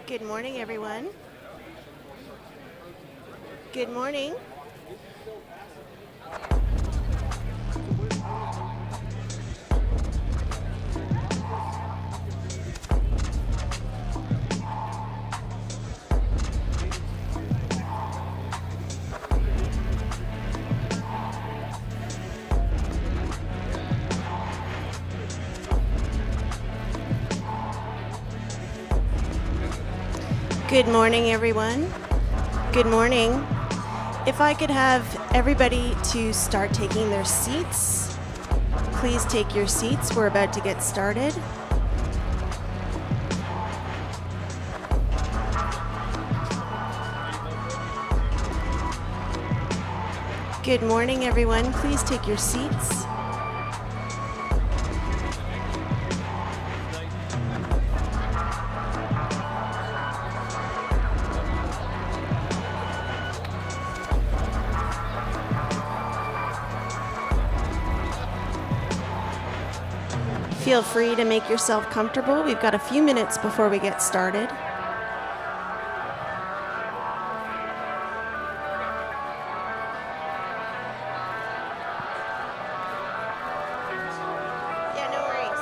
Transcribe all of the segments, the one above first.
Good morning, everyone. Good morning. Good morning, everyone. Good morning. If I could have everybody to start taking their seats, please take your seats. We're about to get started. Good morning, everyone. Please take your seats. Feel free to make yourself comfortable. We've got a few minutes before we get started. Yeah, no worries.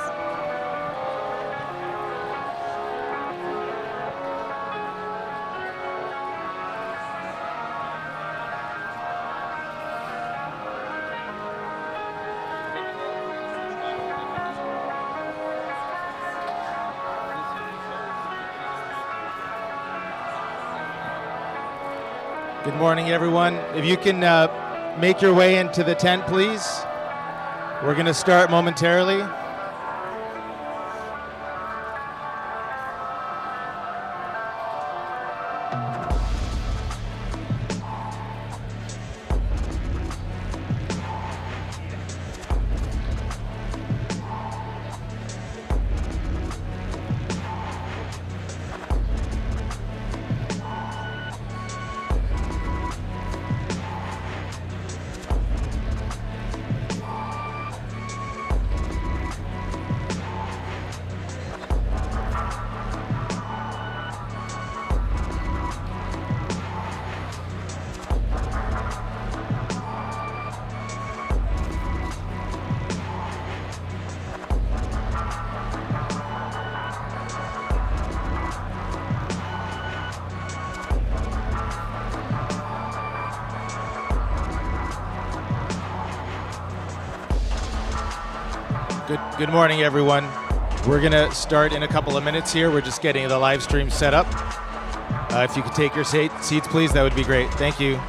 Good morning, everyone. If you can make your way into the tent, please. We're going to start momentarily. Good morning, everyone. We're going to start in a couple of minutes here. We're just getting the live stream set up. If you could take your seats, please, that would be great. Thank you.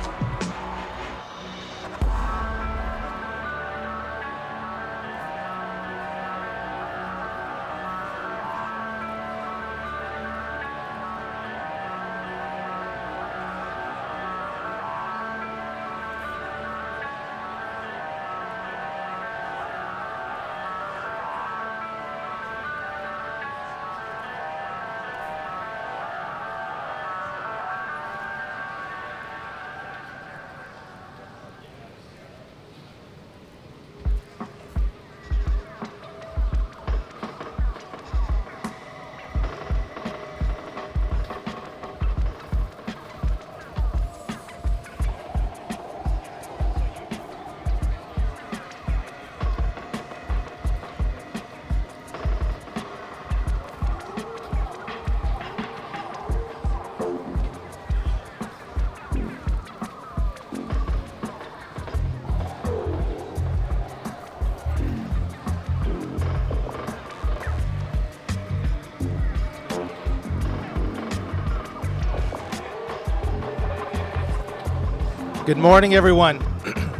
Good morning, everyone.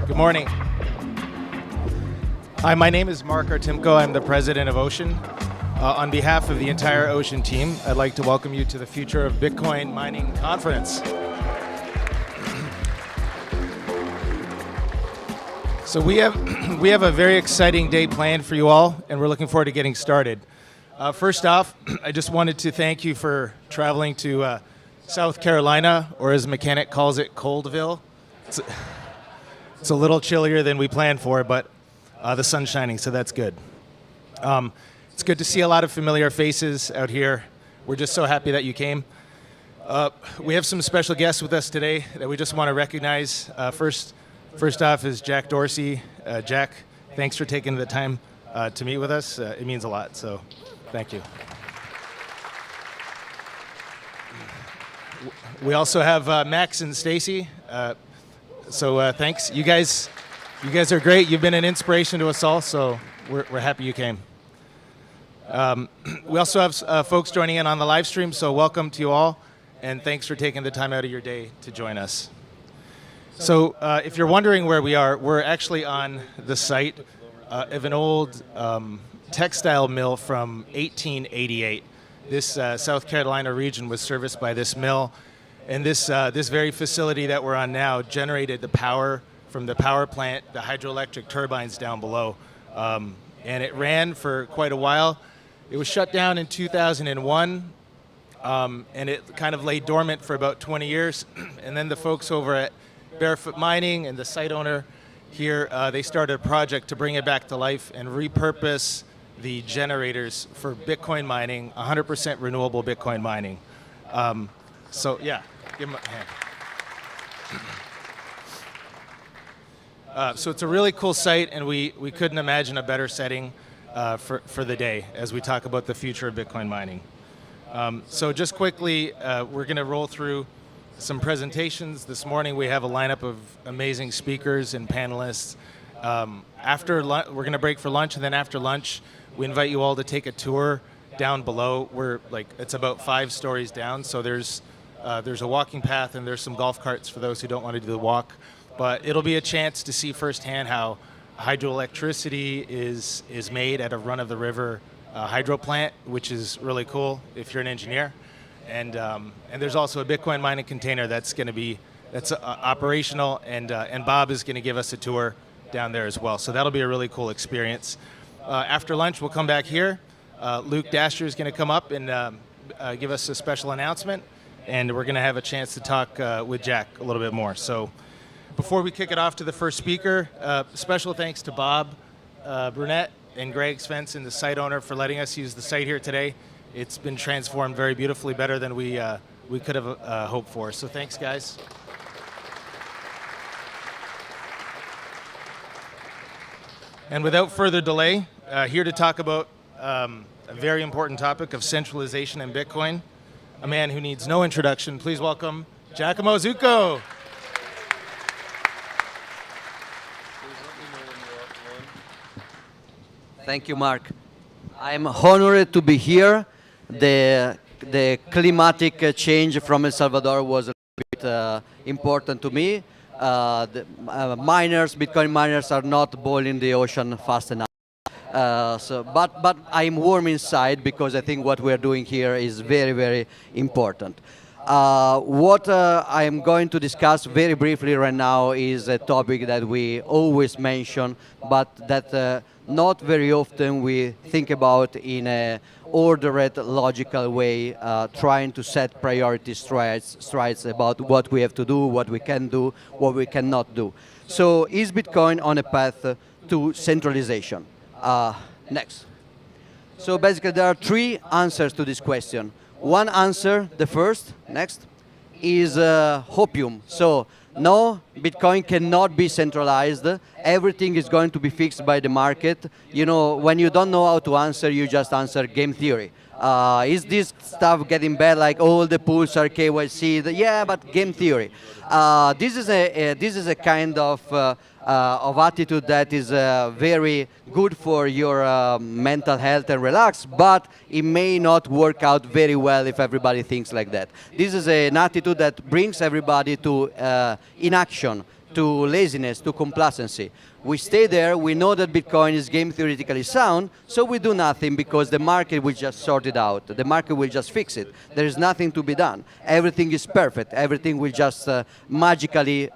Good morning. Hi, my name is Mark Artymko. I'm the president of Ocean. On behalf of the entire Ocean team, I'd like to welcome you to the Future of Bitcoin Mining Conference. So we have a very exciting day planned for you all, and we're looking forward to getting started. First off, I just wanted to thank you for traveling to South Carolina, or as Mechanic calls it, Coldville. It's a little chillier than we planned for, but the sun's shining, so that's good. It's good to see a lot of familiar faces out here. We're just so happy that you came. We have some special guests with us today that we just want to recognize. First off is Jack Dorsey. Jack, thanks for taking the time to meet with us. It means a lot, so thank you. We also have Max and Stacy. So thanks. You guys are great. You've been an inspiration to us all, so we're happy you came. We also have folks joining in on the live stream, so welcome to you all, and thanks for taking the time out of your day to join us. So if you're wondering where we are, we're actually on the site of an old textile mill from 1888. This South Carolina region was serviced by this mill, and this very facility that we're on now generated the power from the power plant, the hydroelectric turbines down below. And it ran for quite a while. It was shut down in 2001, and it kind of lay dormant for about 20 years. And then the folks over at Barefoot Mining and the site owner here, they started a project to bring it back to life and repurpose the generators for Bitcoin mining, 100% renewable Bitcoin mining. So yeah, give them a hand. So it's a really cool site, and we couldn't imagine a better setting for the day as we talk about the future of Bitcoin mining. So just quickly, we're going to roll through some presentations. This morning we have a lineup of amazing speakers and panelists. After we're going to break for lunch, and then after lunch, we invite you all to take a tour down below. It's about 5 stories down, so there's a walking path and there's some golf carts for those who don't want to do the walk. But it'll be a chance to see firsthand how hydroelectricity is made at a run-of-the-river hydro plant, which is really cool if you're an engineer. And there's also a Bitcoin mining container that's operational, and Bob is going to give us a tour down there as well. So that'll be a really cool experience. After lunch, we'll come back here. Luke Dashjr is going to come up and give us a special announcement, and we're going to have a chance to talk with Jack a little bit more. So before we kick it off to the first speaker, special thanks to Bob, Burnett, and Greg Svensson, the site owner, for letting us use the site here today. It's been transformed very beautifully, better than we could have hoped for. So thanks, guys. And without further delay, here to talk about a very important topic of centralization in Bitcoin, a man who needs no introduction. Please welcome Giacomo Zucco. Thank you, Mark. I'm honored to be here. The climatic change from El Salvador was a bit important to me. Bitcoin miners are not boiling the ocean fast enough. But I'm warm inside because I think what we're doing here is very, very important. What I'm going to discuss very briefly right now is a topic that we always mention, but that not very often we think about in a ordered, logical way, trying to set priority strides about what we have to do, what we can do, what we cannot do. So is Bitcoin on a path to centralization? Next. So basically there are 3 answers to this question. One answer, the first, next, is hopium. So no, Bitcoin cannot be centralized. Everything is going to be fixed by the market. You know, when you don't know how to answer, you just answer game theory. Is this stuff getting bad, like all the pools are KYC? Yeah, but game theory. This is a kind of attitude that is very good for your mental health and relax, but it may not work out very well if everybody thinks like that. This is an attitude that brings everybody to inaction, to laziness, to complacency. We stay there, we know that Bitcoin is game theoretically sound, so we do nothing because the market will just sort it out. The market will just fix it. There is nothing to be done. Everything is perfect. Everything will just magically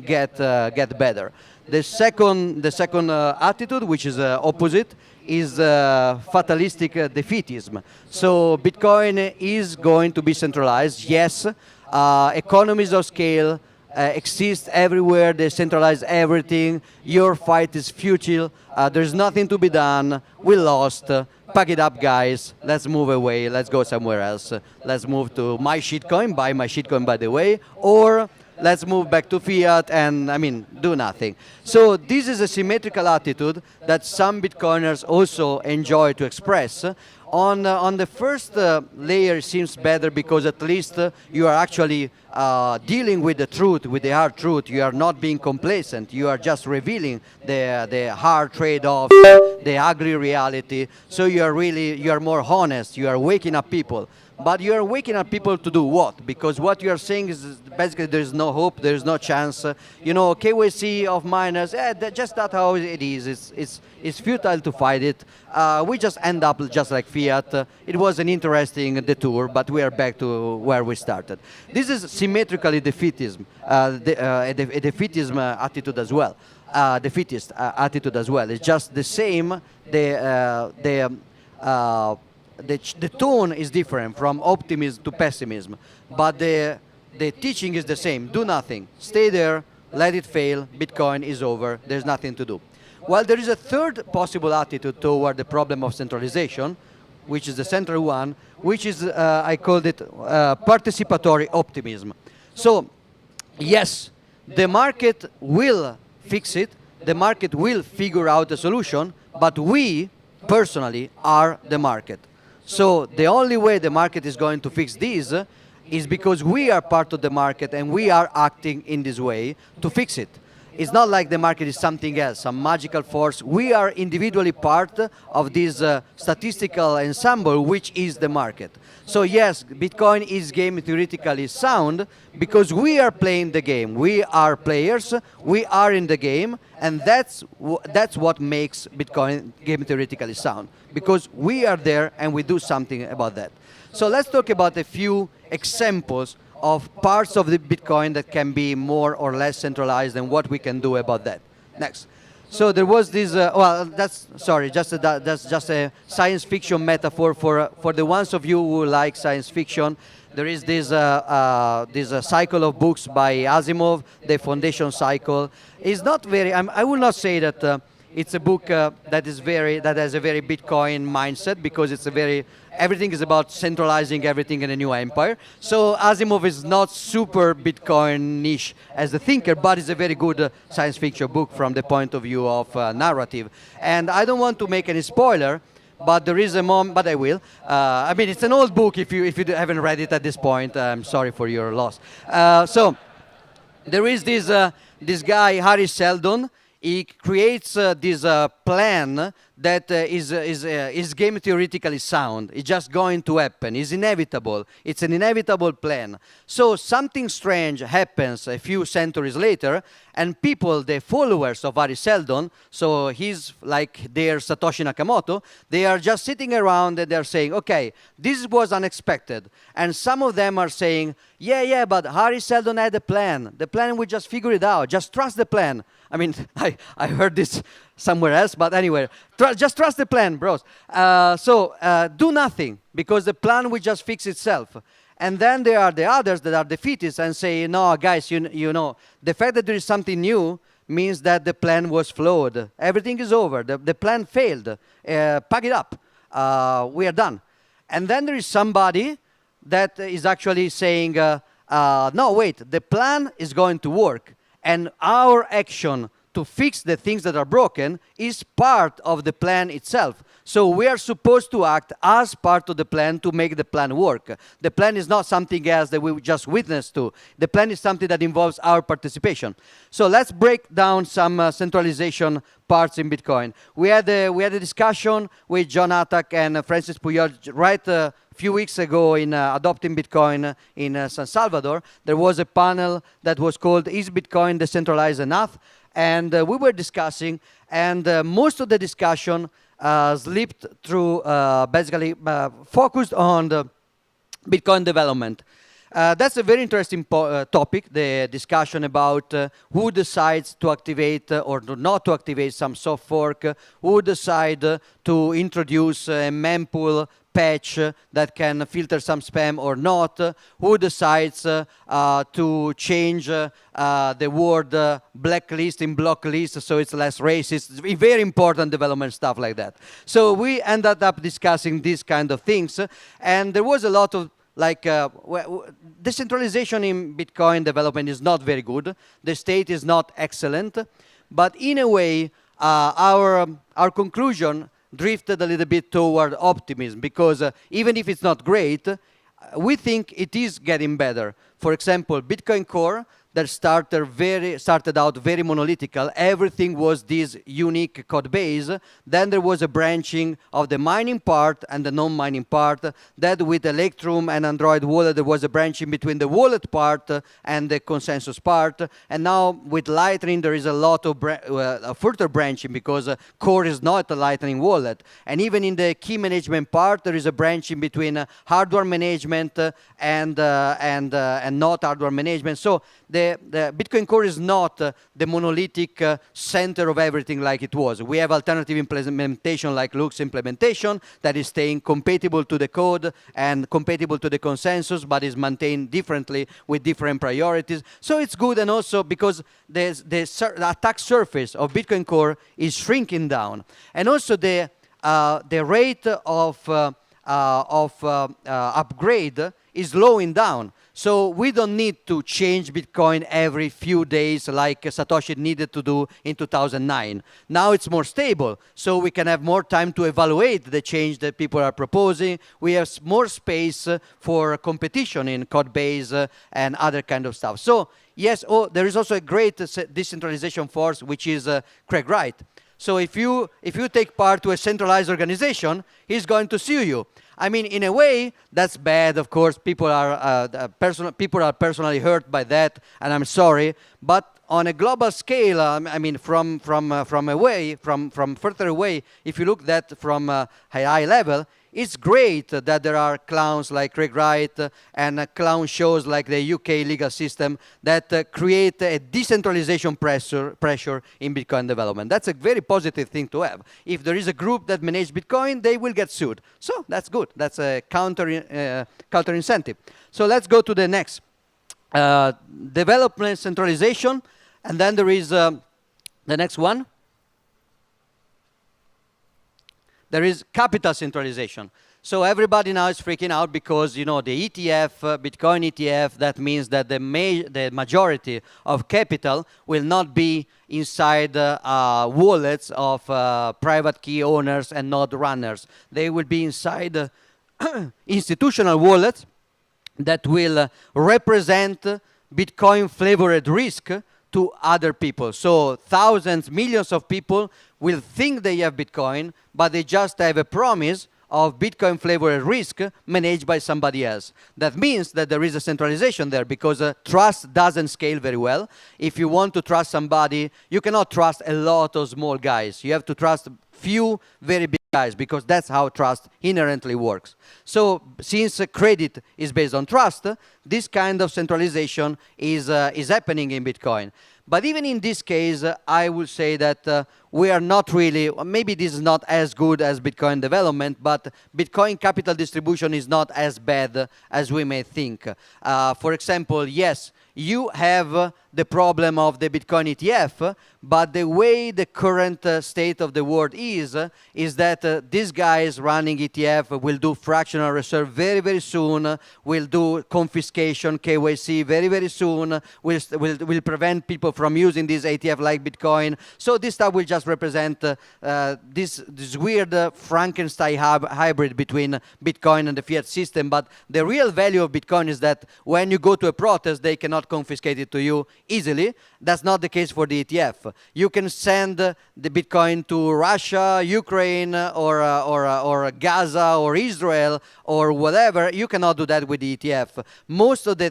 get better. The second attitude, which is opposite, is fatalistic defeatism. So Bitcoin is going to be centralized, yes. Economies of scale, exist everywhere, they centralize everything, your fight is futile, there's nothing to be done, we lost, pack it up guys, let's move away, let's go somewhere else, let's move to my shitcoin, buy my shitcoin by the way, or let's move back to fiat and, I mean, do nothing. So this is a symmetrical attitude that some Bitcoiners also enjoy to express. On the first layer it seems better because at least you are actually dealing with the truth, with the hard truth. You are not being complacent. You are just revealing the hard trade-offs, the ugly reality. So you are more honest. You are waking up people. But you are waking up people to do what? Because what you are saying is basically there is no hope, there is no chance. You know, KYC of miners, just that's how it is. It's futile to fight it. We just end up just like fiat. It was an interesting detour, but we are back to where we started. This is symmetrically defeatism, a defeatism attitude as well. Defeatist attitude as well. It's just the same. The tone is different from optimism to pessimism, but the teaching is the same. Do nothing. Stay there. Let it fail. Bitcoin is over. There's nothing to do. Well, there is a third possible attitude toward the problem of centralization, which is the central one, which is, I called it participatory optimism. So, yes, the market will fix it. The market will figure out a solution, but we, personally, are the market. So the only way the market is going to fix this is because we are part of the market and we are acting in this way to fix it. It's not like the market is something else, some magical force. We are individually part of this statistical ensemble, which is the market. So yes, Bitcoin is game theoretically sound because we are playing the game. We are players, we are in the game, and that's what makes Bitcoin game theoretically sound, because we are there and we do something about that. So let's talk about a few examples of parts of the Bitcoin that can be more or less centralized and what we can do about that. Next. So there was this, well, that's just a science fiction metaphor for the ones of you who like science fiction. There is this cycle of books by Asimov, the Foundation Cycle. It's not very, I will not say that it's a book that has a very Bitcoin mindset, because it's everything is about centralizing everything in a new empire. So Asimov is not super Bitcoin niche as a thinker, but it's a very good science fiction book from the point of view of narrative. And I don't want to make any spoiler, but there is a moment, but I will. I mean, it's an old book. If you haven't read it at this point, I'm sorry for your loss. So there is this guy, Harry Seldon. He creates this plan that is game theoretically sound. It's just going to happen. It's inevitable. It's an inevitable plan. So something strange happens a few centuries later, and people, the followers of Harry Seldon, so he's like their Satoshi Nakamoto, they are just sitting around and they're saying, okay, this was unexpected. And some of them are saying, yeah, but Harry Seldon had a plan. The plan, we just figure it out. Just trust the plan. I mean, I heard this somewhere else, but anyway, just trust the plan, bros. So do nothing, because the plan will just fix itself. And then there are the others that are defeatists and say, no, guys, you know, the fact that there is something new means that the plan was flawed. Everything is over. The plan failed. Pack it up. We are done. And then there is somebody that is actually saying, no, wait, the plan is going to work. And our action to fix the things that are broken is part of the plan itself. So we are supposed to act as part of the plan to make the plan work. The plan is not something else that we just witnessed to. The plan is something that involves our participation. So let's break down some centralization parts in Bitcoin. We had a discussion with John Attack and Francis Puyol right a few weeks ago in Adopting Bitcoin in San Salvador. There was a panel that was called Is Bitcoin Decentralized Enough? And we were discussing, and most of the discussion slipped through, basically focused on the Bitcoin development. That's a very interesting topic, the discussion about who decides to activate or not to activate some soft fork, who decide to introduce a mempool patch that can filter some spam or not, who decides to change the word blacklist in blocklist so it's less racist. Very important development stuff like that. So we ended up discussing these kind of things, and there was a lot of decentralization in Bitcoin development is not very good. The state is not excellent, but in a way, our conclusion drifted a little bit toward optimism, because even if it's not great, we think it is getting better. For example, Bitcoin Core that started out very monolithical. Everything was this unique code base. Then there was a branching of the mining part and the non-mining part. That with Electrum and Android Wallet, there was a branching between the wallet part and the consensus part. And now with Lightning, there is a lot of further branching, because Core is not a Lightning wallet. And even in the key management part, there is a branching between hardware management and not hardware management. So the Bitcoin Core is not the monolithic center of everything like it was. We have alternative implementation like Luke's implementation that is staying compatible to the code and compatible to the consensus, but is maintained differently with different priorities. So it's good, and also because the attack surface of Bitcoin Core is shrinking down. And also the rate of upgrade is slowing down. So we don't need to change Bitcoin every few days like Satoshi needed to do in 2009. Now it's more stable, so we can have more time to evaluate the change that people are proposing. We have more space for competition in code base and other kind of stuff. So yes, there is also a great decentralization force, which is Craig Wright. So if you take part to a centralized organization, he's going to sue you. I mean, in a way, that's bad. Of course, people are personally hurt by that, and I'm sorry. But on a global scale, I mean, from further away, if you look that from a high level, it's great that there are clowns like Craig Wright and clown shows like the UK legal system that create a decentralization pressure in Bitcoin development. That's a very positive thing to have. If there is a group that manages Bitcoin, they will get sued. So that's good. That's a counter incentive. So let's go to the next. Development centralization. And then there is the next one. There is capital centralization. So everybody now is freaking out because, you know, the ETF, Bitcoin ETF, that means that the majority of capital will not be inside wallets of private key owners and node runners. They will be inside institutional wallets that will represent Bitcoin-flavored risk to other people. So thousands, millions of people will think they have Bitcoin, but they just have a promise of Bitcoin-flavored risk managed by somebody else. That means that there is a centralization there, because trust doesn't scale very well. If you want to trust somebody, you cannot trust a lot of small guys. You have to trust few very big guys, because that's how trust inherently works. So since credit is based on trust, this kind of centralization is happening in Bitcoin. But even in this case, I would say that we are not really, maybe this is not as good as Bitcoin development, but Bitcoin capital distribution is not as bad as we may think. For example, yes, you have the problem of the Bitcoin ETF, but the way the current state of the world is that these guys running ETF will do fractional reserve very, very soon, will do confiscation, KYC very, very soon, will prevent people from using this ETF like Bitcoin. So this stuff will just represent this weird Frankenstein hybrid between Bitcoin and the fiat system. But the real value of Bitcoin is that when you go to a protest, they cannot confiscate it to you easily. That's not the case for the ETF. You can send the Bitcoin to Russia, Ukraine, or Gaza, or Israel, or whatever. You cannot do that with the ETF. Most of the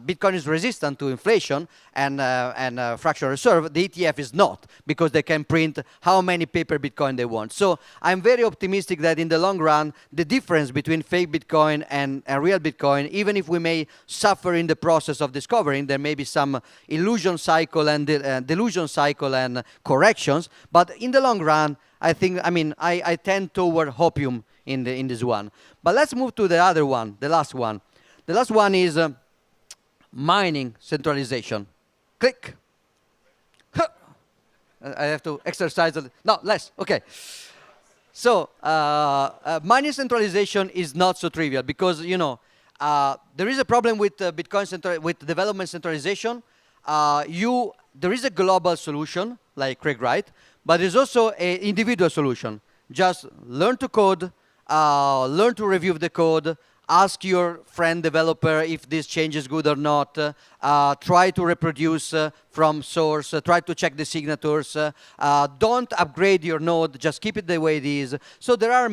Bitcoin is resistant to inflation, inflation and fractional reserve. The ETF is not, because they can print how many paper Bitcoin they want. So I'm very optimistic that in the long run, the difference between fake Bitcoin and real Bitcoin, even if we may suffer in the process of discovering, there may be some illusion cycle and delusion cycle and corrections, but in the long run, I tend toward hopium in this one. But let's move to the other one, the last one. The last one is mining centralization. Click. Huh. I have to exercise a no, less. Okay. So mining centralization is not so trivial because there is a problem with with development centralization. There is a global solution like Craig Wright, but there's also an individual solution. Just learn to code, learn to review the code, ask your friend developer if this change is good or not, try to reproduce from source, try to check the signatures, don't upgrade your node, just keep it the way it is. So there are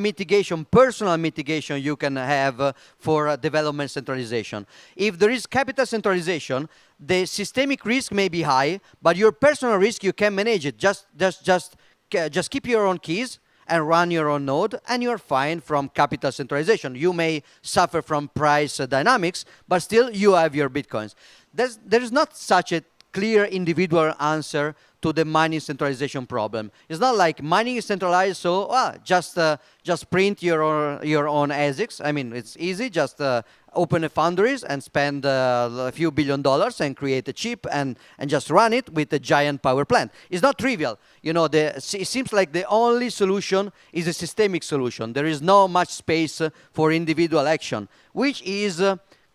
personal mitigation you can have for development centralization. If there is capital centralization, the systemic risk may be high, but your personal risk, you can manage it. Just keep your own keys and run your own node, and you're fine from capital centralization. You may suffer from price dynamics, but still you have your Bitcoins. There is not such a clear individual answer to the mining centralization problem. It's not like mining is centralized, so just print your own ASICs. I mean, it's easy. Just open a foundries and spend a few $1 billion and create a chip and just run it with a giant power plant. It's not trivial. It seems like the only solution is a systemic solution. There is not much space for individual action, which is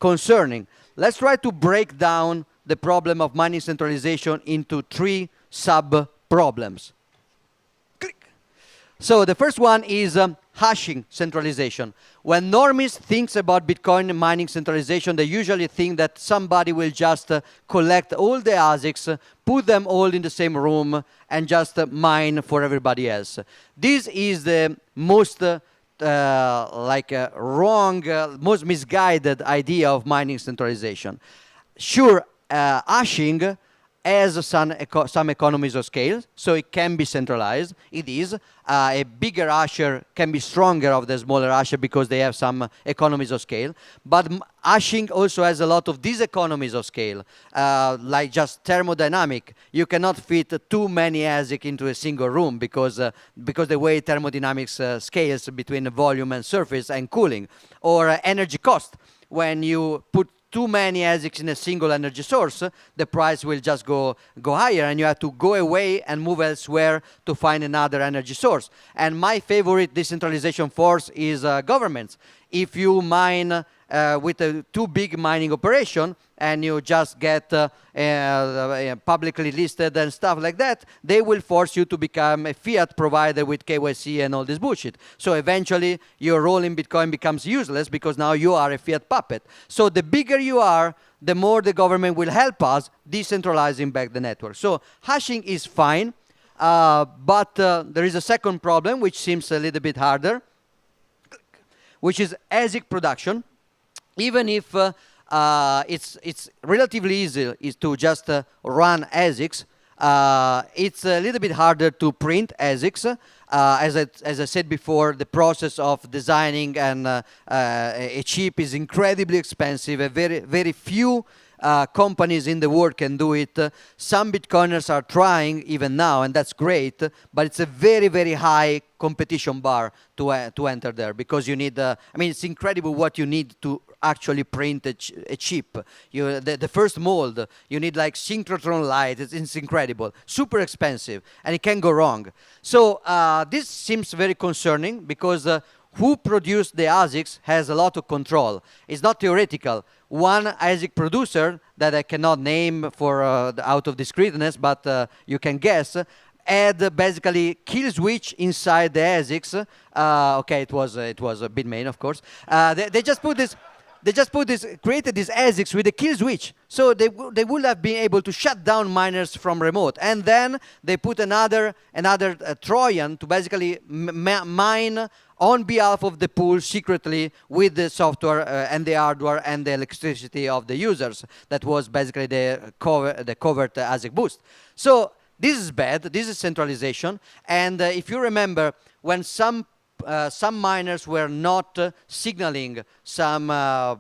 concerning. Let's try to break down the problem of mining centralization into 3 sub-problems. So the first one is hashing centralization. When normies think about Bitcoin mining centralization, they usually think that somebody will just collect all the ASICs, put them all in the same room, and just mine for everybody else. This is the most wrong, most misguided idea of mining centralization. Sure, hashing has some economies of scale, so it can be centralized. It is. A bigger hasher can be stronger of the smaller hasher because they have some economies of scale. But hashing also has a lot of diseconomies of scale, like just thermodynamic. You cannot fit too many ASIC into a single room because the way thermodynamics scales between volume and surface and cooling. Or energy cost. When you put too many ASICs in a single energy source, the price will just go higher, and you have to go away and move elsewhere to find another energy source. And my favorite decentralization force is governments. If you mine with a too big mining operation and you just get publicly listed and stuff like that, they will force you to become a fiat provider with KYC and all this bullshit. So eventually your role in Bitcoin becomes useless because now you are a fiat puppet. So the bigger you are, the more the government will help us decentralizing back the network. So hashing is fine, but there is a second problem which seems a little bit harder, which is ASIC production. Even if it's relatively easy to just run ASICs, it's a little bit harder to print ASICs. As I said before, the process of designing a chip is incredibly expensive. Very few companies in the world can do it. Some Bitcoiners are trying even now, and that's great, but it's a very high competition bar to enter there, because you need, it's incredible what you need to actually print a chip. The first mold, you need like synchrotron light. It's incredible, super expensive, and it can go wrong. So this seems very concerning, because who produced the ASICs has a lot of control. It's not theoretical. One ASIC producer that I cannot name for out of discreetness, but you can guess, had basically kill switch inside the ASICs. Okay, it was a Bitmain, of course. They just put this. Created these ASICs with a kill switch. So they would have been able to shut down miners from remote. And then they put another Trojan to basically mine on behalf of the pool secretly with the software and the hardware and the electricity of the users. That was basically the covert ASIC boost. So this is bad. This is centralization. And if you remember, when some miners were not signaling some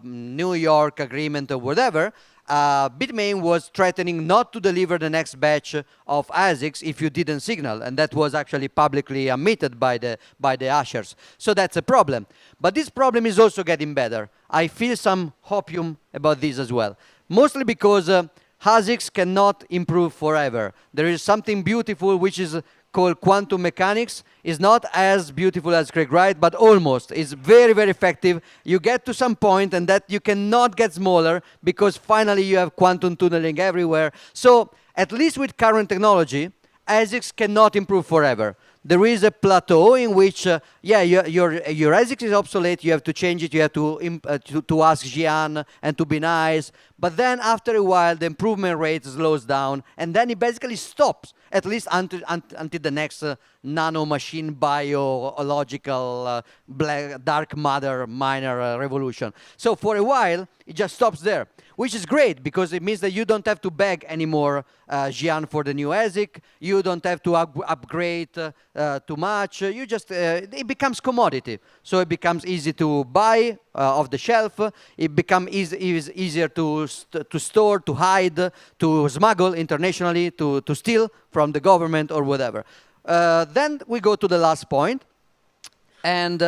New York agreement or whatever, Bitmain was threatening not to deliver the next batch of ASICs if you didn't signal, and that was actually publicly admitted by the hashers. So that's a problem. But this problem is also getting better. I feel some hopium about this as well, mostly because ASICs cannot improve forever. There is something beautiful which is called quantum mechanics. Is not as beautiful as Craig Wright, but almost. It's very, very effective. You get to some point and that you cannot get smaller because finally you have quantum tunneling everywhere. So at least with current technology, ASICs cannot improve forever. There is a plateau in which, yeah, your ASIC is obsolete, you have to change it, you have to ask Gian and to be nice. But then after a while, the improvement rate slows down, and then it basically stops, at least until the next nano machine biological dark matter miner revolution. So for a while, it just stops there, which is great because it means that you don't have to beg anymore Gian for the new ASIC. You don't have to upgrade too much. You just it becomes commodity, so it becomes easy to buy off the shelf. It becomes easier to store, to hide, to smuggle internationally, to steal from the government or whatever. Then we go to the last point, and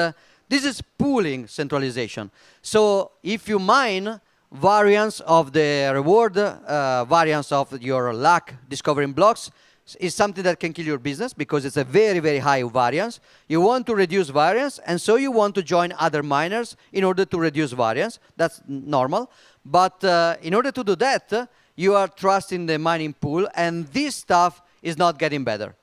this is pooling centralization. So if you mine variance of the reward, variance of your luck discovering blocks, is something that can kill your business because it's a very, very high variance. You want to reduce variance, and so you want to join other miners in order to reduce variance. That's normal. But in order to do that, you are trusting the mining pool, and this stuff is not getting better.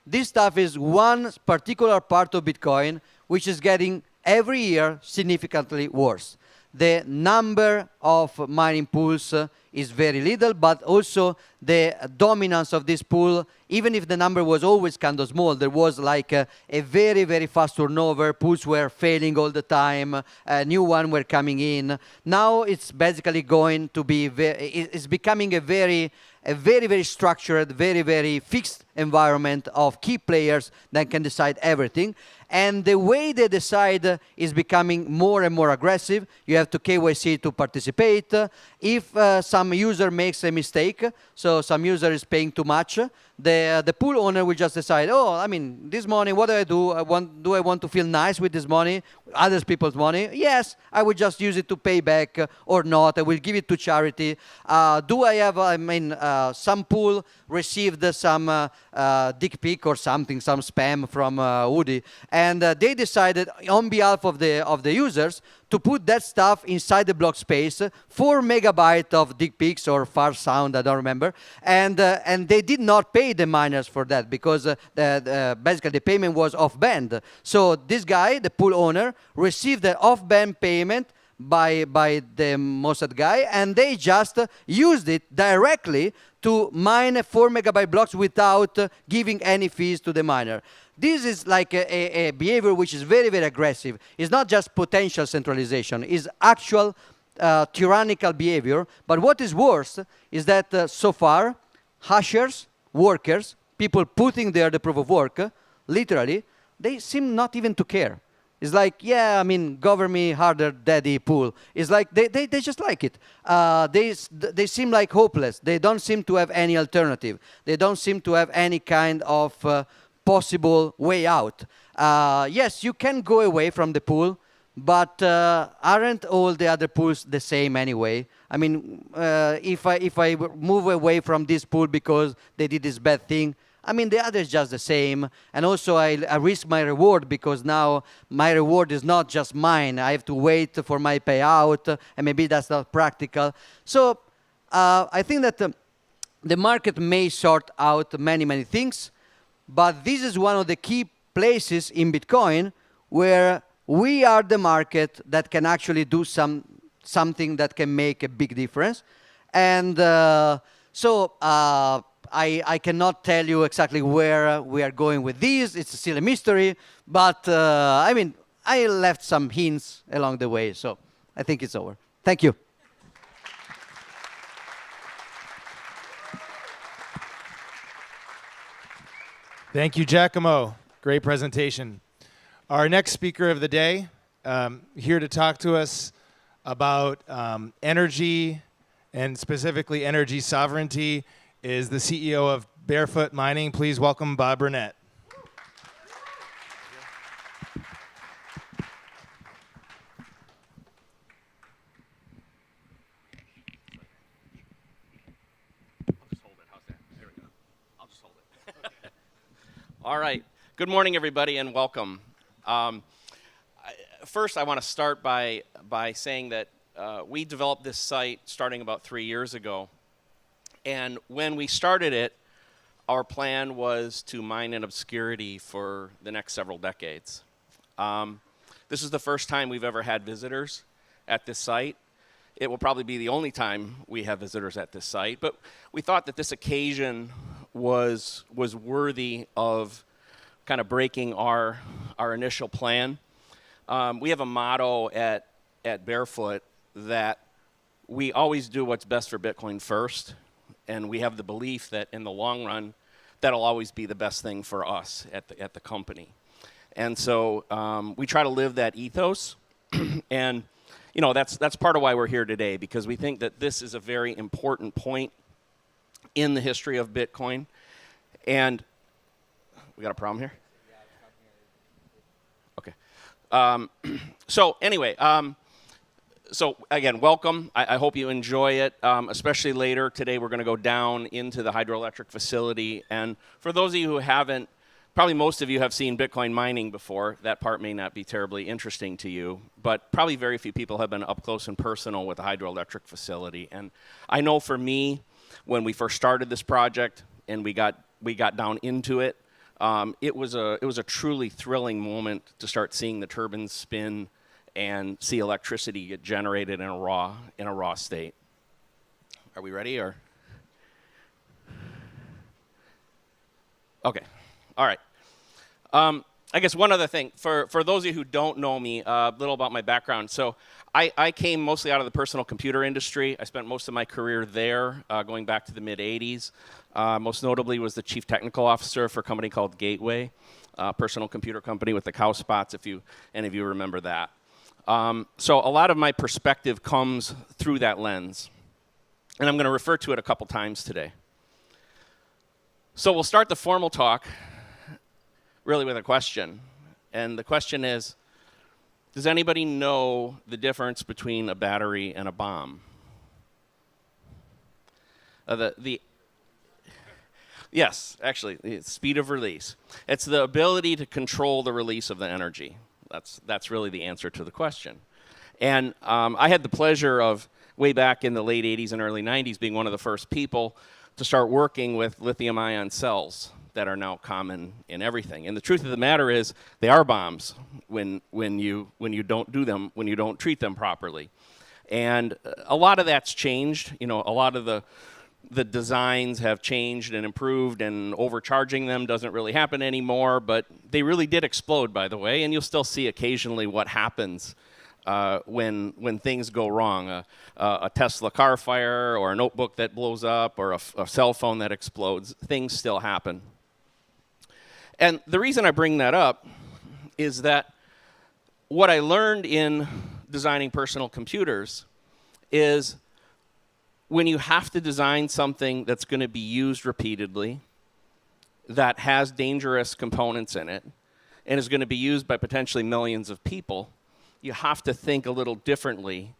This stuff is one particular part of Bitcoin which is getting every year significantly worse. The number of mining pools is very little, but also the dominance of this pool, even if the number was always kind of small, there was like a very, very fast turnover. Pools were failing all the time. New ones were coming in. Now it's basically going to be, it's becoming a very, very structured, very, very fixed environment of key players that can decide everything. And the way they decide is becoming more and more aggressive. You have to KYC to participate. If some user makes a mistake, so some user is paying too much, the pool owner will just decide, oh, I mean, this money, what do I do? Do I want to feel nice with this money, other people's money? Yes, I will just use it to pay back or not. I will give it to charity. Do I have, I mean, some pool received some dick pic or something, some spam from Woody, and they decided on behalf of the users to put that stuff inside the block space, 4 megabytes of dick pics or far sound, I don't remember, and they did not pay the miners for that because basically the payment was off-band. So this guy, the pool owner, received the off-band payment by the Mossad guy, and they just used it directly to mine 4 megabyte blocks without giving any fees to the miner. This is like a behavior which is very, very aggressive. It's not just potential centralization. It's actual tyrannical behavior. But what is worse is that so far, hashers, workers, people putting there the proof of work, literally, they seem not even to care. It's like, yeah, I mean, govern me harder, daddy, pool. It's like they just like it. They seem like hopeless. They don't seem to have any alternative. They don't seem to have any kind of possible way out. Yes, you can go away from the pool, but aren't all the other pools the same anyway? I mean, if I move away from this pool because they did this bad thing, I mean, the other is just the same. And also, I risk my reward because now my reward is not just mine. I have to wait for my payout, and maybe that's not practical. So I think that the market may sort out many, many things, but this is one of the key places in Bitcoin where we are the market that can actually do something that can make a big difference. And so I cannot tell you exactly where we are going with this. It's still a mystery. But I mean, I left some hints along the way, so I think it's over. Thank you. Thank you, Giacomo. Great presentation. Our next speaker of the day, here to talk to us about energy and specifically energy sovereignty, is the CEO of Barefoot Mining. Please welcome Bob Burnett. All right. Good morning, everybody, and welcome. First, I want to start by saying that we developed this site starting about 3 years ago. And when we started it, our plan was to mine in obscurity for the next several decades. This is the first time we've ever had visitors at this site. It will probably be the only time we have visitors at this site. But we thought that this occasion was worthy of kind of breaking our initial plan. We have a motto at Barefoot that we always do what's best for Bitcoin first, and we have the belief that in the long run, that'll always be the best thing for us at the company. And so we try to live that ethos, and you know that's part of why we're here today, because we think that this is a very important point in the history of Bitcoin. And we got a problem here? Okay. So anyway, so again, welcome. I hope you enjoy it, especially later. Today we're going to go down into the hydroelectric facility. And for those of you who haven't, probably most of you have seen Bitcoin mining before. That part may not be terribly interesting to you, but probably very few people have been up close and personal with the hydroelectric facility. And I know for me, when we first started this project and we got down into it, it was a truly thrilling moment to start seeing the turbines spin and see electricity get generated in a raw state. Are we ready or? Okay, all right. I guess one other thing, for those of you who don't know me, a little about my background. So I came mostly out of the personal computer industry. I spent most of my career there, going back to the mid-'80s. Most notably was the chief technical officer for a company called Gateway, a personal computer company with the cow spots, if any of you remember that. So a lot of my perspective comes through that lens. And I'm going to refer to it a couple times today. So we'll start the formal talk really with a question. And the question is, does anybody know the difference between a battery and a bomb? Yes, actually, it's speed of release. It's the ability to control the release of the energy. That's really the answer to the question. And I had the pleasure of, way back in the late 80s and early 90s, being one of the first people to start working with lithium-ion cells that are now common in everything. And the truth of the matter is, they are bombs when you don't do them, when you don't treat them properly. And a lot of that's changed. You know, a lot of the designs have changed and improved, and overcharging them doesn't really happen anymore, but they really did explode, by the way, and you'll still see occasionally what happens when things go wrong. A Tesla car fire, or a notebook that blows up, or a cell phone that explodes. Things still happen. And the reason I bring that up is that what I learned in designing personal computers is when you have to design something that's going to be used repeatedly, that has dangerous components in it, and is going to be used by potentially millions of people, you have to think a little differently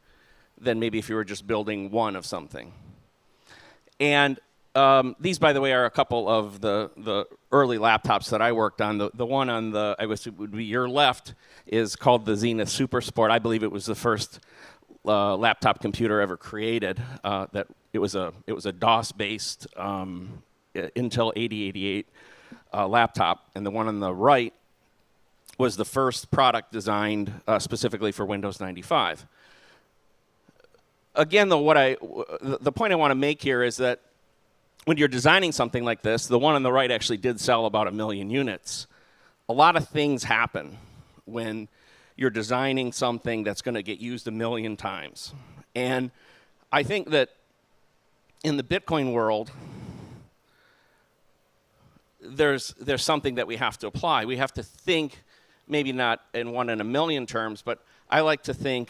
than maybe if you were just building one of something. And these, by the way, are a couple of the early laptops that I worked on. The one on the, I guess it would be your left, is called the Zenith Supersport. I believe it was the first laptop computer ever created. That it was a DOS-based Intel 8088 laptop, and the one on the right was the first product designed specifically for Windows 95. Again, though, the point I want to make here is that when you're designing something like this, the one on the right actually did sell about 1 million units. A lot of things happen when you're designing something that's going to get used a million times. And I think that in the Bitcoin world, there's something that we have to apply. We have to think, maybe not in 1 in a million terms, but I like to think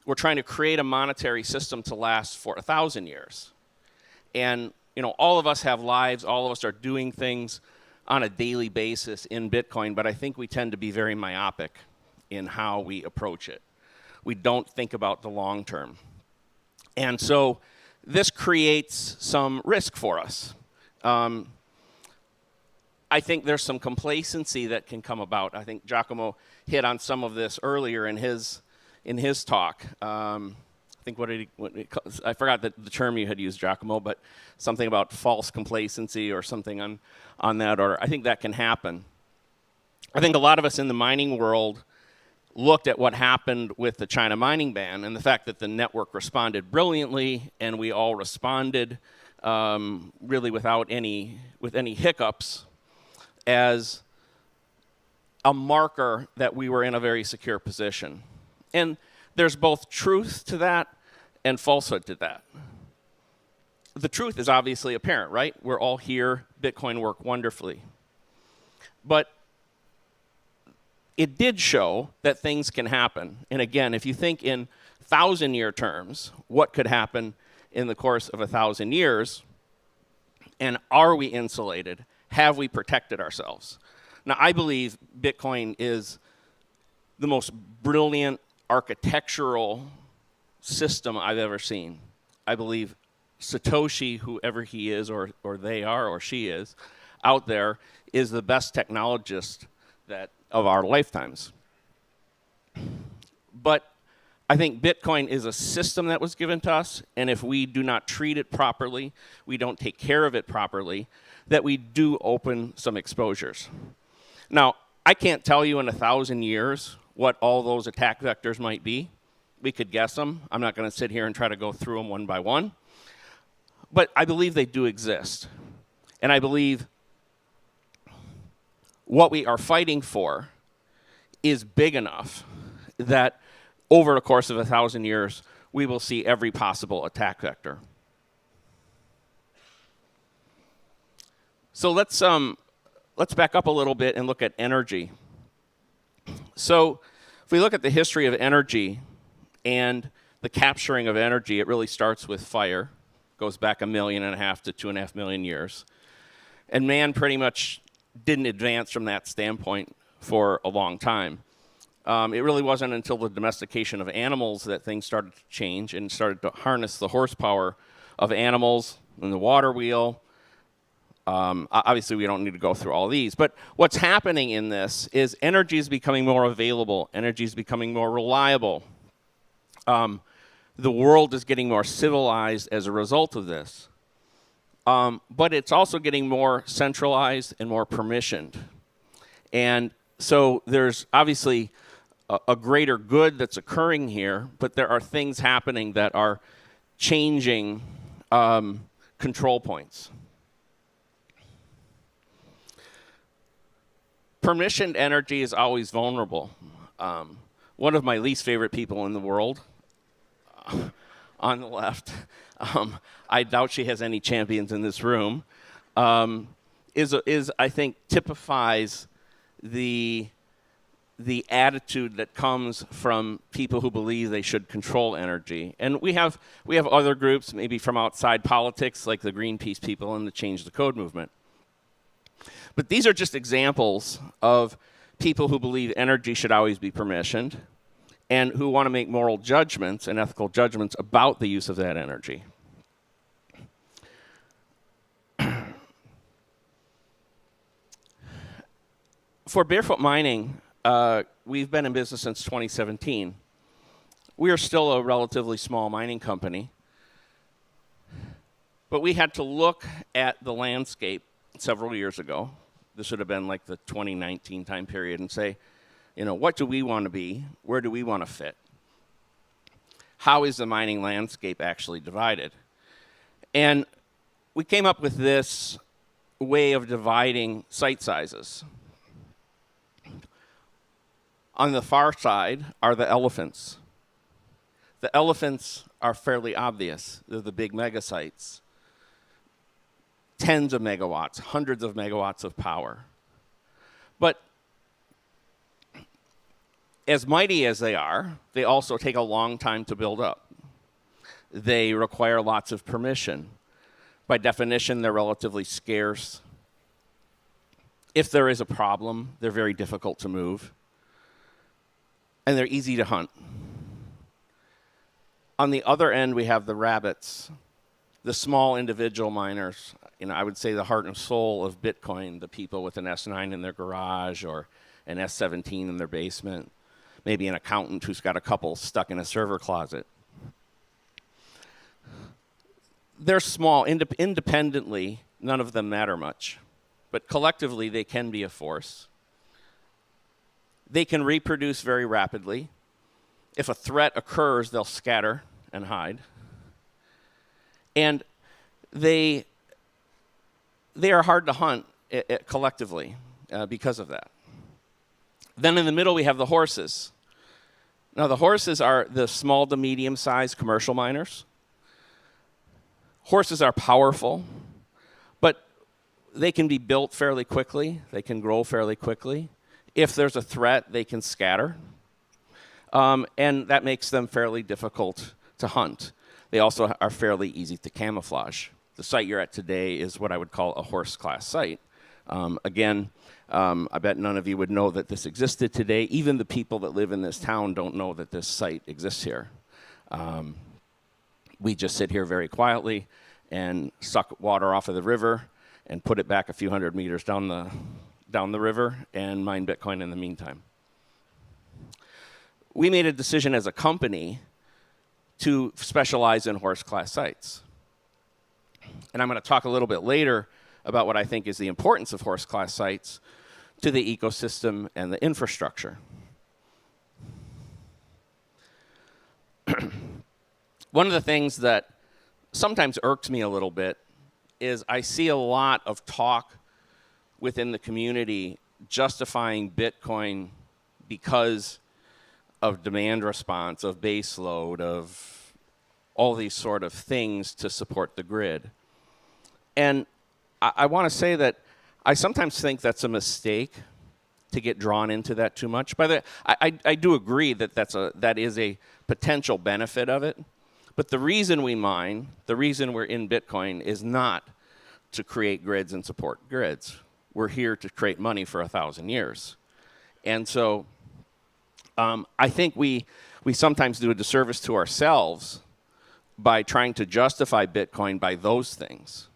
we're trying to create a monetary system to last for 1,000 years. And all of us have lives, all of us are doing things on a daily basis in Bitcoin, but I think we tend to be very myopic in how we approach it. We don't think about the long term. And so this creates some risk for us. I think there's some complacency that can come about. I think Giacomo hit on some of this earlier in his talk. I think I forgot the term you had used, Giacomo, but something about false complacency or something on that order. I think that can happen. I think a lot of us in the mining world looked at what happened with the China mining ban and the fact that the network responded brilliantly and we all responded really with any hiccups as a marker that we were in a very secure position. And there's both truth to that and falsehood to that. The truth is obviously apparent, right? We're all here. Bitcoin worked wonderfully. But it did show that things can happen. And again, if you think in 1,000-year terms, what could happen in the course of 1,000 years, and are we insulated? Have we protected ourselves? Now, I believe Bitcoin is the most brilliant architectural system I've ever seen. I believe Satoshi, whoever he is or they are or she is, out there is the best technologist of our lifetimes. But I think Bitcoin is a system that was given to us, and if we do not treat it properly, we don't take care of it properly, that we do open some exposures. Now, I can't tell you in 1,000 years what all those attack vectors might be. We could guess them. I'm not going to sit here and try to go through them one by one. But I believe they do exist. And I believe what we are fighting for is big enough that over the course of 1,000 years, we will see every possible attack vector. So let's back up a little bit and look at energy. So if we look at the history of energy and the capturing of energy, it really starts with fire. Goes back 1.5 million to 2.5 million years. And man pretty much didn't advance from that standpoint for a long time. It really wasn't until the domestication of animals that things started to change and started to harness the horsepower of animals and the water wheel. Obviously, we don't need to go through all these. But what's happening in this is energy is becoming more available. Energy is becoming more reliable. The world is getting more civilized as a result of this. But it's also getting more centralized and more permissioned. And so there's obviously a greater good that's occurring here, but there are things happening that are changing control points. Permissioned energy is always vulnerable. One of my least favorite people in the world, on the left, I doubt she has any champions in this room, is I think typifies the attitude that comes from people who believe they should control energy. And we have other groups, maybe from outside politics, like the Greenpeace people and the Change the Code movement. But these are just examples of people who believe energy should always be permissioned and who want to make moral judgments and ethical judgments about the use of that energy. For Barefoot Mining, we've been in business since 2017. We are still a relatively small mining company, but we had to look at the landscape several years ago. This would have been like the 2019 time period, and say, what do we want to be? Where do we want to fit? How is the mining landscape actually divided? And we came up with this way of dividing site sizes. On the far side are the elephants. The elephants are fairly obvious. They're the big mega sites. Tens of megawatts, hundreds of megawatts of power. But as mighty as they are, they also take a long time to build up. They require lots of permission. By definition, they're relatively scarce. If there is a problem, they're very difficult to move. And they're easy to hunt. On the other end, we have the rabbits, the small individual miners. I would say the heart and soul of Bitcoin, the people with an S9 in their garage or an S17 in their basement, maybe an accountant who's got a couple stuck in a server closet. They're small. Independently, none of them matter much. But collectively, they can be a force. They can reproduce very rapidly. If a threat occurs, they'll scatter and hide. And they are hard to hunt collectively because of that. Then in the middle, we have the horses. Now, the horses are the small to medium-sized commercial miners. Horses are powerful, but they can be built fairly quickly. They can grow fairly quickly. If there's a threat, they can scatter. And that makes them fairly difficult to hunt. They also are fairly easy to camouflage. The site you're at today is what I would call a horse-class site. Again, I bet none of you would know that this existed today. Even the people that live in this town don't know that this site exists here. We just sit here very quietly and suck water off of the river and put it back a few hundred meters down the river and mine Bitcoin in the meantime. We made a decision as a company to specialize in horse-class sites. And I'm going to talk a little bit later about what I think is the importance of horse-class sites to the ecosystem and the infrastructure. One of the things that sometimes irks me a little bit is I see a lot of talk within the community justifying Bitcoin because of demand response, of base load, of all these sort of things to support the grid. And I want to say that I sometimes think that's a mistake to get drawn into that too much. I do agree that that is a potential benefit of it. But the reason we mine, the reason we're in Bitcoin is not to create grids and support grids. We're here to create money for 1,000 years. And so I think we sometimes do a disservice to ourselves by trying to justify Bitcoin by those things,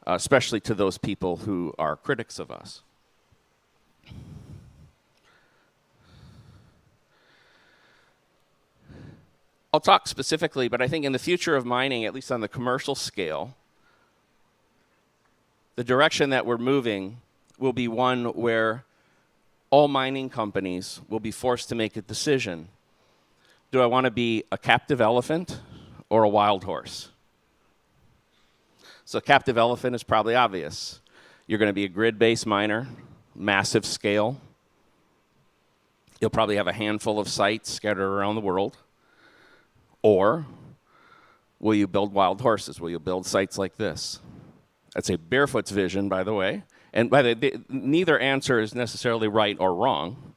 especially to those people who are critics of us. I'll talk specifically, but I think in the future of mining, at least on the commercial scale, the direction that we're moving will be one where all mining companies will be forced to make a decision. Do I want to be a captive elephant or a wild horse? So a captive elephant is probably obvious. You're going to be a grid-based miner, massive scale. You'll probably have a handful of sites scattered around the world. Or will you build wild horses? Will you build sites like this? That's a Barefoot's vision, by the way. And neither answer is necessarily right or wrong,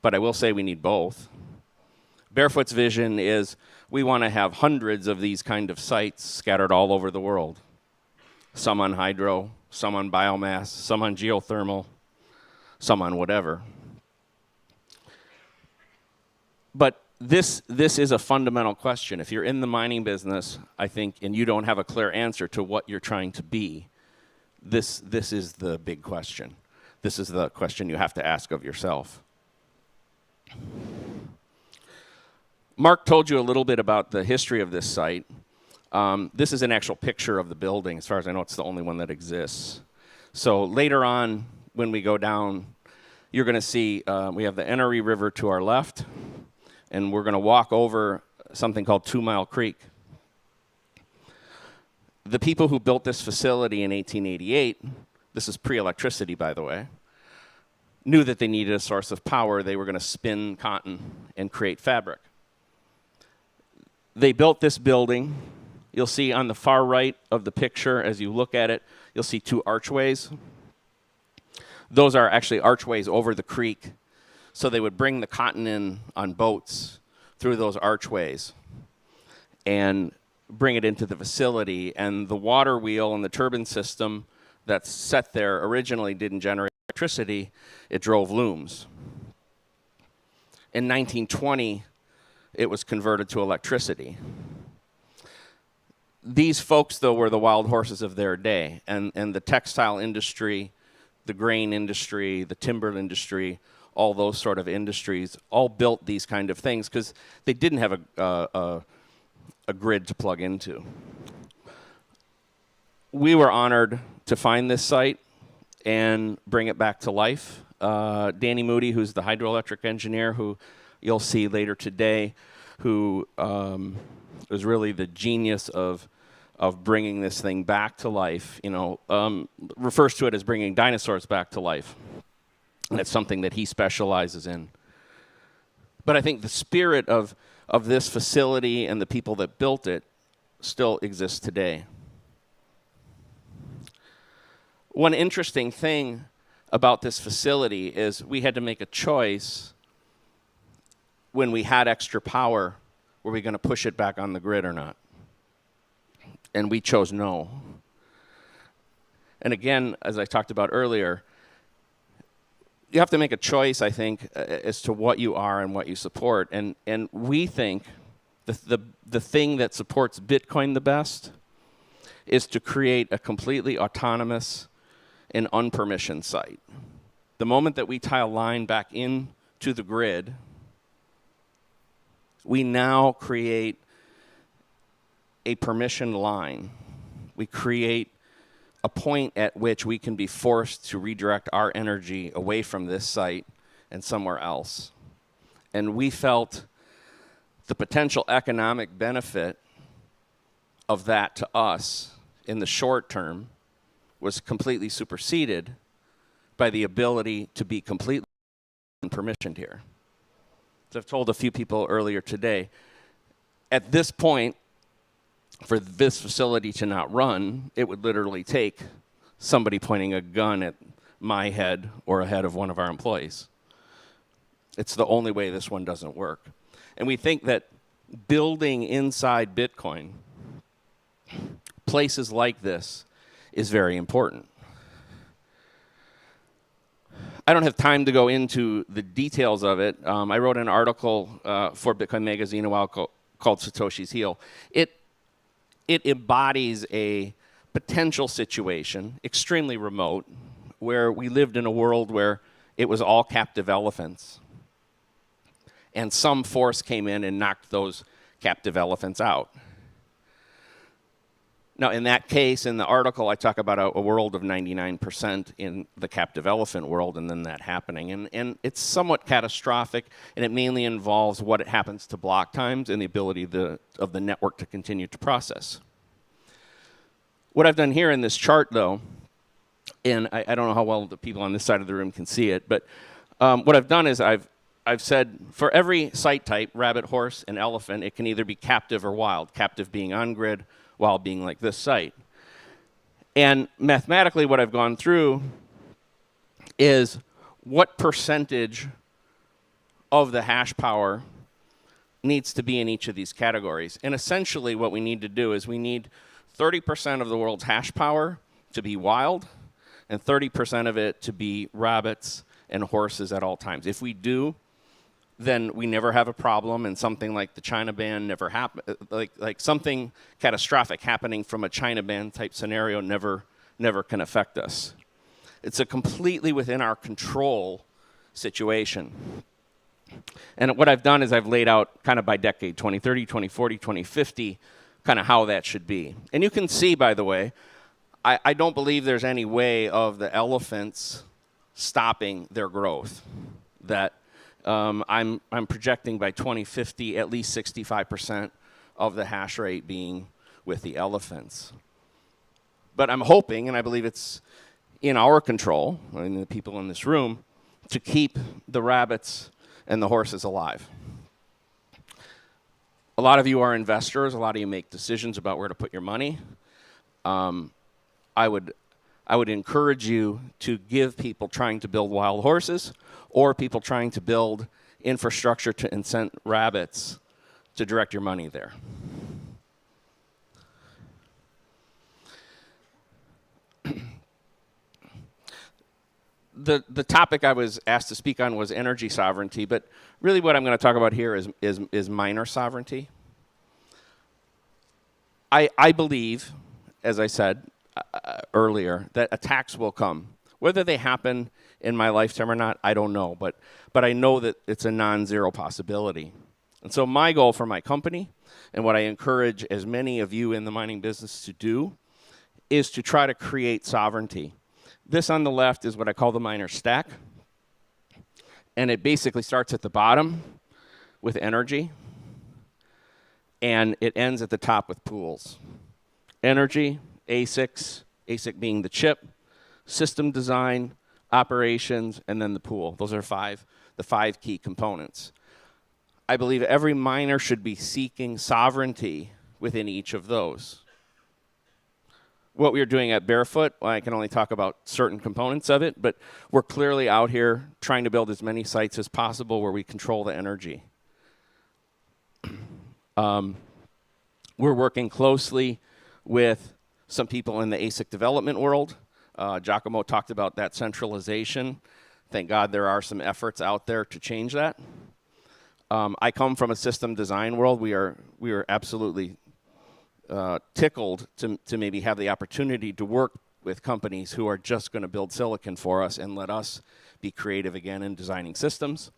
but I will say we need both. Barefoot's vision is we want to have hundreds of these kind of sites scattered all over the world. Some on hydro, some on biomass, some on geothermal, some on whatever. But this is a fundamental question. If you're in the mining business, I think, and you don't have a clear answer to what you're trying to be, this is the big question. This is the question you have to ask of yourself. Mark told you a little bit about the history of this site. This is an actual picture of the building. As far as I know, it's the only one that exists. So later on, when we go down, you're going to see we have the NRE River to our left, and we're going to walk over something called 2 Mile Creek. The people who built this facility in 1888, this is pre-electricity, by the way, knew that they needed a source of power. They were going to spin cotton and create fabric. They built this building. You'll see on the far right of the picture, as you look at it, you'll see two archways. Those are actually archways over the creek. So they would bring the cotton in on boats through those archways and bring it into the facility. And the water wheel and the turbine system that's set there originally didn't generate electricity. It drove looms. In 1920, it was converted to electricity. These folks, though, were the wild horses of their day. And the textile industry, the grain industry, the timber industry, all those sort of industries all built these kind of things because they didn't have a grid to plug into. We were honored to find this site and bring it back to life. Danny Moody, who's the hydroelectric engineer, who you'll see later today, who was really the genius of bringing this thing back to life, refers to it as bringing dinosaurs back to life. And it's something that he specializes in. But I think the spirit of this facility and the people that built it still exists today. One interesting thing about this facility is we had to make a choice when we had extra power, were we going to push it back on the grid or not? And we chose no. And again, as I talked about earlier, you have to make a choice, I think, as to what you are and what you support. And we think the thing that supports Bitcoin the best is to create a completely autonomous and unpermissioned site. The moment that we tie a line back into the grid, we now create a permissioned line. We create a point at which we can be forced to redirect our energy away from this site and somewhere else. And we felt the potential economic benefit of that to us in the short term was completely superseded by the ability to be completely unpermissioned here. As I've told a few people earlier today, at this point, for this facility to not run, it would literally take somebody pointing a gun at my head or a head of one of our employees. It's the only way this one doesn't work. And we think that building inside Bitcoin, places like this, is very important. I don't have time to go into the details of it. I wrote an article for Bitcoin Magazine a while called Satoshi's Heel. It embodies a potential situation, extremely remote, where we lived in a world where it was all captive elephants. And some force came in and knocked those captive elephants out. Now, in that case, in the article, I talk about a world of 99% in the captive elephant world and then that happening. And it's somewhat catastrophic, and it mainly involves what happens to block times and the ability of the network to continue to process. What I've done here in this chart, though, and I don't know how well the people on this side of the room can see it, but what I've done is I've said for every site type, rabbit, horse, and elephant, it can either be captive or wild, captive being on-grid, wild being like this site. And mathematically, what I've gone through is what percentage of the hash power needs to be in each of these categories. And essentially, what we need to do is we need 30% of the world's hash power to be wild, and 30% of it to be rabbits and horses at all times. If we do, then we never have a problem, and something like the China ban never happen. Like something catastrophic happening from a China ban type scenario never can affect us. It's a completely within our control situation. And what I've done is I've laid out kind of by decade, 2030, 2040, 2050, kind of how that should be. And you can see, by the way, I don't believe there's any way of the elephants stopping their growth. That I'm projecting by 2050 at least 65% of the hash rate being with the elephants. But I'm hoping, and I believe it's in our control, I mean the people in this room, to keep the rabbits and the horses alive. A lot of you are investors. A lot of you make decisions about where to put your money. I would encourage you to give people trying to build wild horses or people trying to build infrastructure to incent rabbits to direct your money there. The topic I was asked to speak on was energy sovereignty, but really what I'm going to talk about here is miner sovereignty. I believe, as I said earlier, that attacks will come. Whether they happen in my lifetime or not, I don't know, but I know that it's a non-zero possibility. And so my goal for my company, and what I encourage as many of you in the mining business to do, is to try to create sovereignty. This on the left is what I call the miner stack. And it basically starts at the bottom with energy, and it ends at the top with pools. Energy, ASICs, ASIC being the chip, system design, operations, and then the pool. Those are the five key components. I believe every miner should be seeking sovereignty within each of those. What we are doing at Barefoot, well, I can only talk about certain components of it, but we're clearly out here trying to build as many sites as possible where we control the energy. We're working closely with some people in the ASIC development world. Giacomo talked about that centralization. Thank God there are some efforts out there to change that. I come from a system design world. We are absolutely tickled to maybe have the opportunity to work with companies who are just going to build silicon for us and let us be creative again in designing systems.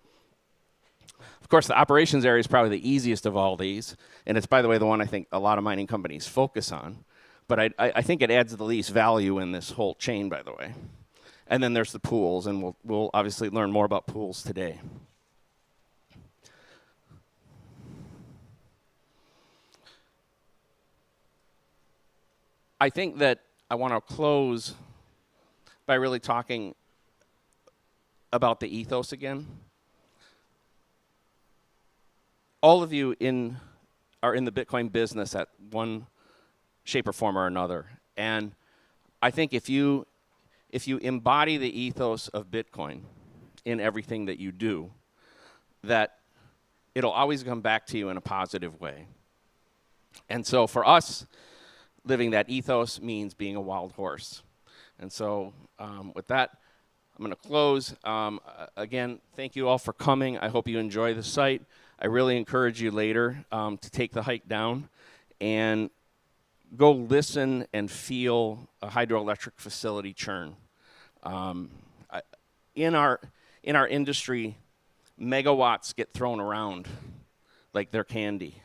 Of course, the operations area is probably the easiest of all these, and it's, by the way, the one I think a lot of mining companies focus on. But I think it adds the least value in this whole chain, by the way. And then there's the pools, and we'll obviously learn more about pools today. I think that I want to close by really talking about the ethos again. All of you are in the Bitcoin business at one shape or form or another. And I think if you embody the ethos of Bitcoin in everything that you do, that it'll always come back to you in a positive way. And so for us, living that ethos means being a wild horse. And so with that, I'm going to close. Again, thank you all for coming. I hope you enjoy the site. I really encourage you later to take the hike down and go listen and feel a hydroelectric facility churn. In our industry, megawatts get thrown around like they're candy.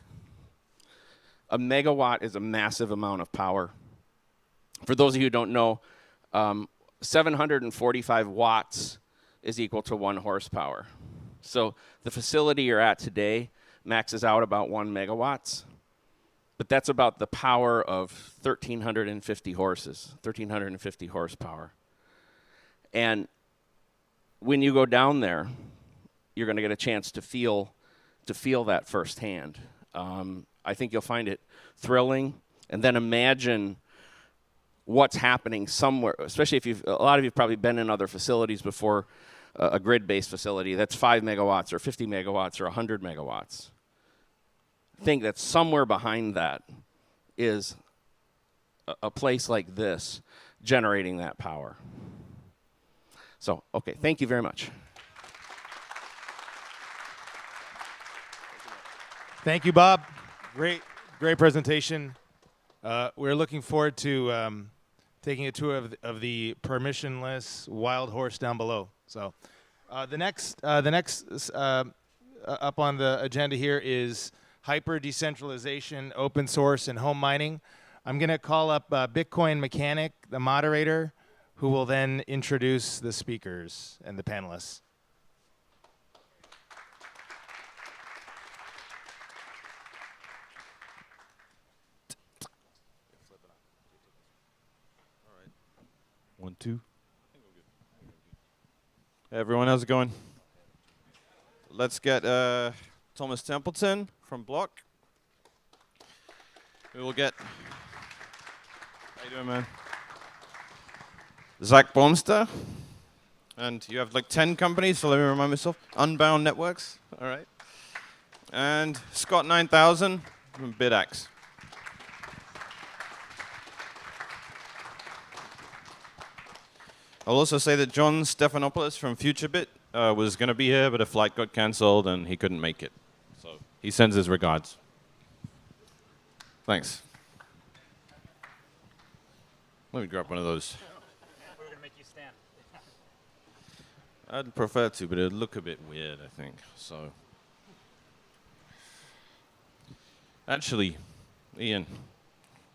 A megawatt is a massive amount of power. For those of you who don't know, 745 watts is equal to 1 horsepower. So the facility you're at today maxes out about 1 megawatts, but that's about the power of 1,350 horses, 1,350 horsepower. And when you go down there, you're going to get a chance to feel that firsthand. I think you'll find it thrilling, and then imagine what's happening somewhere, especially if a lot of you have probably been in other facilities before, a grid-based facility that's 5 megawatts or 50 megawatts or 100 megawatts. Think that somewhere behind that is a place like this generating that power. So, okay, thank you very much. Thank you, Bob. Great presentation. We're looking forward to taking a tour of the permissionless wild horse down below. So, the next up on the agenda here is hyper decentralization, open source, and home mining. I'm going to call up Bitcoin Mechanic, the moderator, who will then introduce the speakers and the panelists. One, two. Hey everyone, how's it going? Let's get Thomas Templeton from Block. We will get, how you doing, man? Zach Bomsta. And you have like 10 companies, so let me remind myself. Unbound Networks, all right. And Scott 9000 from BitAxe. I'll also say that John Stefanopolous from FutureBit was going to be here, but a flight got cancelled and he couldn't make it. So he sends his regards. Thanks. Let me grab one of those. We're going to make you stand. I'd prefer to, but it would look a bit weird, I think. So, actually, Ian,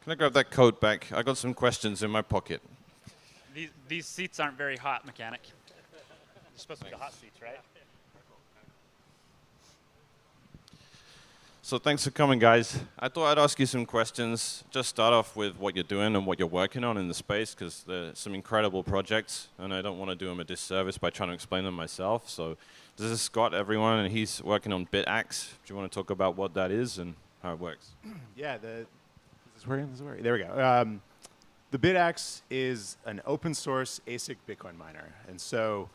can I grab that coat back? I got some questions in my pocket. These seats aren't very hot, mechanic. They're supposed to be the hot seats, right? So thanks for coming, guys. I thought I'd ask you some questions. Just start off with what you're doing and what you're working on in the space, because there's some incredible projects, and I don't want to do them a disservice by trying to explain them myself. So this is Scott, everyone, and he's working on BitAxe. Do you want to talk about what that is and how it works? Yeah, is this working? There we go. The BitAxe is an open source ASIC Bitcoin miner, and so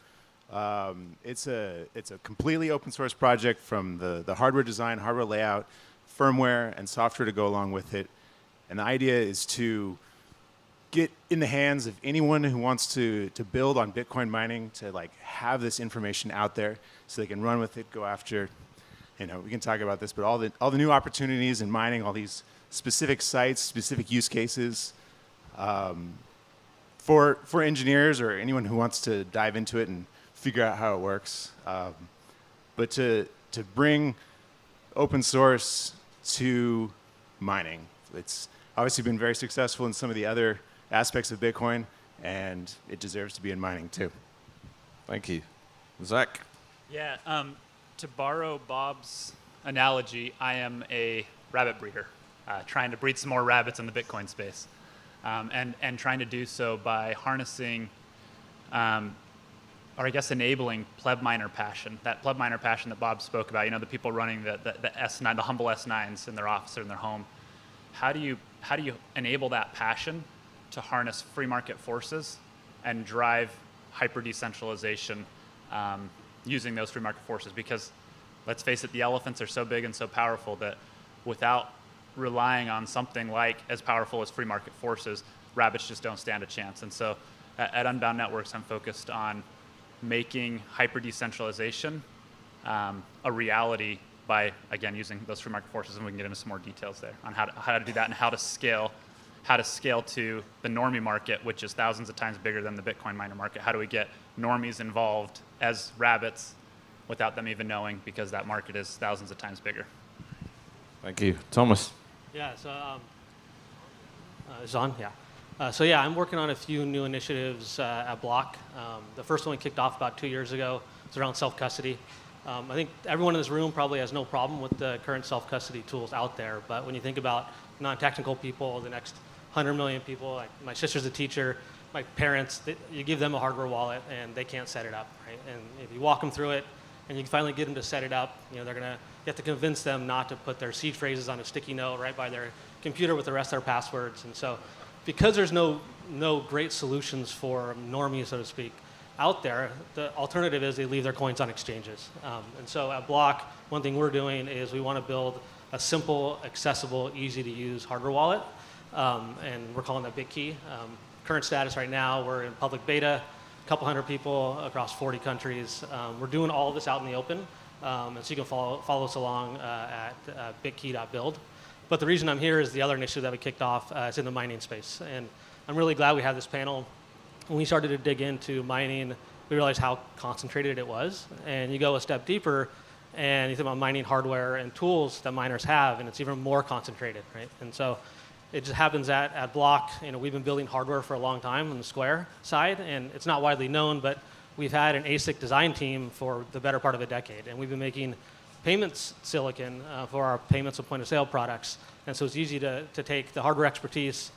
it's a completely open source project from the hardware design, hardware layout, firmware, and software to go along with it. And the idea is to get in the hands of anyone who wants to build on Bitcoin mining, to like have this information out there so they can run with it, go after, we can talk about this, but all the new opportunities in mining, all these specific sites, specific use cases. For engineers or anyone who wants to dive into it and figure out how it works. But to bring open source to mining, it's obviously been very successful in some of the other aspects of Bitcoin, and it deserves to be in mining too. Thank you. Zach? Yeah, to borrow Bob's analogy, I am a rabbit breeder, trying to breed some more rabbits in the Bitcoin space. And trying to do so by harnessing, or I guess enabling pleb miner passion. That pleb miner passion that Bob spoke about. The people running the S9, the humble S9s in their office or in their home. How do you enable that passion to harness free market forces and drive hyper decentralization using those free market forces? Because let's face it, the elephants are so big and so powerful that without relying on something like as powerful as free market forces, rabbits just don't stand a chance. And so at Unbound Networks, I'm focused on making hyper decentralization a reality by, again, using those free market forces, and we can get into some more details there on how to do that and how to scale to the normie market, which is thousands of times bigger than the Bitcoin miner market. How do we get normies involved as rabbits without them even knowing, because that market is thousands of times bigger? Thank you. Thomas? Yeah, so is it on? Yeah. So yeah, I'm working on a few new initiatives at Block. The first one kicked off about 2 years ago. It's around self-custody. I think everyone in this room probably has no problem with the current self-custody tools out there, but when you think about non-technical people, the next 100 million people, like my sister's a teacher, my parents, you give them a hardware wallet and they can't set it up, right? And if you walk them through it and you finally get them to set it up, you have to convince them not to put their seed phrases on a sticky note right by their computer with the rest of their passwords. And so because there's no great solutions for normies, so to speak, out there, the alternative is they leave their coins on exchanges. And so at Block, one thing we're doing is we want to build a simple, accessible, easy to use hardware wallet. And we're calling that BitKey. Current status right now, we're in public beta, a couple hundred people across 40 countries. We're doing all of this out in the open. And so you can follow us along at bitkey.build. But the reason I'm here is the other initiative that we kicked off. It's in the mining space. And I'm really glad we have this panel. When we started to dig into mining, we realized how concentrated it was. And you go a step deeper, and you think about mining hardware and tools that miners have, and it's even more concentrated, right? And so it just happens at Block. We've been building hardware for a long time on the Square side, and it's not widely known, but we've had an ASIC design team for the better part of a decade, and we've been making payments silicon for our payments and point-of-sale products. And so it's easy to take the hardware expertise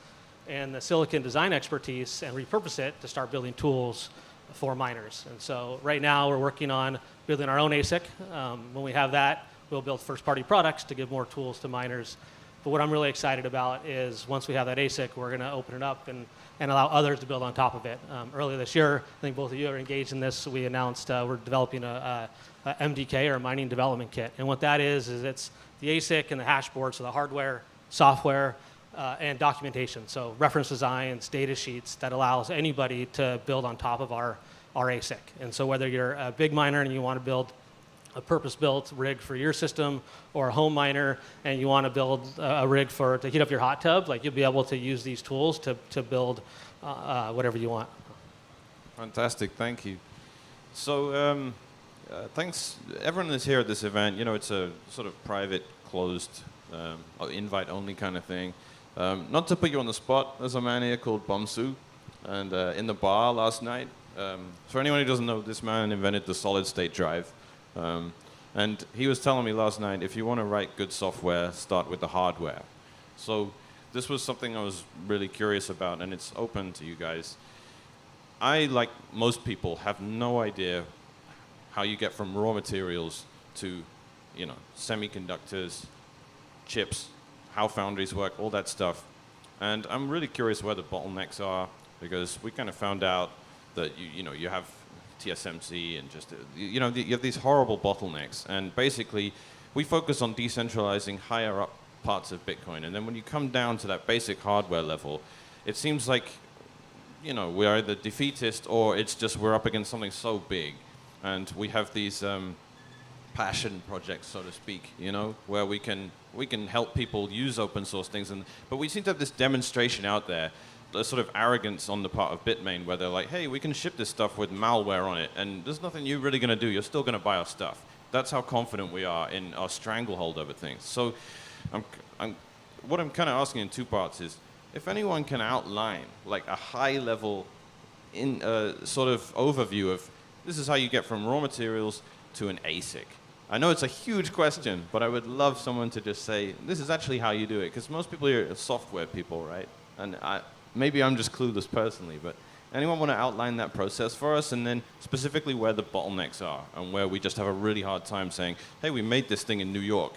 and the silicon design expertise and repurpose it to start building tools for miners. And so right now we're working on building our own ASIC. When we have that, we'll build first-party products to give more tools to miners. But what I'm really excited about is once we have that ASIC, we're going to open it up and allow others to build on top of it. Earlier this year, I think both of you are engaged in this, we announced we're developing a MDK, or a mining development kit. And what that is it's the ASIC and the hash board, so the hardware, software, and documentation. So reference designs, data sheets that allows anybody to build on top of our ASIC. And so whether you're a big miner and you want to build a purpose-built rig for your system, or a home miner and you want to build a rig to heat up your hot tub, like, you'll be able to use these tools to build whatever you want. Fantastic, thank you. So thanks, everyone that's here at this event. You know, it's a sort of private, closed, invite-only kind of thing. Not to put you on the spot, there's a man here called Bomsta, and in the bar last night, for anyone who doesn't know, this man invented the solid-state drive. And he was telling me last night, if you want to write good software, start with the hardware. So this was something I was really curious about, and it's open to you guys. I, like most people, have no idea how you get from raw materials to, you know, semiconductors, chips, how foundries work, all that stuff. And I'm really curious where the bottlenecks are, because we kind of found out that you have TSMC and just, you have these horrible bottlenecks. And basically, we focus on decentralizing higher up parts of Bitcoin. And then when you come down to that basic hardware level, it seems like, we're either defeatist, or it's just we're up against something so big. And we have these passion projects, so to speak, where we can help people use open source things. But we seem to have this demonstration out there, a sort of arrogance on the part of Bitmain, where they're like, hey, we can ship this stuff with malware on it, and there's nothing you're really going to do. You're still going to buy our stuff. That's how confident we are in our stranglehold over things. So what I'm kind of asking in two parts is, if anyone can outline like a high-level sort of overview of this is how you get from raw materials to an ASIC. I know it's a huge question, but I would love someone to just say, this is actually how you do it, because most people here are software people, right? And maybe I'm just clueless personally, but anyone want to outline that process for us, and then specifically where the bottlenecks are and where we just have a really hard time saying, hey, we made this thing in New York.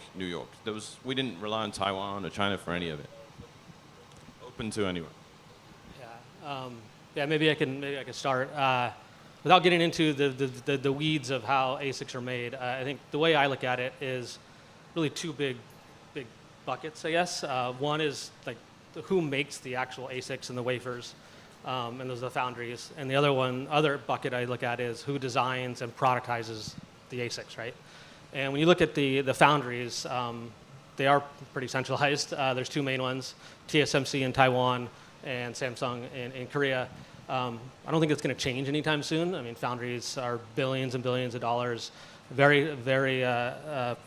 We didn't rely on Taiwan or China for any of it. Open to anyone. Yeah, maybe I can start. Without getting into the weeds of how ASICs are made, I think the way I look at it is really two big buckets, I guess. One is like who makes the actual ASICs and the wafers, and those are the foundries. And the other bucket I look at is who designs and productizes the ASICs, right? And when you look at the foundries, they are pretty centralized. There's two main ones, TSMC in Taiwan and Samsung in Korea. I don't think it's going to change anytime soon. I mean, foundries are billions and billions of dollars, very, very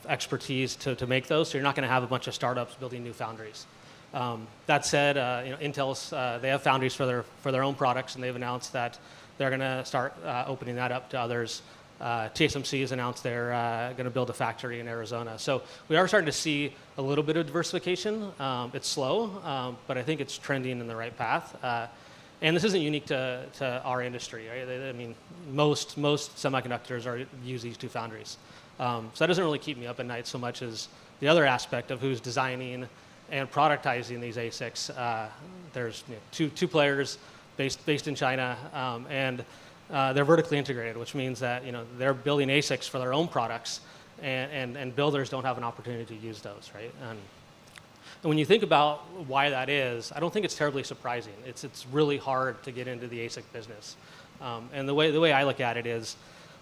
expertise to make those. So you're not going to have a bunch of startups building new foundries. That said, Intel's they have foundries for their own products, and they've announced that they're going to start opening that up to others. TSMC has announced they're going to build a factory in Arizona. So we are starting to see a little bit of diversification. It's slow, but I think it's trending in the right path. And this isn't unique to our industry, right? I mean, most semiconductors use these two foundries. So that doesn't really keep me up at night so much as the other aspect of who's designing and productizing these ASICs. There's two players based in China, and they're vertically integrated, which means that they're building ASICs for their own products, and builders don't have an opportunity to use those, right? And when you think about why that is, I don't think it's terribly surprising. It's really hard to get into the ASIC business. And the way I look at it is,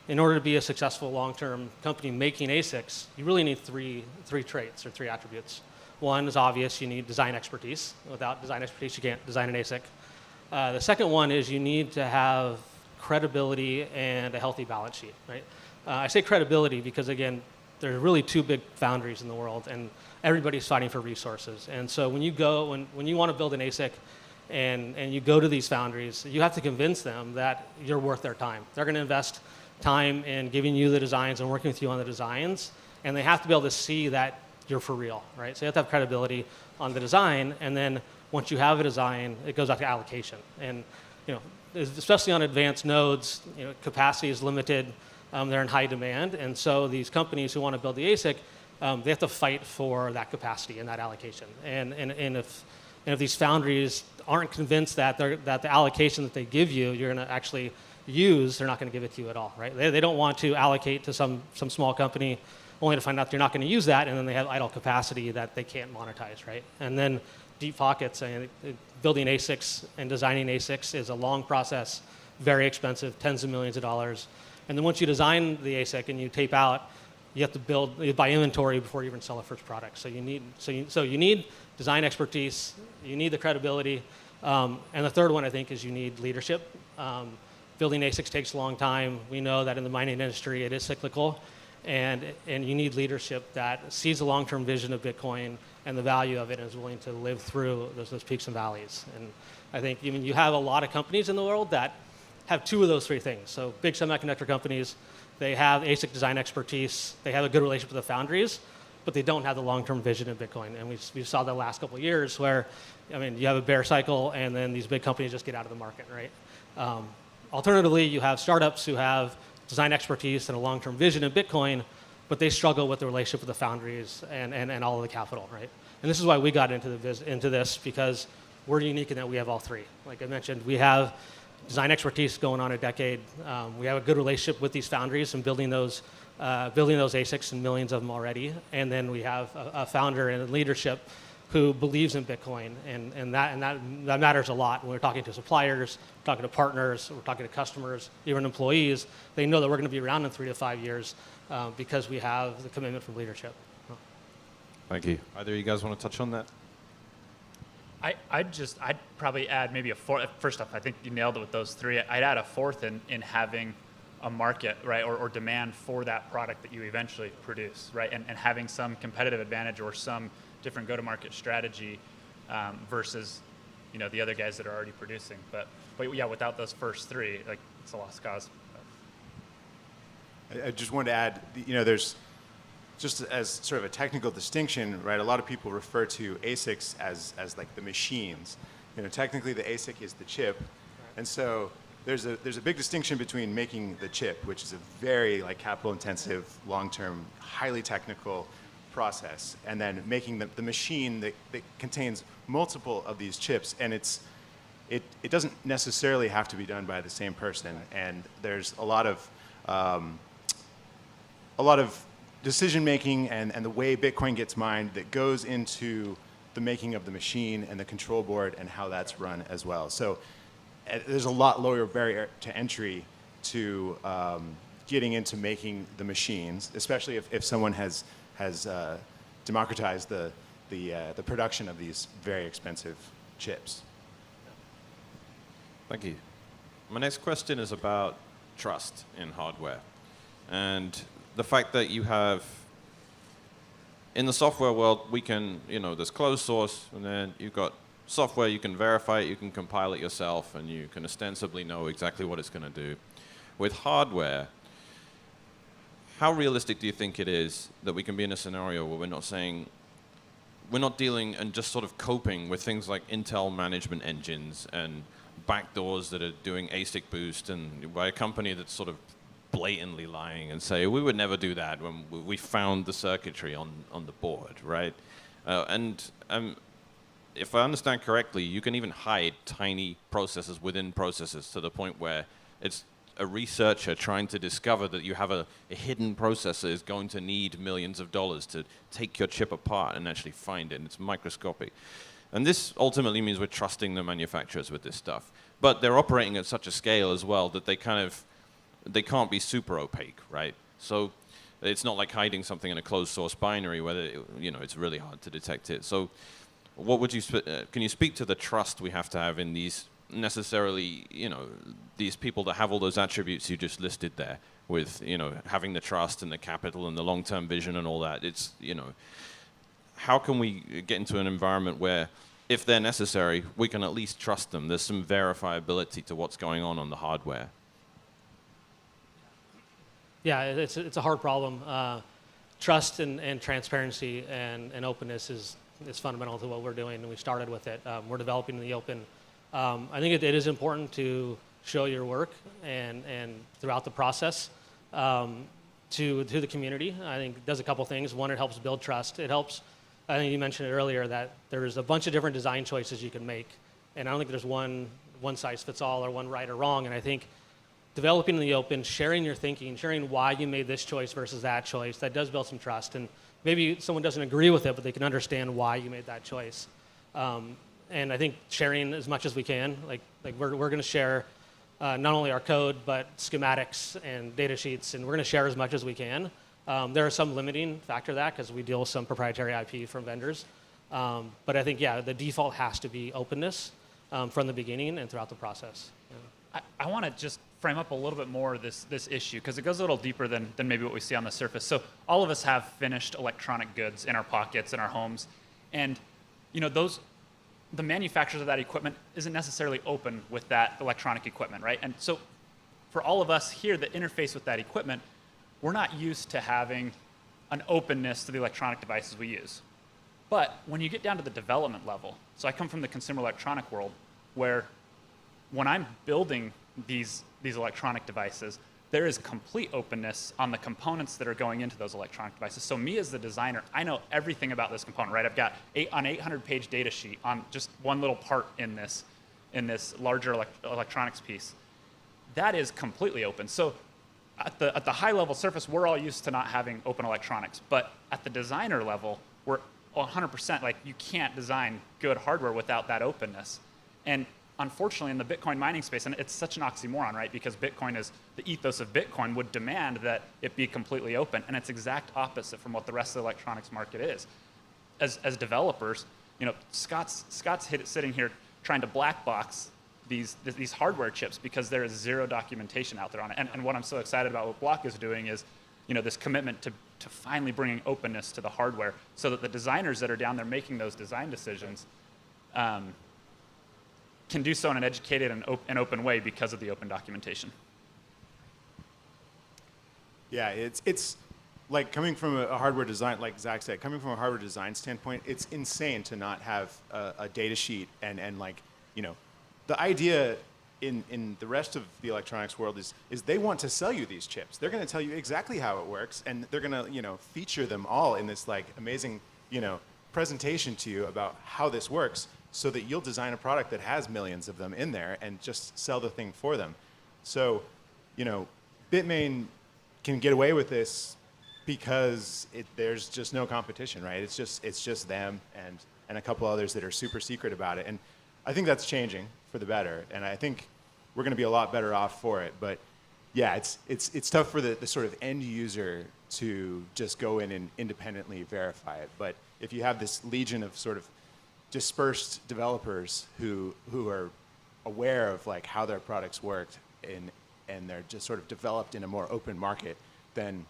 in order to be a successful long-term company making ASICs, you really need three traits or three attributes. One is obvious, you need design expertise. Without design expertise, you can't design an ASIC. The second one is you need to have credibility and a healthy balance sheet, right? I say credibility because, again, there are really two big foundries in the world, and everybody's fighting for resources. And so when you want to build an ASIC and you go to these foundries, you have to convince them that you're worth their time. They're going to invest time in giving you the designs and working with you on the designs, and they have to be able to see that you're for real, right? So you have to have credibility on the design, and then once you have a design, it goes back to allocation. And especially on advanced nodes, capacity is limited. They're in high demand, and so these companies who want to build the ASIC, they have to fight for that capacity and that allocation. And if these foundries aren't convinced that the allocation that they give you, you're going to actually use, they're not going to give it to you at all, right? They don't want to allocate to some small company only to find out you're not going to use that, and then they have idle capacity that they can't monetize, right? And then deep pockets. Building ASICs and designing ASICs is a long process, very expensive, tens of millions of dollars. And then once you design the ASIC and you tape out, you have to buy inventory before you even sell the first product. So you need design expertise, you need the credibility, and the third one I think is you need leadership. Building ASICs takes a long time. We know that in the mining industry it is cyclical, and you need leadership that sees the long-term vision of Bitcoin and the value of it and is willing to live through those peaks and valleys. And I think you have a lot of companies in the world that have two of those three things. So big semiconductor companies, they have ASIC design expertise, they have a good relationship with the foundries, but they don't have the long-term vision of Bitcoin. And we saw that last couple of years where, you have a bear cycle and then these big companies just get out of the market, right? Alternatively, you have startups who have design expertise and a long-term vision of Bitcoin, but they struggle with the relationship with the foundries and all of the capital, right? And this is why we got into this, because we're unique in that we have all three. Like I mentioned, we have design expertise going on a decade. We have a good relationship with these foundries and building those ASICs and millions of them already. And then we have a founder and a leadership who believes in Bitcoin, and that matters a lot when we're talking to suppliers, we're talking to partners, we're talking to customers, even employees. They know that we're going to be around in 3 to 5 years because we have the commitment from leadership. Thank you. Either of you guys want to touch on that? I'd probably add maybe a fourth. First off, I think you nailed it with those three. I'd add a fourth in having a market, right, or demand for that product that you eventually produce, right, and having some competitive advantage or some different go-to-market strategy versus, the other guys that are already producing. But yeah, without those first three, like, it's a lost cause. I just wanted to add, there's just as sort of a technical distinction, right? A lot of people refer to ASICs as like the machines. Technically the ASIC is the chip, and so there's a big distinction between making the chip, which is a very capital-intensive, long-term, highly technical process, and then making the machine that contains multiple of these chips, and it doesn't necessarily have to be done by the same person, and there's a lot of decision making and the way Bitcoin gets mined that goes into the making of the machine and the control board and how that's run as well. So there's a lot lower barrier to entry to getting into making the machines, especially if someone has democratized the production of these very expensive chips. Thank you. My next question is about trust in hardware, and the fact that you have, in the software world, we can, there's closed source, and then you've got software, you can verify it, you can compile it yourself, and you can ostensibly know exactly what it's going to do. With hardware, how realistic do you think it is that we can be in a scenario where we're not dealing and just sort of coping with things like Intel management engines and backdoors that are doing ASIC boost, and by a company that's sort of blatantly lying and say, we would never do that when we found the circuitry on the board, right? If I understand correctly, you can even hide tiny processes within processes to the point where it's a researcher trying to discover that you have a hidden processor is going to need millions of dollars to take your chip apart and actually find it, and it's microscopic. And this ultimately means we're trusting the manufacturers with this stuff. But they're operating at such a scale as well that they can't be super opaque, right? So it's not like hiding something in a closed source binary where it's really hard to detect it. So what would you can you speak to the trust we have to have in these necessarily, these people that have all those attributes you just listed there with, having the trust and the capital and the long-term vision and all that? It's, how can we get into an environment where, if they're necessary, we can at least trust them? There's some verifiability to what's going on the hardware. Yeah, it's a hard problem. Trust and transparency and openness is fundamental to what we're doing, and we started with it. We're developing in the open. I think it is important to show your work and throughout the process to the community. I think it does a couple things. One, it helps build trust. It helps, I think you mentioned it earlier, that there's a bunch of different design choices you can make. And I don't think there's one size fits all or one right or wrong. And I think developing in the open, sharing your thinking, sharing why you made this choice versus that choice, that does build some trust. And maybe someone doesn't agree with it, but they can understand why you made that choice. And I think sharing as much as we can, like we're going to share not only our code, but schematics and data sheets, and we're going to share as much as we can. There are some limiting factor to that because we deal with some proprietary IP from vendors. But I think, yeah, the default has to be openness from the beginning and throughout the process. Yeah. I want to just frame up a little bit more this issue because it goes a little deeper than maybe what we see on the surface. So all of us have finished electronic goods in our pockets, in our homes, and the manufacturers of that equipment isn't necessarily open with that electronic equipment, right? And so for all of us here that interface with that equipment, we're not used to having an openness to the electronic devices we use. But when you get down to the development level, so I come from the consumer electronic world, where when I'm building these electronic devices, there is complete openness on the components that are going into those electronic devices. So me as the designer, I know everything about this component, right? I've got an 800-page data sheet on just one little part in this larger electronics piece. That is completely open. So at the high-level surface, we're all used to not having open electronics. But at the designer level, we're 100% like you can't design good hardware without that openness. And unfortunately, in the Bitcoin mining space, and it's such an oxymoron, right? Because Bitcoin is, the ethos of Bitcoin would demand that it be completely open, and it's exact opposite from what the rest of the electronics market is. As developers, Scott's sitting here trying to black box these hardware chips because there is zero documentation out there on it. And what I'm so excited about what Block is doing is, this commitment to finally bringing openness to the hardware, so that the designers that are down there making those design decisions can do so in an educated and open way because of the open documentation. Yeah, it's like coming from a hardware design, like Zach said, coming from a hardware design standpoint, it's insane to not have a data sheet and the idea in the rest of the electronics world is they want to sell you these chips. They're going to tell you exactly how it works, and they're going to feature them all in this like amazing presentation to you about how this works, so that you'll design a product that has millions of them in there and just sell the thing for them. So, Bitmain can get away with this because there's just no competition, right? It's just them and a couple others that are super secret about it. And I think that's changing for the better, and I think we're going to be a lot better off for it. But yeah, it's tough for the sort of end user to just go in and independently verify it. But if you have this legion of sort of dispersed developers who are aware of like how their products work and they're just sort of developed in a more open market, then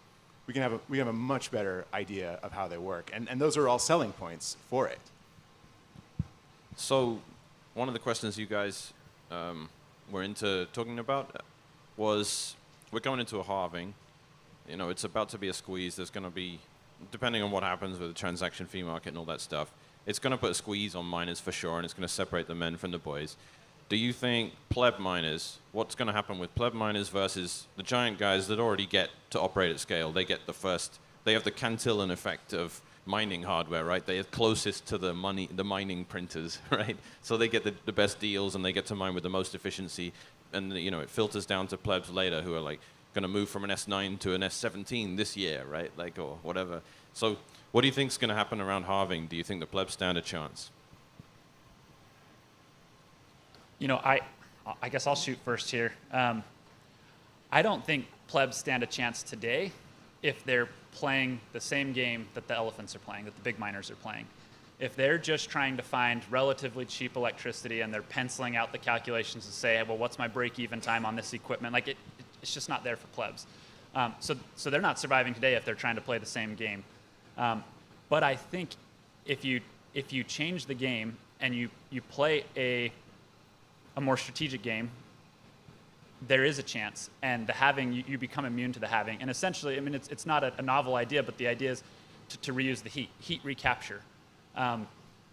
we have a much better idea of how they work, and those are all selling points for it. So one of the questions you guys were into talking about was, we're going into a halving. It's about to be a squeeze. There's going to be, depending on what happens with the transaction fee market and all that stuff, it's going to put a squeeze on miners for sure, and it's going to separate the men from the boys. Do you think pleb miners, what's going to happen with pleb miners versus the giant guys that already get to operate at scale? They get they have the Cantillon effect of mining hardware, right? They are closest to the mining printers, right? So they get the best deals, and they get to mine with the most efficiency, and it filters down to plebs later who are like going to move from an S9 to an S17 this year, right? Like, or whatever. So what do you think is going to happen around halving? Do you think the plebs stand a chance? I guess I'll shoot first here. I don't think plebs stand a chance today if they're playing the same game that the elephants are playing, that the big miners are playing. If they're just trying to find relatively cheap electricity and they're penciling out the calculations to say, well, what's my break-even time on this equipment? Like it's just not there for plebs. So they're not surviving today if they're trying to play the same game. But I think if you change the game and you play a more strategic game, there is a chance, and the halving, you become immune to the halving. And essentially, I mean, it's not a novel idea, but the idea is to reuse the heat recapture.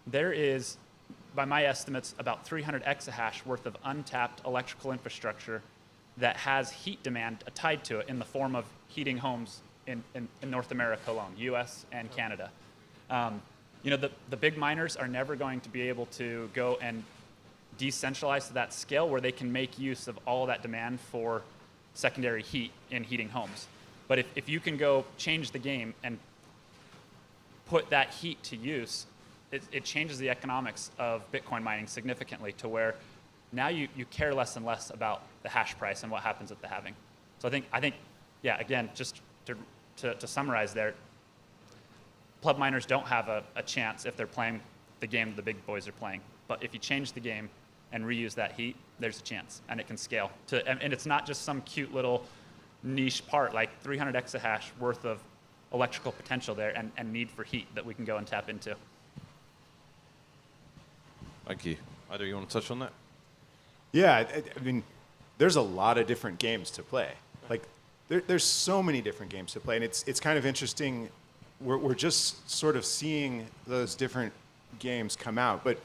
There is by my estimates, about 300 exahash worth of untapped electrical infrastructure that has heat demand tied to it in the form of heating homes in North America alone, US and Canada. The big miners are never going to be able to go and decentralize to that scale where they can make use of all that demand for secondary heat in heating homes. But if you can go change the game and put that heat to use, it changes the economics of Bitcoin mining significantly to where now you care less and less about the hash price and what happens at the halving. So I think, yeah, again, just to summarize there, pleb miners don't have a chance if they're playing the game the big boys are playing. But if you change the game and reuse that heat, there's a chance, and it can scale. And it's not just some cute little niche part, like 300 exahash worth of electrical potential there and need for heat that we can go and tap into. Thank you. Ida, you want to touch on that? Yeah, I mean, there's a lot of different games to play. Like, there's so many different games to play, and it's kind of interesting. We're just sort of seeing those different games come out, but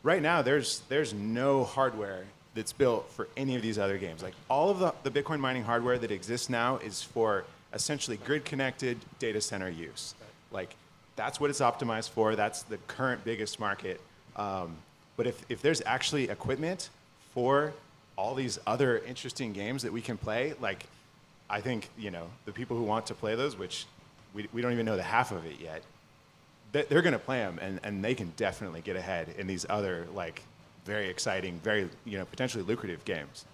right now there's no hardware that's built for any of these other games. Like, all of the Bitcoin mining hardware that exists now is for essentially grid-connected data center use. Like, that's what it's optimized for. That's the current biggest market. But if there's actually equipment for all these other interesting games that we can play, like, I think, the people who want to play those, which we don't even know the half of it yet, they're going to play them, and they can definitely get ahead in these other, like, very exciting, very, potentially lucrative games.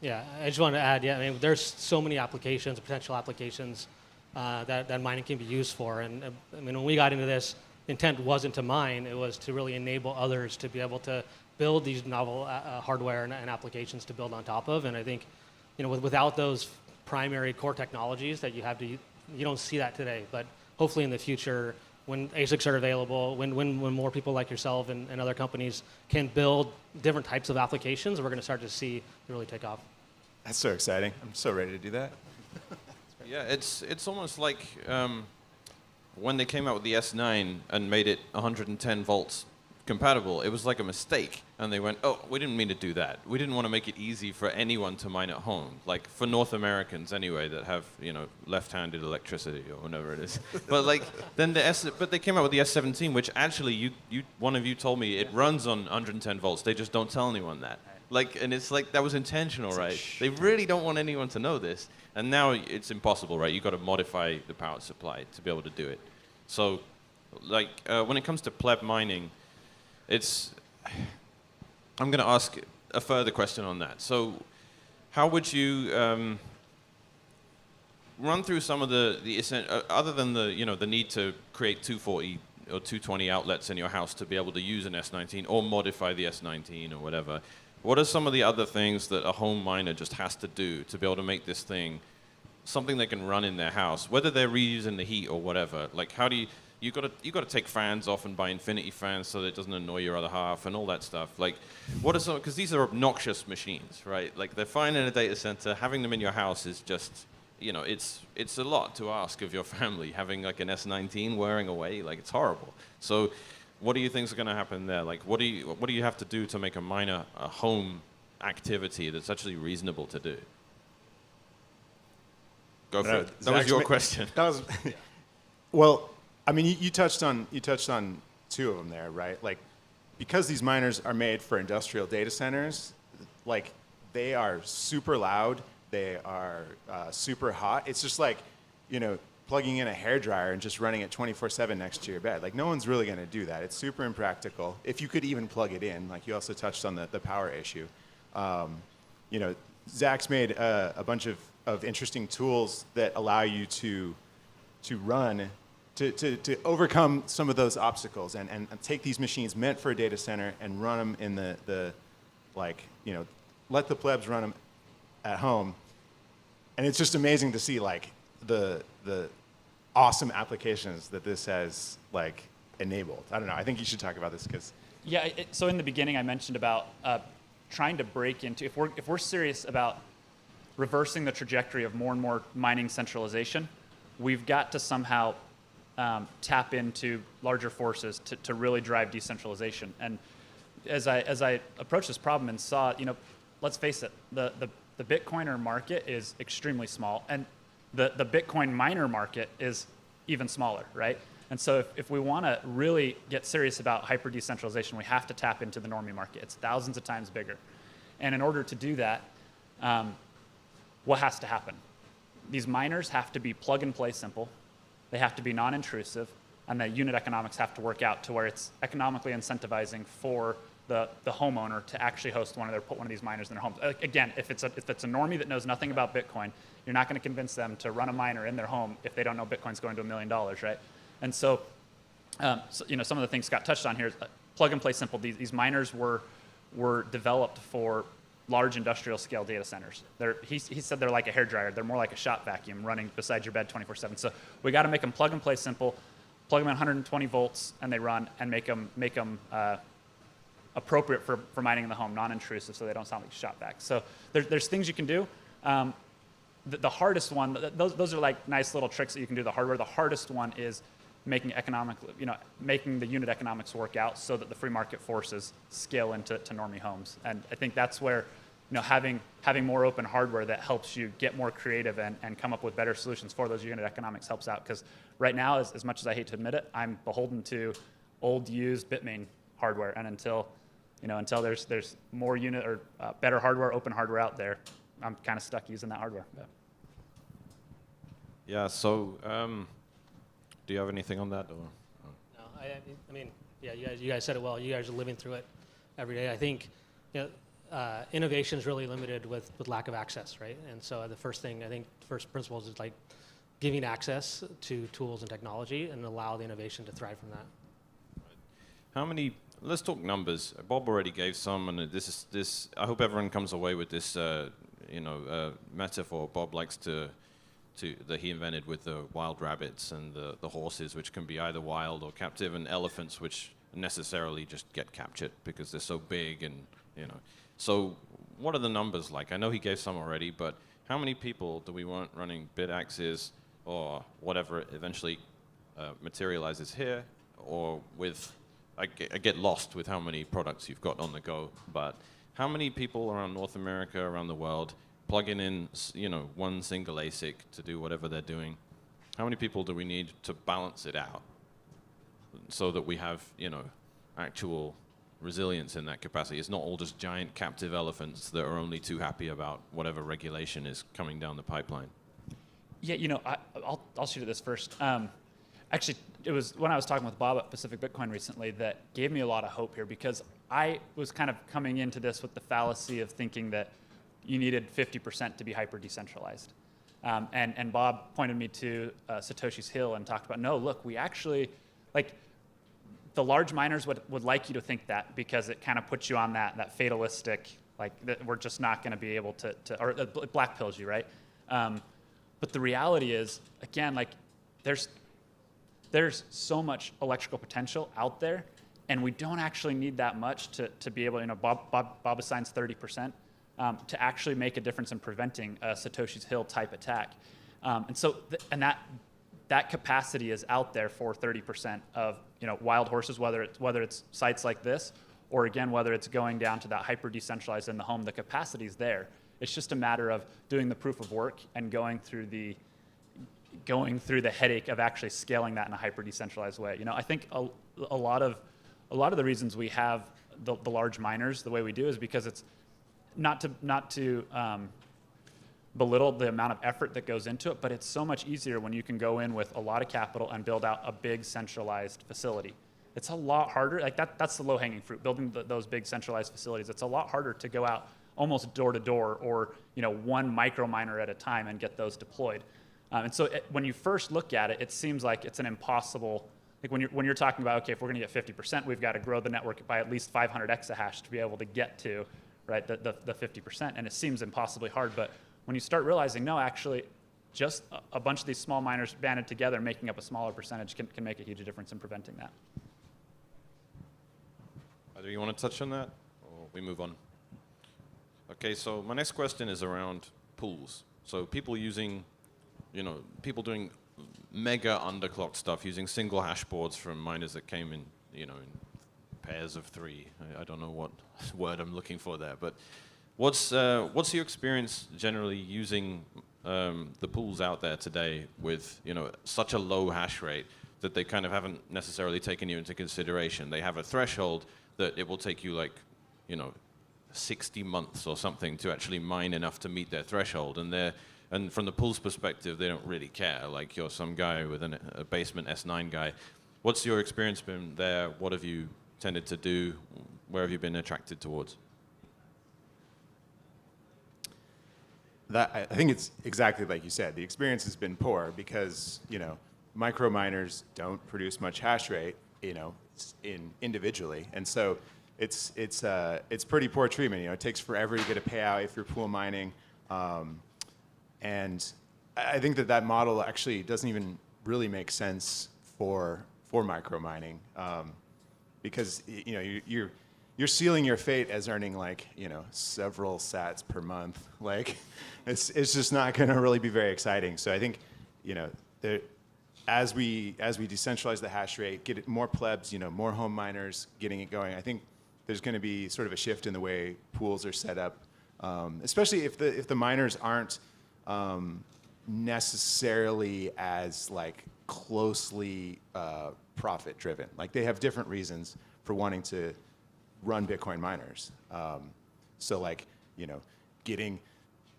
Yeah, I just want to add, I mean, there's so many applications, potential applications that mining can be used for. And I mean, when we got into this, the intent wasn't to mine, it was to really enable others to be able to build these novel hardware and applications to build on top of. And I think, without those primary core technologies that you have you don't see that today. But hopefully in the future, when ASICs are available, when more people like yourself and other companies can build different types of applications, we're going to start to see it really take off. That's so exciting. I'm so ready to do that. Yeah, it's almost like when they came out with the S9 and made it 110 volts compatible, it was like a mistake. And they went, oh, we didn't mean to do that. We didn't want to make it easy for anyone to mine at home, like for North Americans anyway that have, left-handed electricity or whatever it is. But like then but they came out with the S17, which actually one of you told me it runs on 110 volts. They just don't tell anyone that. Like, and it's like that was intentional, right? They really don't want anyone to know this. And now it's impossible, right? You've got to modify the power supply to be able to do it. So, like, when it comes to pleb mining, I'm going to ask a further question on that. So, how would you run through some of the other than the need to create 240 or 220 outlets in your house to be able to use an S19 or modify the S19 or whatever? What are some of the other things that a home miner just has to do to be able to make this thing something they can run in their house, whether they're reusing the heat or whatever? Like, how do you got to take fans off and buy infinity fans so that it doesn't annoy your other half and all that stuff. Like, what are some? Because these are obnoxious machines, right? Like, they're fine in a data center. Having them in your house is just, it's a lot to ask of your family. Having like an S19 wearing away, like, it's horrible. So, what do you think is going to happen there? Like, what do you have to do to make a miner a home activity that's actually reasonable to do? Go for it. That was your question. That was, well, I mean, you touched on two of them there, right? Like, because these miners are made for industrial data centers, like, they are super loud, they are super hot. It's just like, plugging in a hairdryer and just running it 24/7 next to your bed. Like, no one's really going to do that. It's super impractical. If you could even plug it in, like, you also touched on the power issue. Zach's made a bunch of interesting tools that allow you to run, to overcome some of those obstacles and take these machines meant for a data center and run them in let the plebs run them at home. And it's just amazing to see, like, the awesome applications that this has, like, enabled. I don't know. I think you should talk about this because. Yeah. So in the beginning, I mentioned about trying to break into, if we're serious about reversing the trajectory of more and more mining centralization, we've got to somehow tap into larger forces to really drive decentralization. And as I approached this problem and saw, let's face it, the Bitcoiner market is extremely small, and the Bitcoin miner market is even smaller, right? And so if we want to really get serious about hyper decentralization, we have to tap into the normie market. It's thousands of times bigger. And in order to do that, what has to happen? These miners have to be plug and play simple. They have to be non-intrusive, and the unit economics have to work out to where it's economically incentivizing for the homeowner to actually put one of these miners in their homes. Again, if it's a normie that knows nothing about Bitcoin, you're not going to convince them to run a miner in their home if they don't know Bitcoin's going to $1 million, right? And so, some of the things Scott touched on here is plug and play simple. These miners were developed for large industrial scale data centers. He said they're like a hairdryer. They're more like a shop vacuum running beside your bed 24/7. So we got to make them plug and play simple, plug them in 120 volts, and they run, and make them appropriate for mining in the home, non-intrusive, so they don't sound like shop vacs. So there's things you can do. The hardest one, those are like nice little tricks that you can do with the hardware. The hardest one is making the unit economics work out so that the free market forces scale into normie homes. And I think that's where having more open hardware that helps you get more creative and come up with better solutions for those unit economics helps out. Because right now, as much as I hate to admit it, I'm beholden to old used Bitmain hardware, and until there's more unit or better hardware, open hardware out there, I'm kind of stuck using that hardware. Yeah. So. Do you have anything on that? Or? No, I mean, yeah, you guys said it well. You guys are living through it every day. I think innovation is really limited with lack of access, right? And so the first principles is like giving access to tools and technology and allow the innovation to thrive from that. How many? Let's talk numbers. Bob already gave some, and this. I hope everyone comes away with this, metaphor Bob likes that he invented with the wild rabbits and the horses, which can be either wild or captive, and elephants, which necessarily just get captured because they're so big and. So what are the numbers like? I know he gave some already, but how many people do we want running BitAxes or whatever eventually materializes here, or with? I get lost with how many products you've got on the go, but how many people around North America, around the world, plugging in, one single ASIC to do whatever they're doing? How many people do we need to balance it out so that we have, actual resilience in that capacity? It's not all just giant captive elephants that are only too happy about whatever regulation is coming down the pipeline. Yeah, I'll shoot at this first. Actually, it was when I was talking with Bob at Pacific Bitcoin recently that gave me a lot of hope here, because I was kind of coming into this with the fallacy of thinking that you needed 50% to be hyper decentralized. And Bob pointed me to Satoshi's Hill and talked about, no, look, we actually, the large miners would like you to think that, because it kind of puts you on that fatalistic, that we're just not going to be able to or it black pills you, right? But the reality is, again, there's so much electrical potential out there, and we don't actually need that much to be able, Bob assigns 30%. To actually make a difference in preventing a Satoshi's Hill type attack. And so that capacity is out there for 30% of wild horses, whether it's sites like this, or again, whether it's going down to that hyper decentralized in the home. The capacity is there. It's just a matter of doing the proof of work and going through the headache of actually scaling that in a hyper decentralized way. I think a lot of the reasons we have the large miners the way we do is because it's not to belittle the amount of effort that goes into it, but it's so much easier when you can go in with a lot of capital and build out a big centralized facility. It's a lot harder. That's the low-hanging fruit, building those big centralized facilities. It's a lot harder to go out almost door to door, or one micro miner at a time and get those deployed. And so when you first look at it, it seems like it's an impossible. When you're talking about, okay, if we're going to get 50%, we've got to grow the network by at least 500 exahash to be able to get to the 50%, and it seems impossibly hard. But when you start realizing, no, actually, just a bunch of these small miners banded together, making up a smaller percentage, can make a huge difference in preventing that. Do you want to touch on that, or we move on? Okay, so my next question is around pools. So people using, people doing mega underclocked stuff, using single hash boards from miners that came in, in pairs of three. I don't know what word I'm looking for there, but what's your experience generally using the pools out there today with such a low hash rate that they kind of haven't necessarily taken you into consideration? They have a threshold that it will take you 60 months or something to actually mine enough to meet their threshold, and from the pool's perspective, they don't really care. Like, you're some guy with a basement S9 guy. What's your experience been there? What have you tended to do? Where have you been attracted towards? I think it's exactly like you said. The experience has been poor because micro miners don't produce much hash rate, individually, and so it's pretty poor treatment. It takes forever to get a payout if you're pool mining, and I think that model actually doesn't even really make sense for micro mining, because you're sealing your fate as earning several sats per month. It's just not going to really be very exciting. So I think as we decentralize the hash rate, get more plebs, more home miners getting it going, I think there's going to be sort of a shift in the way pools are set up, especially if the miners aren't necessarily as closely profit driven. They have different reasons for wanting to run Bitcoin miners.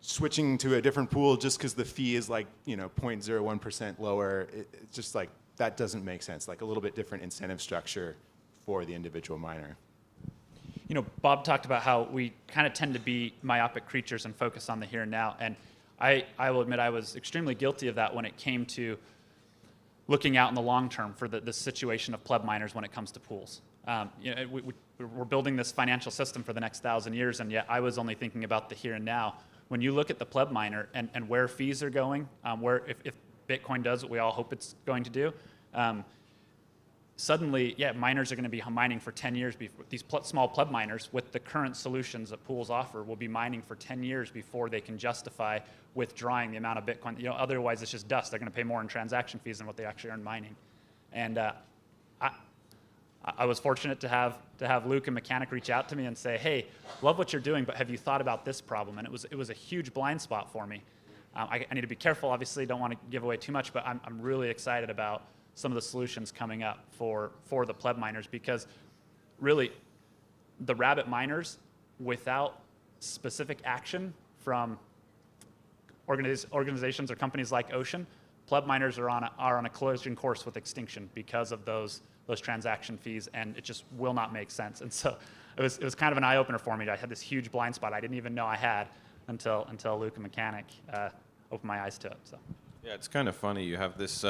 Switching to a different pool just because the fee is 0.01% lower, it's just that doesn't make sense. A little bit different incentive structure for the individual miner. Bob talked about how we kind of tend to be myopic creatures and focus on the here and now. And I will admit I was extremely guilty of that when it came to looking out in the long term for the situation of pleb miners when it comes to pools. We're building this financial system for the next 1,000 years, and yet I was only thinking about the here and now. When you look at the pleb miner and where fees are going, if Bitcoin does what we all hope it's going to do, suddenly, miners are going to be mining for 10 years. These small pleb miners, with the current solutions that pools offer, will be mining for 10 years before they can justify withdrawing the amount of Bitcoin. Otherwise, it's just dust. They're going to pay more in transaction fees than what they actually earn mining. And I was fortunate to have Luke and Mechanic reach out to me and say, "Hey, love what you're doing, but have you thought about this problem?" And it was a huge blind spot for me. I need to be careful. Obviously, don't want to give away too much, but I'm really excited about some of the solutions coming up for the pleb miners, because really the rabbit miners, without specific action from organizations or companies like Ocean, pleb miners are on a collision course with extinction because of those transaction fees, and it just will not make sense. And so it was kind of an eye-opener for me. I had this huge blind spot I didn't even know I had until Luke and Mechanic opened my eyes to it. So yeah, it's kind of funny. You have this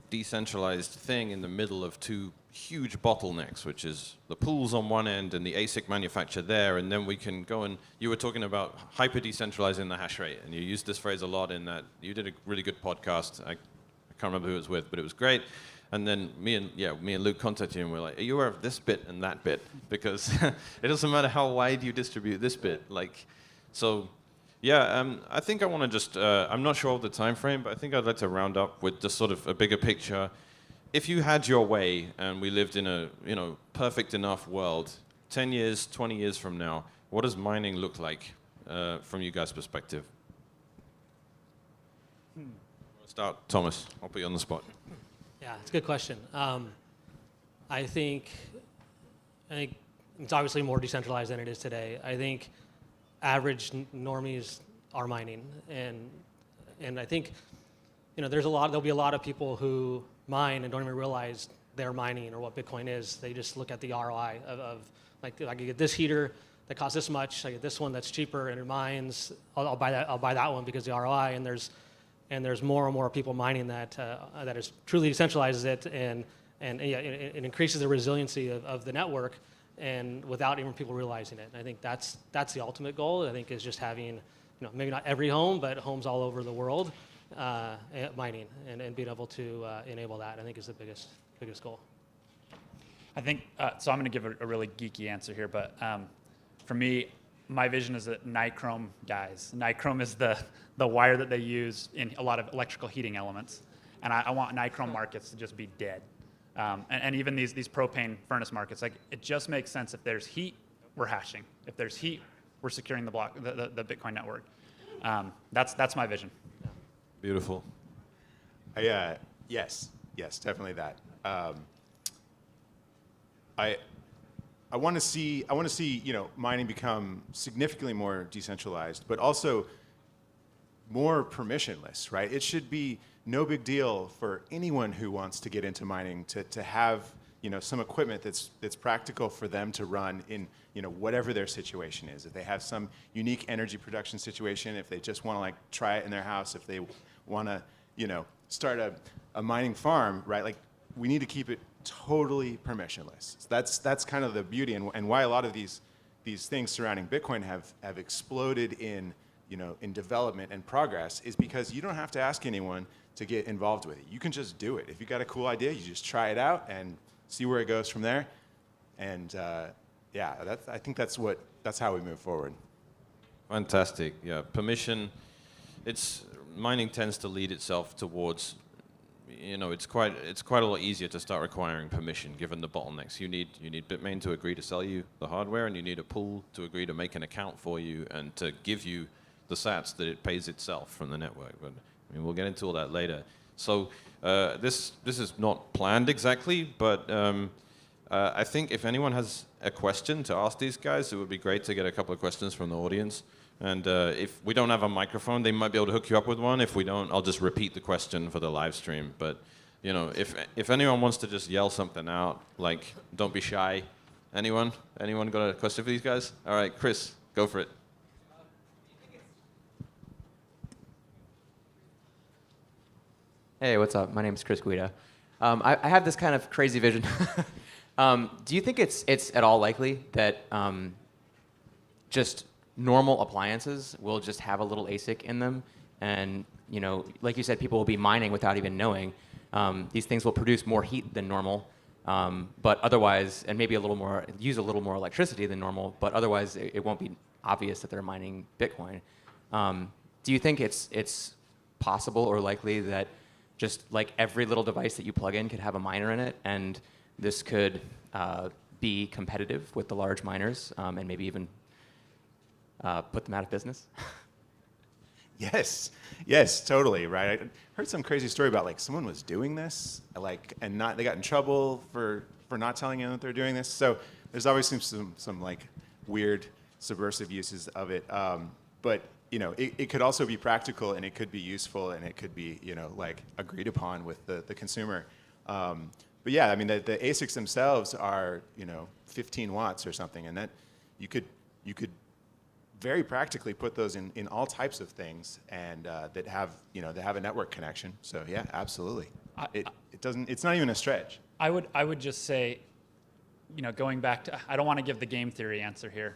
decentralized thing in the middle of two huge bottlenecks, which is the pools on one end and the ASIC manufacturer there, and then we can go and, you were talking about hyper-decentralizing the hash rate, and you used this phrase a lot in that. You did a really good podcast. I can't remember who it was with, but it was great. And then me and Luke contacted you, and we're like, "Are you aware of this bit and that bit? Because it doesn't matter how wide you distribute this bit." I think I want to just, I'm not sure of the time frame, but I think I'd like to round up with just sort of a bigger picture. If you had your way and we lived in a perfect enough world, 10 years, 20 years from now, what does mining look like from you guys' perspective? Start, Thomas. I'll put you on the spot. Yeah, it's a good question. I think it's obviously more decentralized than it is today. I think average normies are mining, and I think there'll be a lot of people who mine and don't even realize they're mining or what Bitcoin is. They just look at the ROI of I can get this heater that costs this much. I get this one that's cheaper and it mines. I'll buy that one because the ROI, and there's more and more people mining that is truly decentralizes it and it increases the resiliency of the network, and without even people realizing it. And I think that's the ultimate goal. I think is just having maybe not every home, but homes all over the world mining and being able to enable that. I think is the biggest goal. I think so. I'm going to give a really geeky answer here, but for me, my vision is that nichrome guys. Nichrome is the wire that they use in a lot of electrical heating elements, and I want nichrome markets to just be dead. And even these propane furnace markets, like it just makes sense. If there's heat, we're hashing. If there's heat, we're securing the block, the Bitcoin network. That's my vision. Beautiful. Yes, definitely that. I want to see mining become significantly more decentralized, but also more permissionless, right? It should be no big deal for anyone who wants to get into mining to have some equipment that's practical for them to run in whatever their situation is. If they have some unique energy production situation, if they just want to try it in their house, if they want to start a mining farm, right? Like we need to keep it totally permissionless. So that's kind of the beauty and why a lot of these things surrounding Bitcoin have exploded in development and progress is because you don't have to ask anyone to get involved with it. You can just do it. If you got a cool idea, you just try it out and see where it goes from there. And I think that's how we move forward. Fantastic. Yeah, permission. Mining tends to lead itself towards, it's quite a lot easier to start requiring permission given the bottlenecks. You need Bitmain to agree to sell you the hardware, and you need a pool to agree to make an account for you and to give you the sats that it pays itself from the network. But we'll get into all that later. So this is not planned exactly, but I think if anyone has a question to ask these guys, it would be great to get a couple of questions from the audience. And if we don't have a microphone, they might be able to hook you up with one. If we don't, I'll just repeat the question for the live stream. But if anyone wants to just yell something out, don't be shy. Anyone got a question for these guys? All right, Chris, go for it. Hey, what's up? My name is Chris Guida. I have this kind of crazy vision. Do you think it's at all likely that just normal appliances will just have a little ASIC in them, and like you said, people will be mining without even knowing? These things will produce more heat than normal, but otherwise, and maybe use a little more electricity than normal, but otherwise it won't be obvious that they're mining Bitcoin. Do you think it's possible or likely that just like every little device that you plug in could have a miner in it, and this could be competitive with the large miners, and maybe even put them out of business? Yes, totally, right? I heard some crazy story about someone was doing this, and they got in trouble for not telling anyone that they're doing this. So there's obviously some weird subversive uses of it, but it could also be practical, and it could be useful, and it could be agreed upon with the consumer. But yeah, I mean the ASICs themselves are 15 watts or something, and that you could very practically put those in all types of things, and that have a network connection. So yeah, absolutely. It's not even a stretch. I would just say, going back to, I don't want to give the game theory answer here.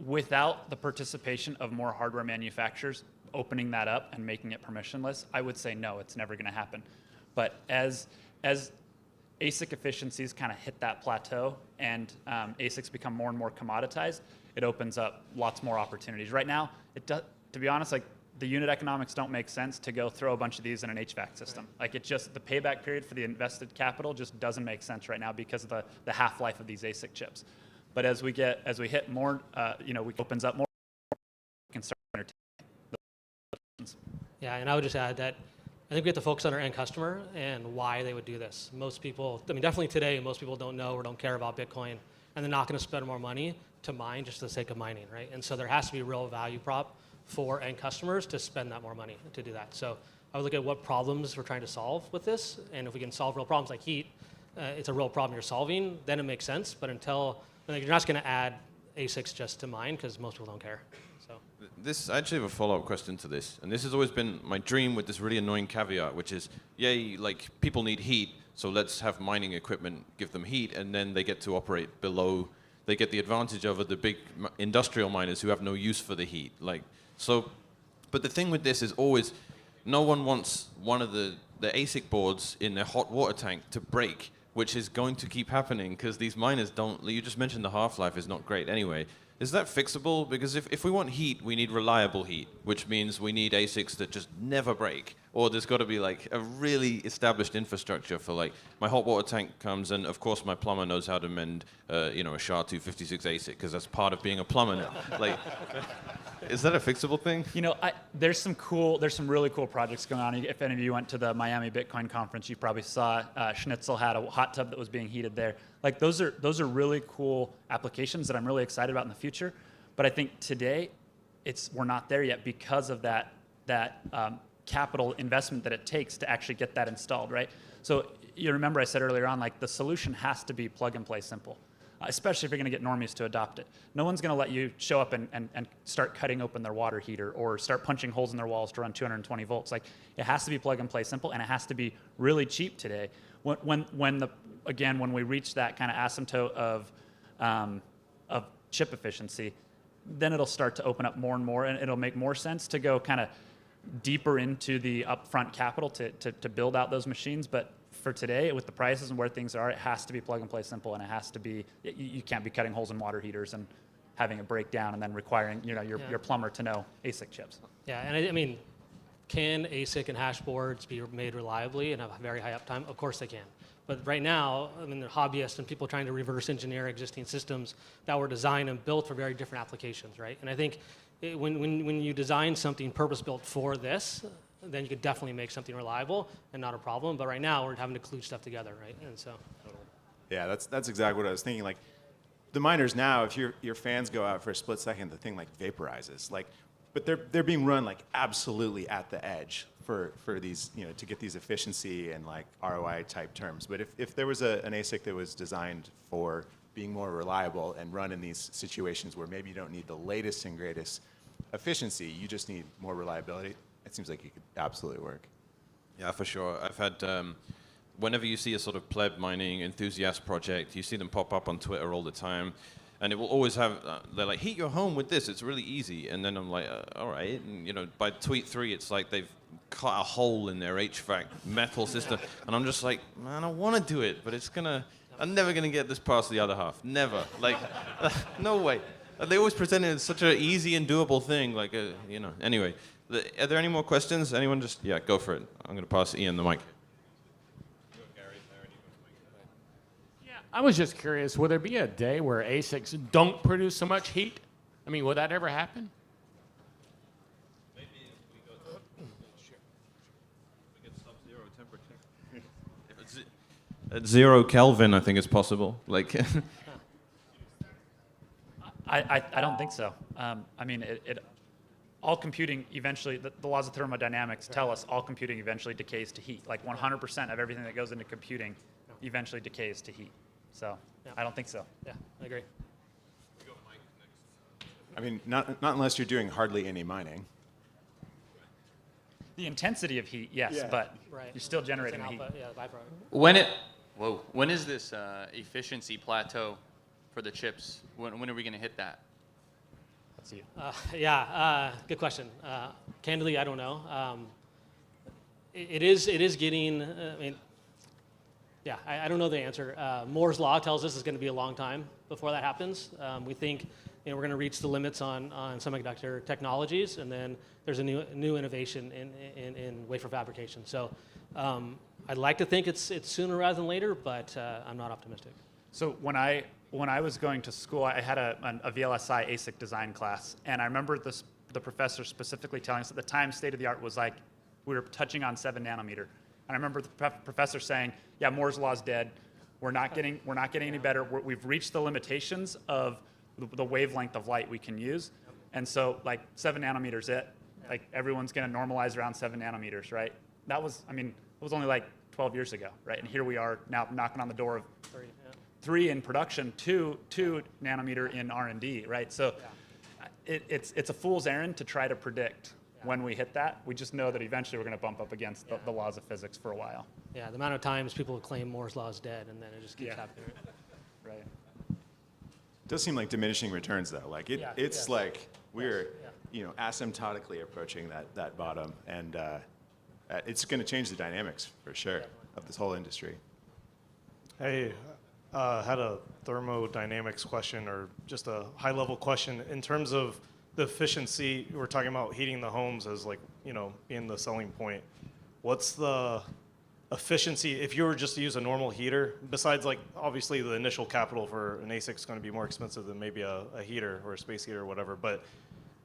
Without the participation of more hardware manufacturers opening that up and making it permissionless, I would say no, it's never going to happen. But as ASIC efficiencies kind of hit that plateau and ASICs become more and more commoditized, it opens up lots more opportunities. Right now, to be honest, the unit economics don't make sense to go throw a bunch of these in an HVAC system. The payback period for the invested capital just doesn't make sense right now because of the half-life of these ASIC chips. But as we hit more, we opens up more, we can start entertaining. Yeah, and I would just add that I think we have to focus on our end customer and why they would do this. Most people, definitely today, most people don't know or don't care about Bitcoin, and they're not going to spend more money to mine just for the sake of mining, right? And so there has to be a real value prop for end customers to spend that more money to do that. So I would look at what problems we're trying to solve with this, and if we can solve real problems like heat, it's a real problem you're solving, then it makes sense. But until, you're not just going to add ASICs just to mine because most people don't care. I actually have a follow-up question to this, and this has always been my dream with this really annoying caveat, which is, yay, people need heat, so let's have mining equipment give them heat, and then they get to operate below. They get the advantage over the big industrial miners who have no use for the heat. But the thing with this is always, no one wants one of the ASIC boards in their hot water tank to break, which is going to keep happening because these miners don't. You just mentioned the half-life is not great anyway. Is that fixable? Because if we want heat, we need reliable heat, which means we need ASICs that just never break. or there's got to be like a really established infrastructure for like my hot water tank comes, and of course my plumber knows how to mend, a SHA-256 ASIC because that's part of being a plumber now. Like, is that a fixable thing? There's some really cool projects going on. If any of you went to the Miami Bitcoin conference, you probably saw Schnitzel had a hot tub that was being heated there. Like those are really cool applications that I'm really excited about in the future. But I think today, we're not there yet because of that capital investment that it takes to actually get that installed, right? So you remember I said earlier on, like the solution has to be plug and play simple, especially if you're going to get normies to adopt it. No one's going to let you show up and start cutting open their water heater or start punching holes in their walls to run 220 volts. Like it has to be plug and play simple, and it has to be really cheap today. When we reach that kind of asymptote of chip efficiency, then it'll start to open up more and more, and it'll make more sense to go kind of deeper into the upfront capital to build out those machines. But for today, with the prices and where things are, it has to be plug and play simple, and it has to be, you can't be cutting holes in water heaters and having it break down and then requiring your plumber to know ASIC chips. Yeah, and I mean, can ASIC and hash boards be made reliably and have very high uptime? Of course they can. But right now, I mean, they're hobbyists and people trying to reverse engineer existing systems that were designed and built for very different applications, right? And I think when you design something purpose-built for this, then you could definitely make something reliable and not a problem. But right now, we're having to kludge stuff together, right? And so. Yeah, that's exactly what I was thinking. Like, the miners now, if your fans go out for a split second, the thing like vaporizes. Like, but they're being run like absolutely at the edge for these, to get these efficiency and like ROI type terms. But if there was an ASIC that was designed for being more reliable and run in these situations where maybe you don't need the latest and greatest efficiency, you just need more reliability, it seems like it could absolutely work. Yeah, for sure. I've had, whenever you see a sort of pleb mining enthusiast project, you see them pop up on Twitter all the time. And it will always have, they're like, heat your home with this, it's really easy. And then I'm like, all right. And, by tweet 3, it's like they've cut a hole in their HVAC metal system. And I'm just like, man, I want to do it, but I'm never going to get this past the other half. Never. Like, no way. They always present it as such an easy and doable thing. Like, Anyway, are there any more questions? Anyone just, yeah, go for it. I'm going to pass Ian the mic. I was just curious, will there be a day where ASICs don't produce so much heat? I mean, will that ever happen? Maybe if we get sub-zero temperature. At 0 Kelvin, I think it's possible. Like, I don't think so. I mean, all computing eventually, the laws of thermodynamics tell us all computing eventually decays to heat. Like 100% of everything that goes into computing eventually decays to heat. So I don't think so. Yeah, I agree. I mean, not unless you're doing hardly any mining. The intensity of heat, yes, but you're still generating heat. Yeah, byproduct. When is this efficiency plateau for the chips? When are we going to hit that? That's you. Good question. Candidly, I don't know. It is getting. I don't know the answer. Moore's law tells us it's going to be a long time before that happens. We think we're going to reach the limits on semiconductor technologies, and then there's a new innovation in wafer fabrication. So I'd like to think it's sooner rather than later, but I'm not optimistic. So when I was going to school, I had a VLSI ASIC design class, and I remember the professor specifically telling us at the time state of the art was like we were touching on 7 nanometer. And I remember the professor saying, "Yeah, Moore's law is dead. We're not getting any better. We've reached the limitations of the wavelength of light we can use, and so like 7 nanometers it. Like everyone's going to normalize around 7 nanometers, right? It was only like 12 years ago, right? And here we are now knocking on the door of 3 in production, 2 nanometer in R&D, right? So it's a fool's errand to try to predict when we hit that. We just know that eventually we're going to bump up against the laws of physics for a while. Yeah, the amount of times people claim Moore's law is dead, and then it just keeps happening. Right. It does seem like diminishing returns, though. Like it's like we're, asymptotically approaching that bottom, and it's going to change the dynamics for sure of this whole industry. Hey, had a thermodynamics question, or just a high-level question in terms of the efficiency. We're talking about heating the homes as being the selling point. what's the efficiency if you were just to use a normal heater? Besides, like, obviously the initial capital for an ASIC is going to be more expensive than maybe a heater or a space heater or whatever. But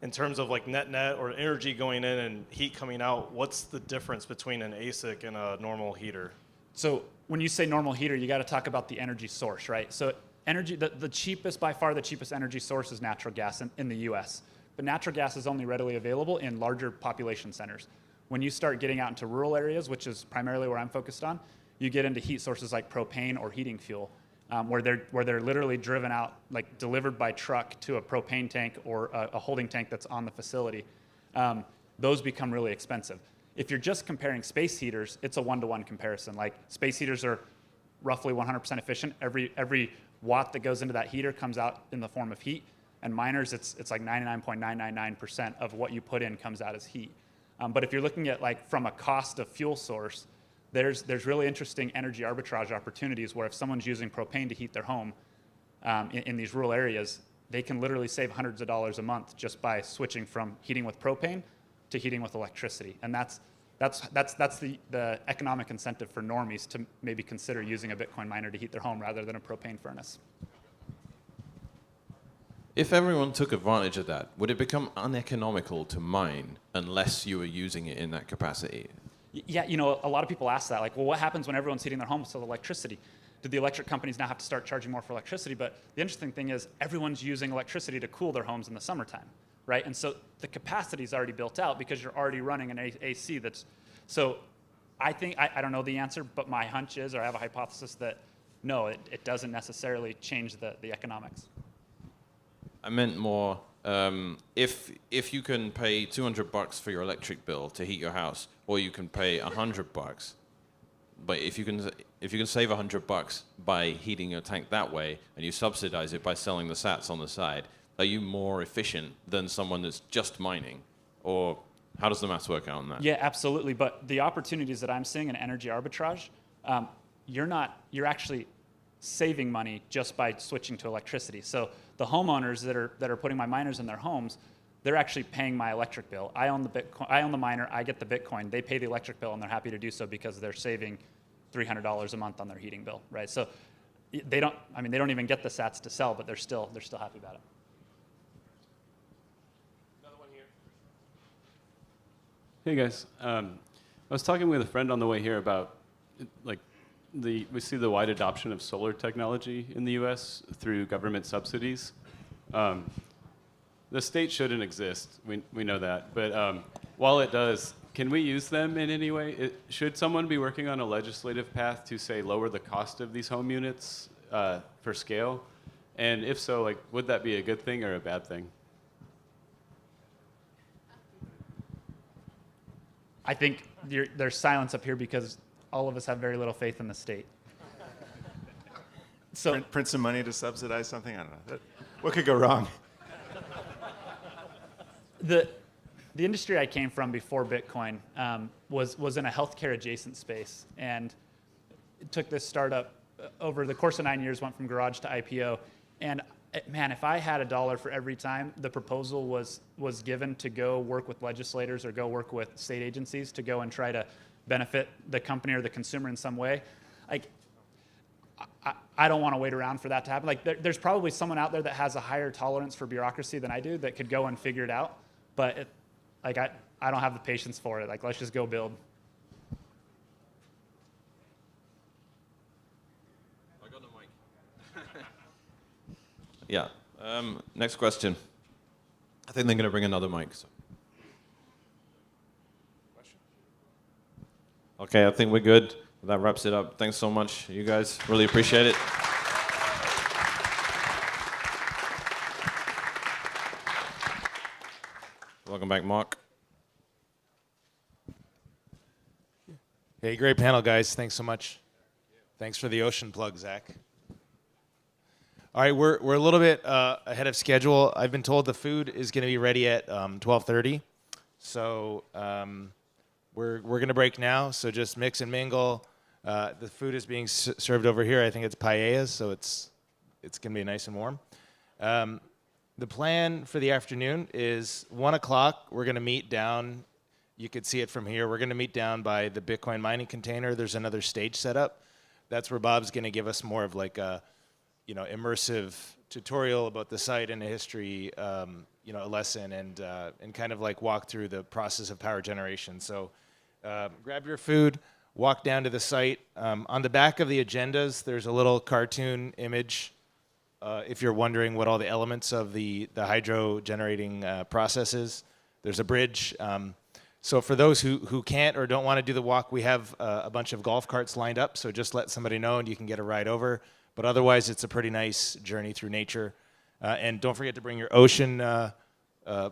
in terms of like net or energy going in and heat coming out, what's the difference between an ASIC and a normal heater? So when you say normal heater, you got to talk about the energy source, right? So energy, the cheapest, by far the cheapest energy source is natural gas in the US. But natural gas is only readily available in larger population centers. When you start getting out into rural areas, which is primarily where I'm focused on, you get into heat sources like propane or heating fuel, where they're literally driven out, like delivered by truck to a propane tank or a holding tank that's on the facility. Those become really expensive. If you're just comparing space heaters, it's a one-to-one comparison. Like space heaters are roughly 100% efficient. Every watt that goes into that heater comes out in the form of heat. And miners, it's like 99.999% of what you put in comes out as heat. But if you're looking at like from a cost of fuel source, there's really interesting energy arbitrage opportunities where if someone's using propane to heat their home in these rural areas, they can literally save hundreds of dollars a month just by switching from heating with propane to heating with electricity. And that's the economic incentive for normies to maybe consider using a Bitcoin miner to heat their home rather than a propane furnace. If everyone took advantage of that, would it become uneconomical to mine unless you were using it in that capacity? Yeah, you know, a lot of people ask that, like, well, what happens when everyone's heating their homes with electricity? Do the electric companies now have to start charging more for electricity? But the interesting thing is everyone's using electricity to cool their homes in the summertime, right? And so the capacity is already built out because you're already running an AC that's, so I think, I don't know the answer, but my hunch is, or I have a hypothesis that no, it doesn't necessarily change the economics. I meant more, if you can pay $200 for your electric bill to heat your house, or you can pay $100, but if you can save $100 by heating your tank that way, and you subsidize it by selling the sats on the side, are you more efficient than someone that's just mining? Or how does the maths work out on that? Yeah, absolutely. But the opportunities that I'm seeing in energy arbitrage, you're actually saving money just by switching to electricity. So the homeowners that are putting my miners in their homes, they're actually paying my electric bill. I own the Bitcoin, I own the miner, I get the Bitcoin. They pay the electric bill, and they're happy to do so because they're saving $300 a month on their heating bill, right? So they don't even get the sats to sell, but they're still happy about it. Another one here. Hey guys, I was talking with a friend on the way here about like we see the wide adoption of solar technology in the U.S. through government subsidies. The state shouldn't exist, we know that, but while it does, can we use them in any way? Should someone be working on a legislative path to, say, lower the cost of these home units for scale? And if so, like, would that be a good thing or a bad thing? I think there's silence up here because all of us have very little faith in the state. So print some money to subsidize something? I don't know. What could go wrong? The industry I came from before Bitcoin was in a healthcare adjacent space, and it took this startup over the course of 9 years, went from garage to IPO, and man, if I had $1 for every time the proposal was given to go work with legislators or go work with state agencies to go and try to benefit the company or the consumer in some way, like I don't want to wait around for that to happen. Like there's probably someone out there that has a higher tolerance for bureaucracy than I do that could go and figure it out, but I don't have the patience for it. Like let's just go build. I got the mic. Yeah. Next question. I think they're going to bring another mic. So. Okay, I think we're good. That wraps it up. Thanks so much, you guys. Really appreciate it. Welcome back, Mark. Hey, great panel, guys. Thanks so much. Thanks for the ocean plug, Zach. All right, we're a little bit ahead of schedule. I've been told the food is going to be ready at 12:30, so we're going to break now. So just mix and mingle. The food is being served over here. I think it's paellas, so it's going to be nice and warm. The plan for the afternoon is 1 o'clock. We're going to meet down You could see it from here. We're going to meet down by the Bitcoin mining container. There's another stage set up. That's where Bob's going to give us more of like a, immersive tutorial about the site and the history, a lesson, and kind of like walk through the process of power generation. So grab your food, walk down to the site. On the back of the agendas, there's a little cartoon image. If you're wondering what all the elements of the hydro generating process is, there's a bridge. So for those who can't or don't want to do the walk, we have a bunch of golf carts lined up. So just let somebody know and you can get a ride over. But otherwise, it's a pretty nice journey through nature. And don't forget to bring your ocean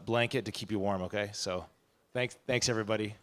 blanket to keep you warm, okay? So thanks everybody.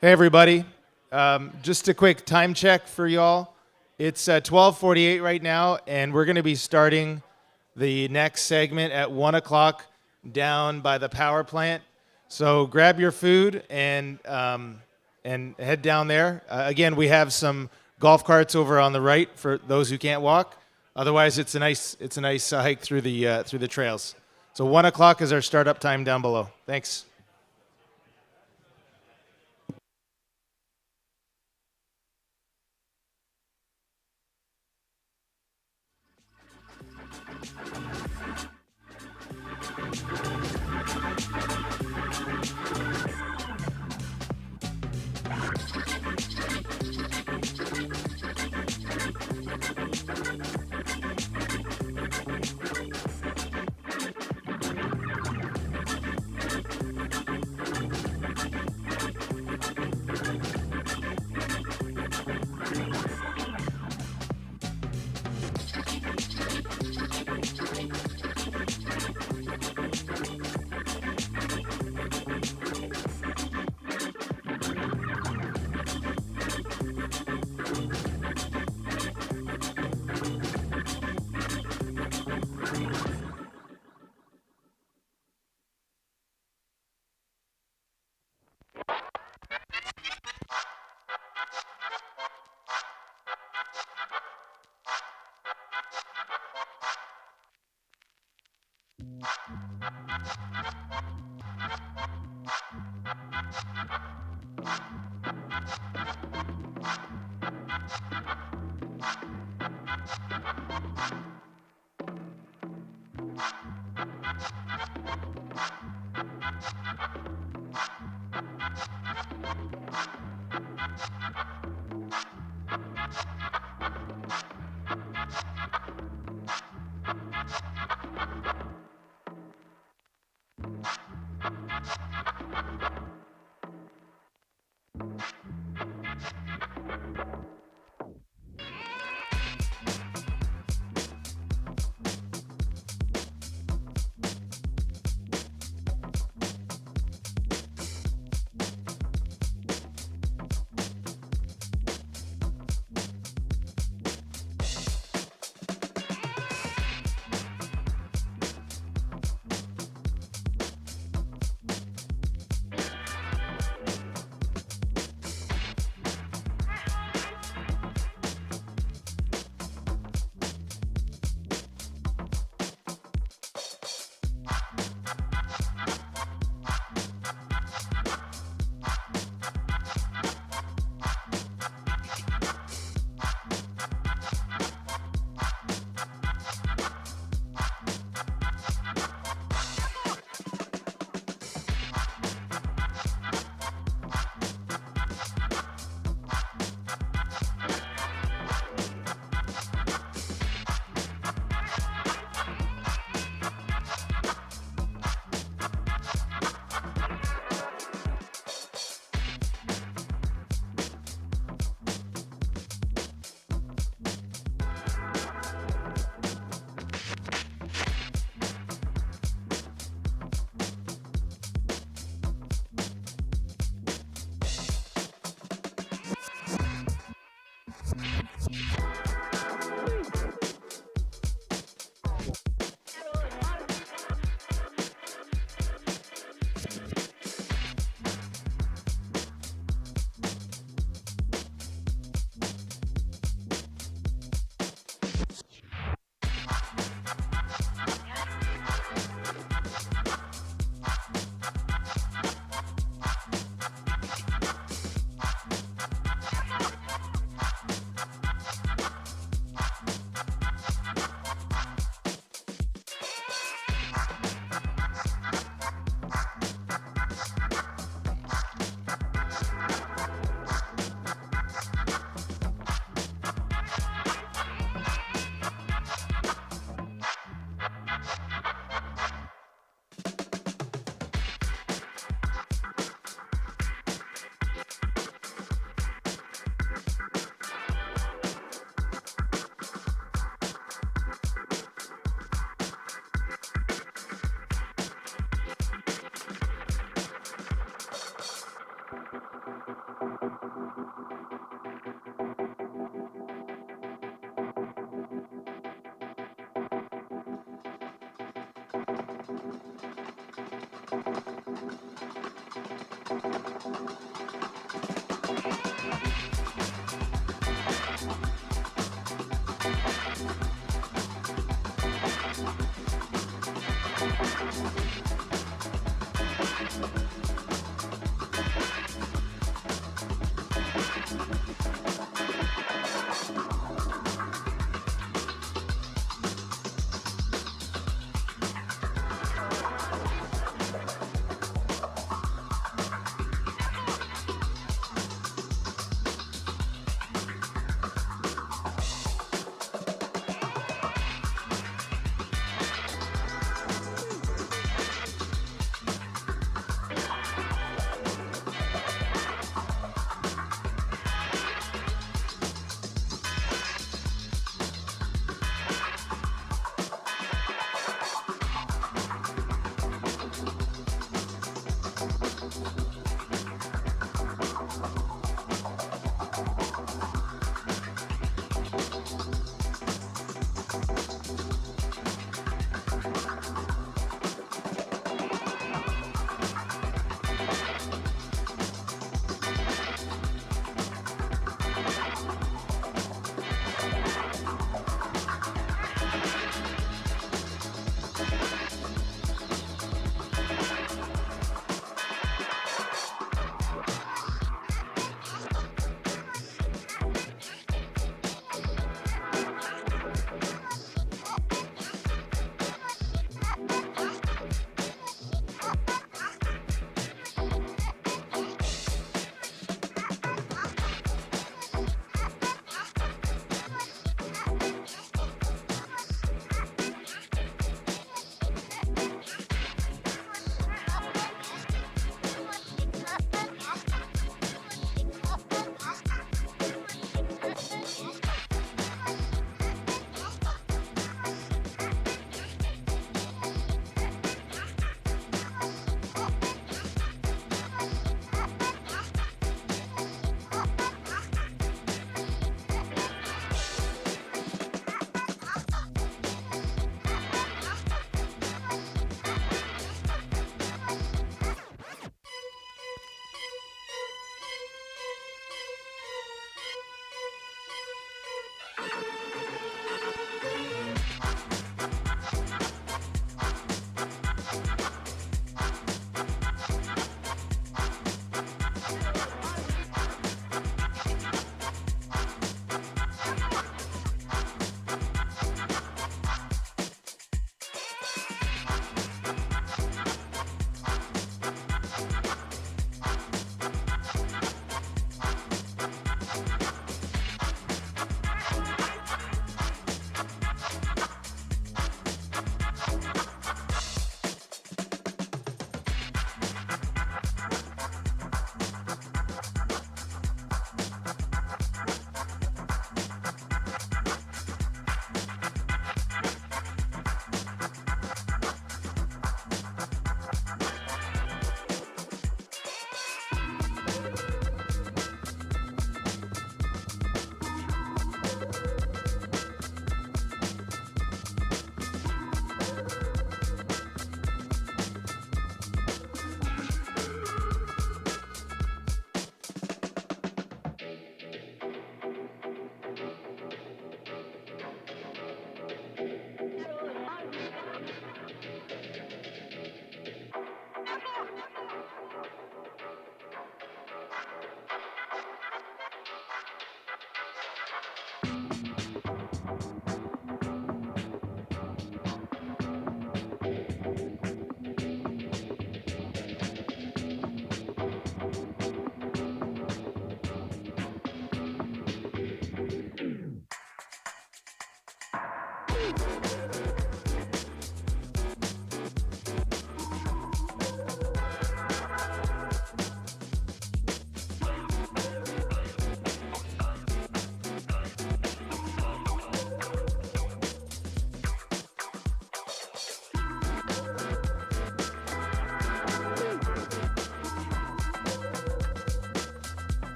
Hey everybody, just a quick time check for y'all. It's 12:48 right now, and we're going to be starting the next segment at 1 o'clock down by the power plant. So grab your food and head down there. Again, we have some golf carts over on the right for those who can't walk. Otherwise, it's a nice hike through the trails. So 1 o'clock is our startup time down below. Thanks.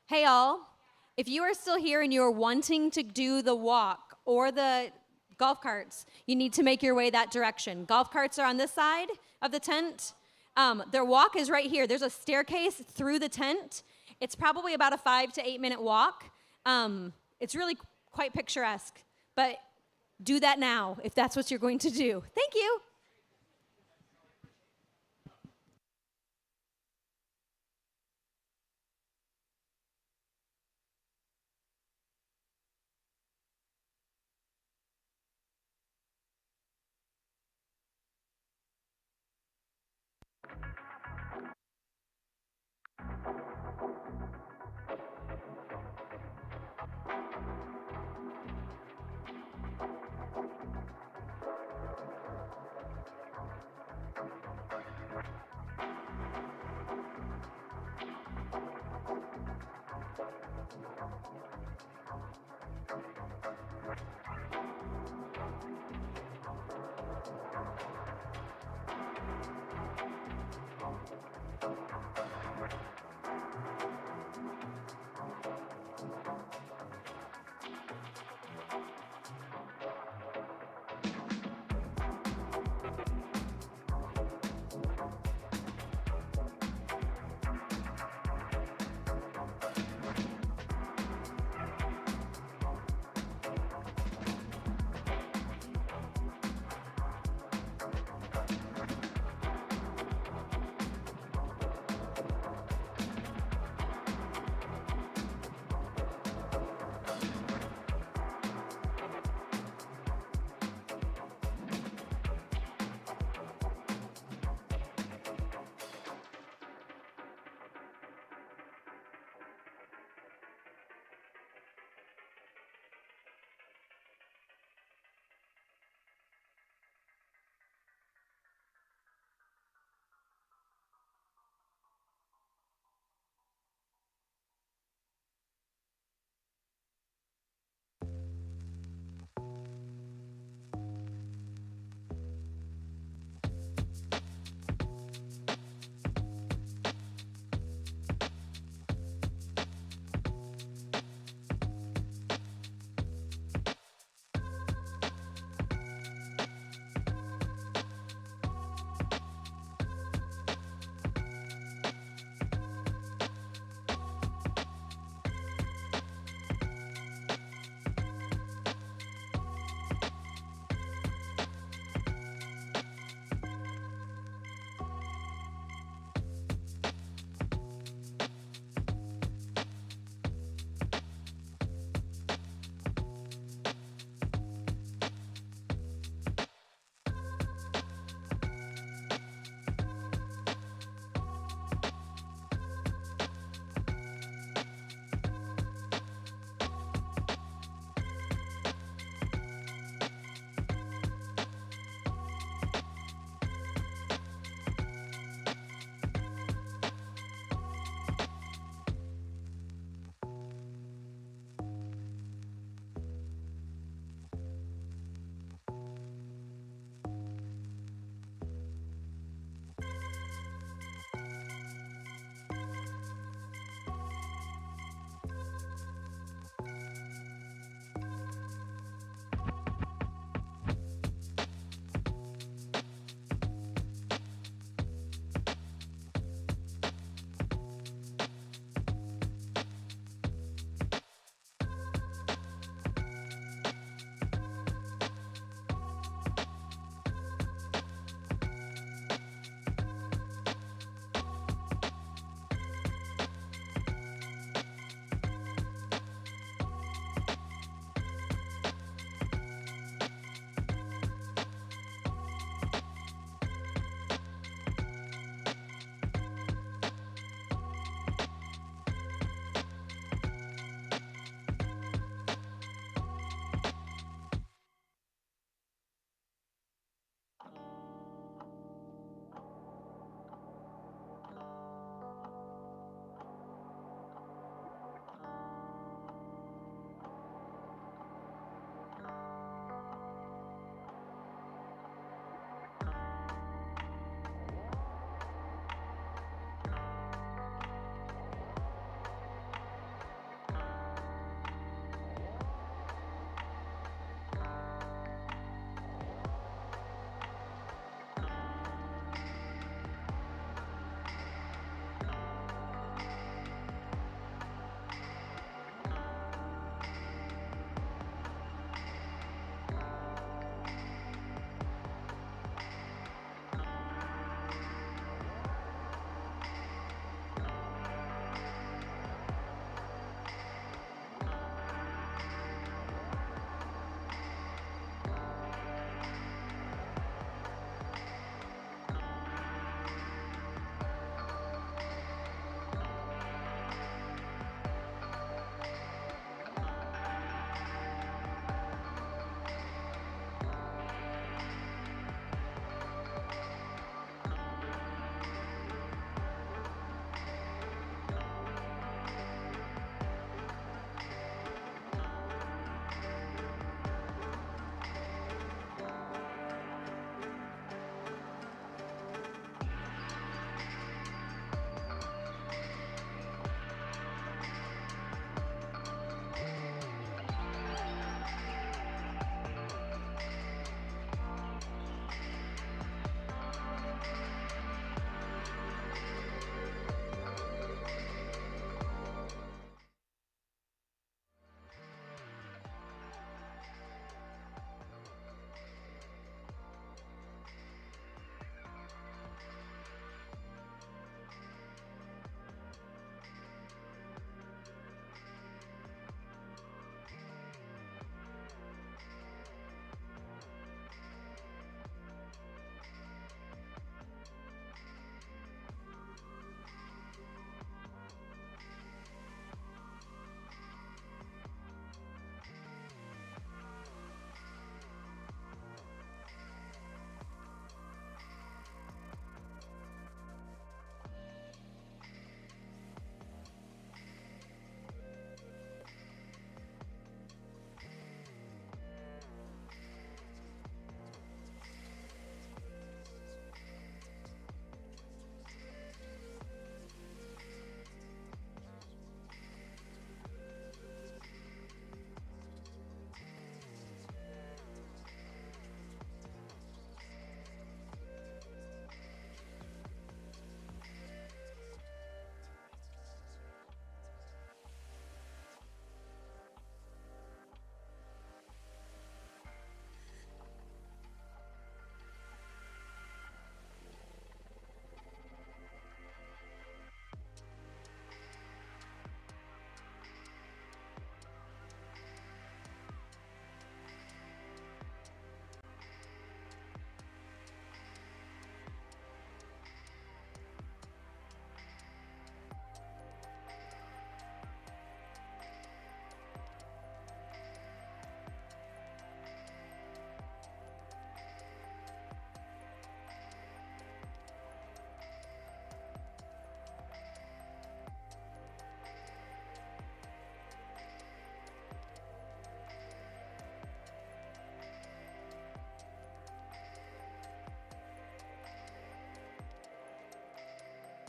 Hey all, if you are still here and you're wanting to do the walk or the golf carts, you need to make your way that direction. Golf carts are on this side of the tent. Their walk is right here. There's a staircase through the tent. It's probably about a 5 to 8 minute walk. It's really quite picturesque, but do that now if that's what you're going to do. Thank you.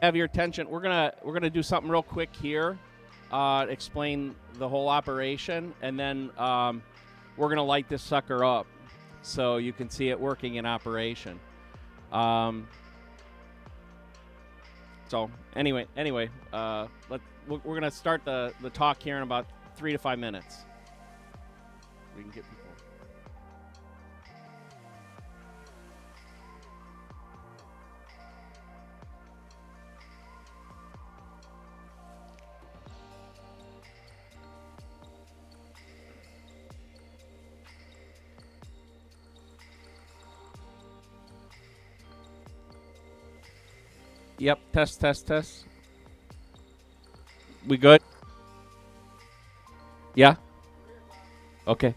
have your attention. We're gonna do something real quick here, explain the whole operation, and then we're gonna light this sucker up so you can see it working in operation. So anyway, we're gonna start the talk here in about 3 to 5 minutes. We can get people. Yep, test. We good? Yeah? Okay.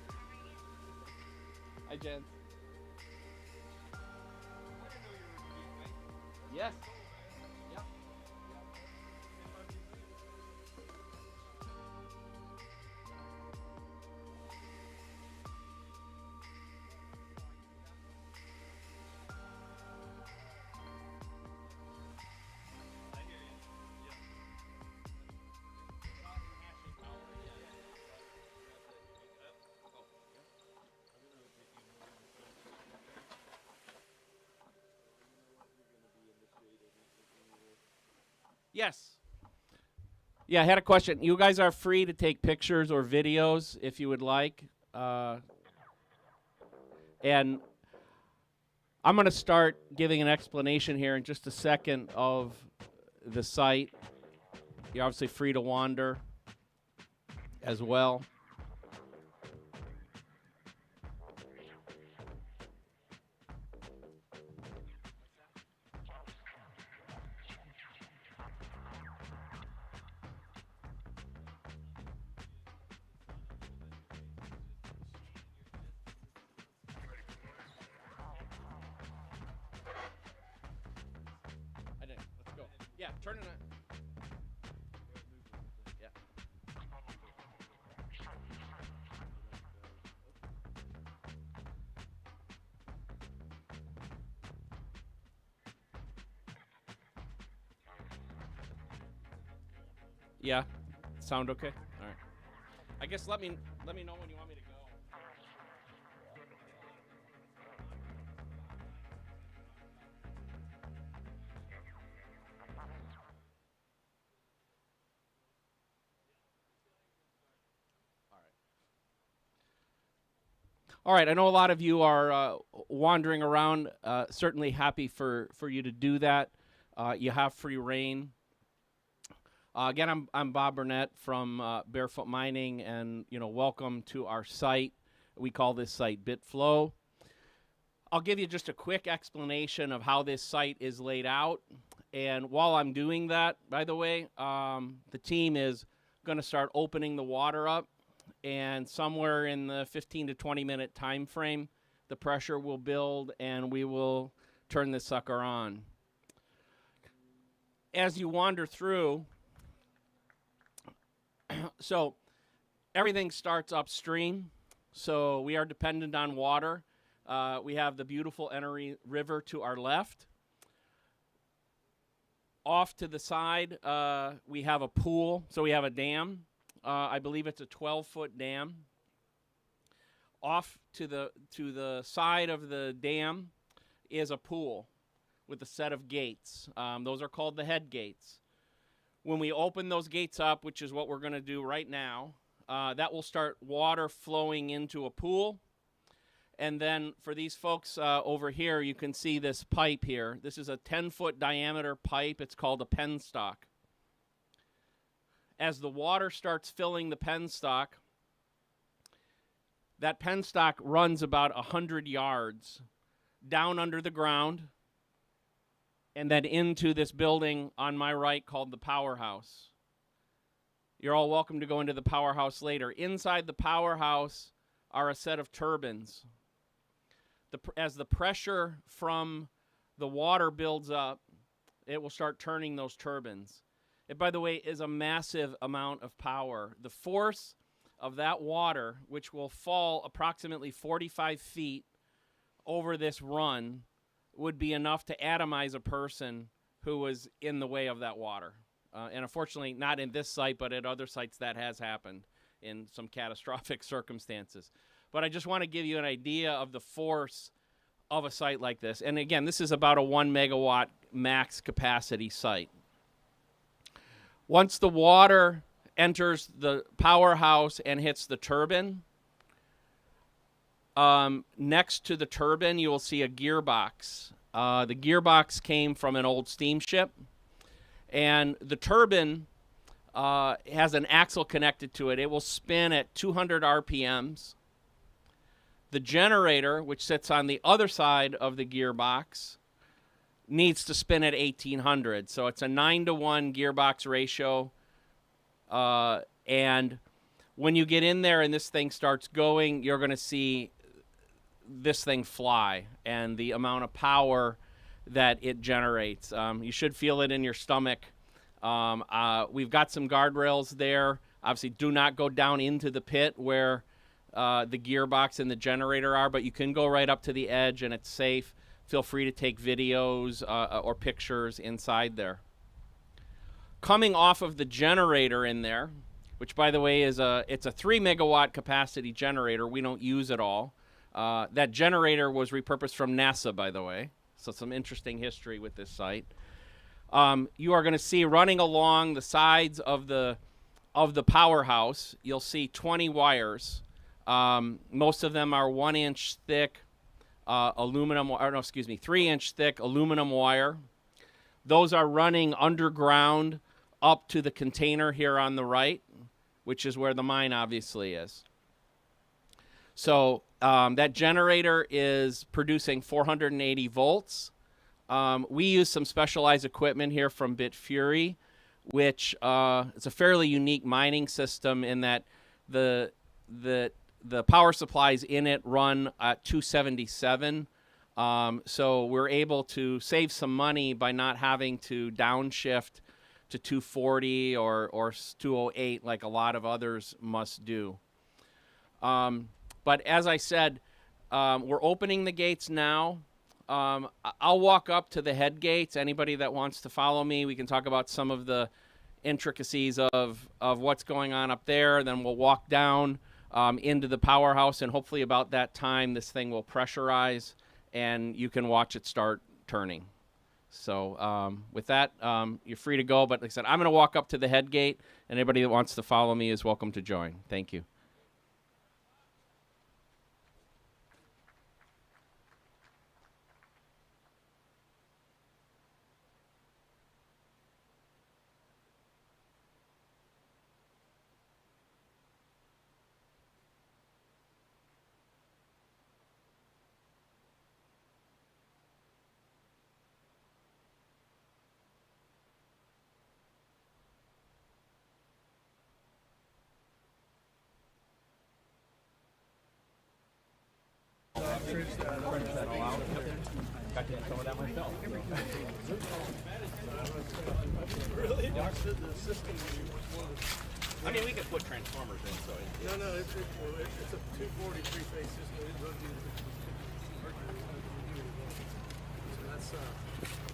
Hi, Jen. Yes. Yep. Yes. Yeah, I had a question. You guys are free to take pictures or videos if you would like. And I'm going to start giving an explanation here in just a second of the site. You're obviously free to wander as well. Yeah, turn it on. Yeah. Yeah. Sound okay? All right. I guess let me know when you want me to go. All right, I know a lot of you are wandering around. Certainly happy for you to do that. You have free reign. Again, I'm Bob Burnett from Barefoot Mining, and welcome to our site. We call this site BitFlow. I'll give you just a quick explanation of how this site is laid out. And while I'm doing that, by the way, the team is going to start opening the water up. And somewhere in the 15 to 20 minute time frame, the pressure will build and we will turn this sucker on. As you wander through, so everything starts upstream. So we are dependent on water. We have the beautiful Enoree River to our left. Off to the side, we have a pool. So we have a dam. I believe it's a 12-foot dam. Off to the side of the dam is a pool with a set of gates. Those are called the head gates. When we open those gates up, which is what we're going to do right now, that will start water flowing into a pool. And then for these folks over here, you can see this pipe here. This is a 10-foot diameter pipe. It's called a penstock. As the water starts filling the penstock, that penstock runs about 100 yards down under the ground and then into this building on my right called the powerhouse. You're all welcome to go into the powerhouse later. Inside the powerhouse are a set of turbines. As the pressure from the water builds up, it will start turning those turbines. It, by the way, is a massive amount of power. The force of that water, which will fall approximately 45 feet over this run, would be enough to atomize a person who was in the way of that water. And unfortunately, not in this site, but at other sites that has happened in some catastrophic circumstances. But I just want to give you an idea of the force of a site like this. And again, this is about a 1 megawatt max capacity site. Once the water enters the powerhouse and hits the turbine, next to the turbine, you will see a gearbox. The gearbox came from an old steamship, and the turbine has an axle connected to it. It will spin at 200 RPMs. The generator, which sits on the other side of the gearbox, needs to spin at 1800. So it's a 9-to-1 gearbox ratio. And when you get in there and this thing starts going, you're going to see this thing fly and the amount of power that it generates. You should feel it in your stomach. We've got some guardrails there. Obviously, do not go down into the pit where the gearbox and the generator are, but you can go right up to the edge and it's safe. Feel free to take videos or pictures inside there. Coming off of the generator in there, which by the way it's a 3 megawatt capacity generator. We don't use it all. That generator was repurposed from NASA, by the way. So some interesting history with this site. You are going to see running along the sides of the powerhouse, you'll see 20 wires. Most of them are 1-inch thick 3-inch thick aluminum wire. Those are running underground up to the container here on the right, which is where the mine obviously is. So that generator is producing 480 volts. We use some specialized equipment here from Bitfury, which is a fairly unique mining system in that the power supplies in it run at 277. So we're able to save some money by not having to downshift to 240 or 208 like a lot of others must do. But as I said, we're opening the gates now. I'll walk up to the head gates. Anybody that wants to follow me, we can talk about some of the intricacies of what's going on up there. Then we'll walk down into the powerhouse, and hopefully about that time this thing will pressurize and you can watch it start turning. So with that, you're free to go. But like I said, I'm going to walk up to the head gate, and anybody that wants to follow me is welcome to join. Thank you. Some of that myself. Really? I mean, we could put transformers in, so No, it's a 243 phase system. It runs you so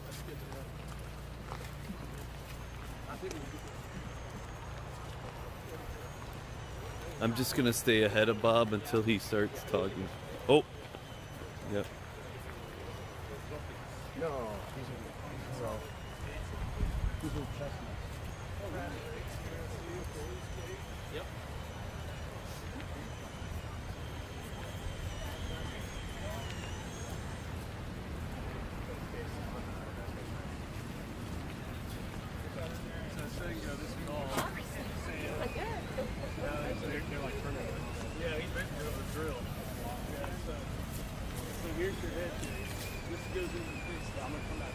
that's good to know. I think I'm just gonna stay ahead of Bob until he starts talking. Oh, yep. No, these are chestnuts. Yep. Yeah, he's basically over a drill. Yeah, so here's your head. This goes into this. I'm gonna come out.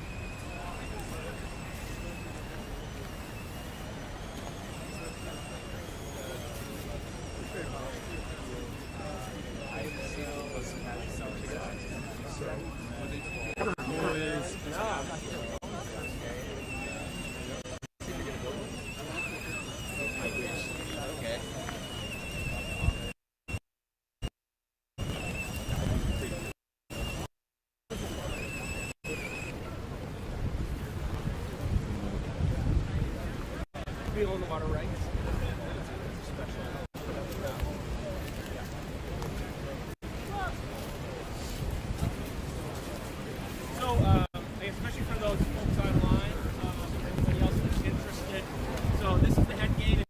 be on the water right. So, especially for those folks online, everybody else that's interested. So this is the head gate.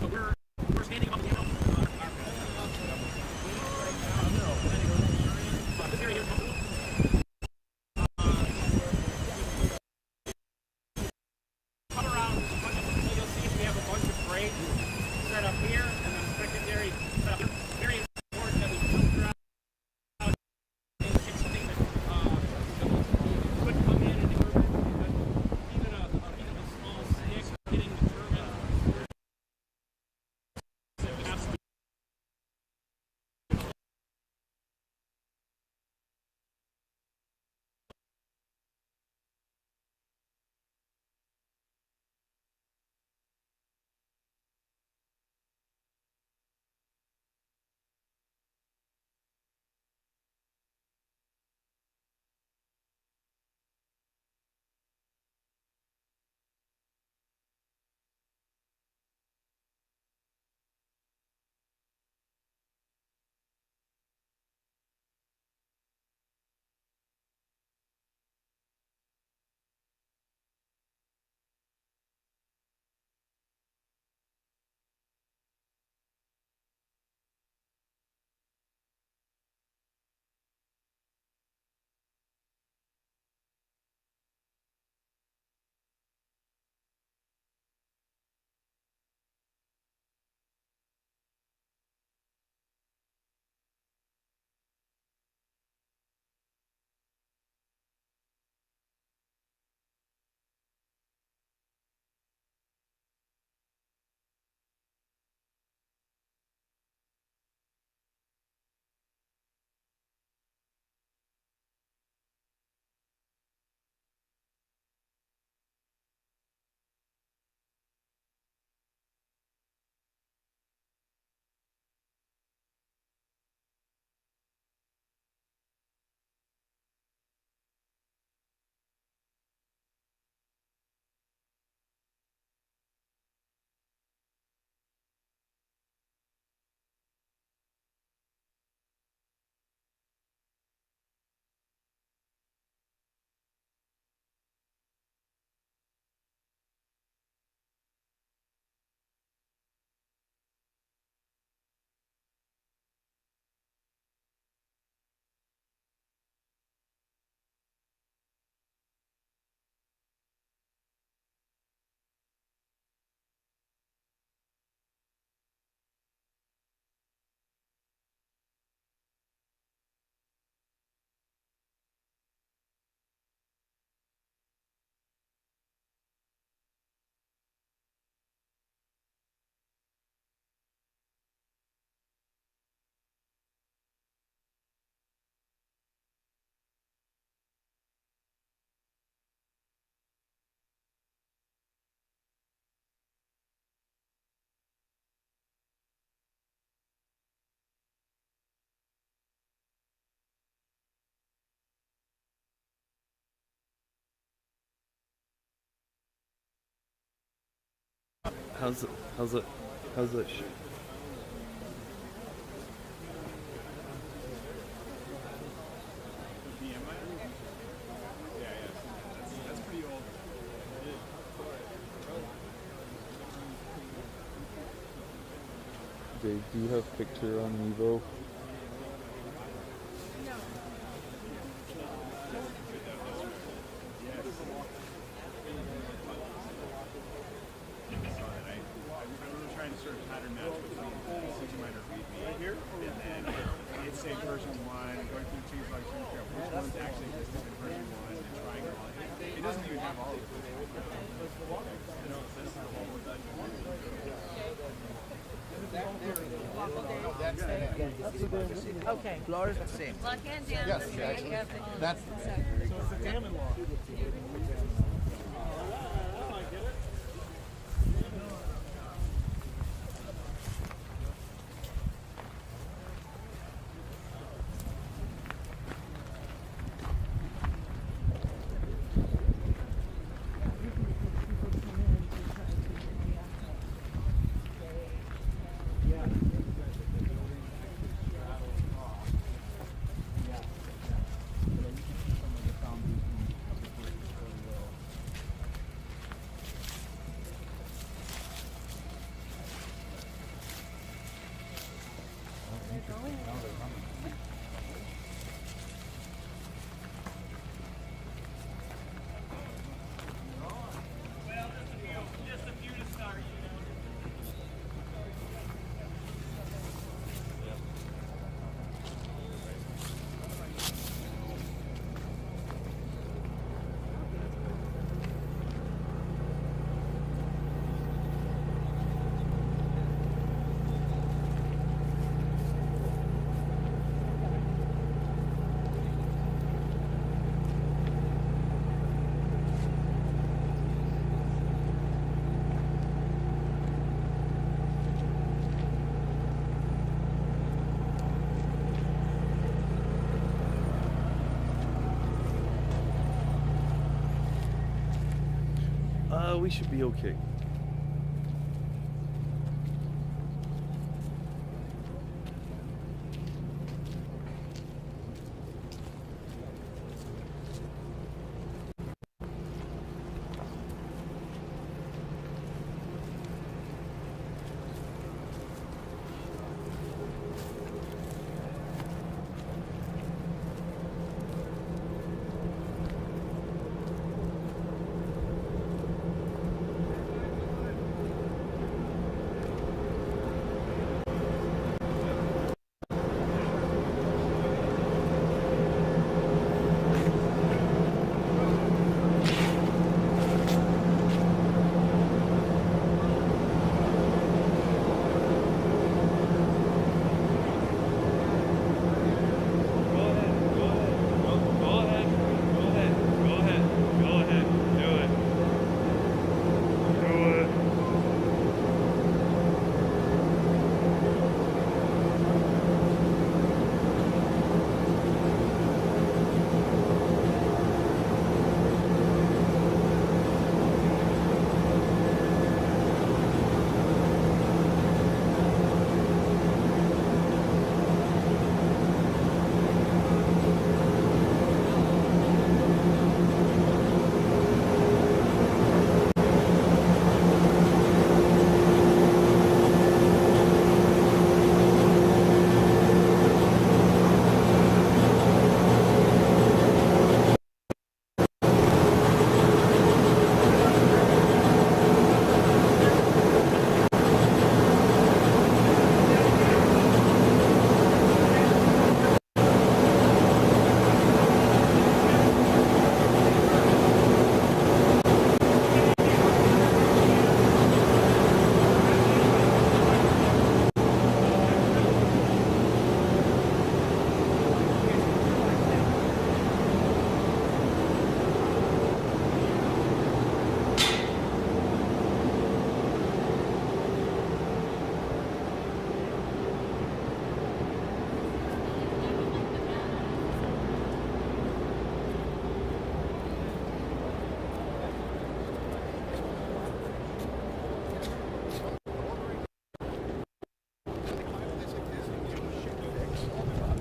So we're standing up. This area here. Come around, so you'll see we have a bunch of brakes set up here, and then a secondary set up here. Very important that we filter out. It's something that could come in and even a small stick hitting the turbine. How's it? That's pretty old. Dave, do you have picture on Nevo? Version 1, going through two versions, which one's actually listed in version 1, and trying all of it. It doesn't even have all of it. Okay. Floor is the same. Lock hand down. Yes, actually. That's So it's the Damon law. We should be okay.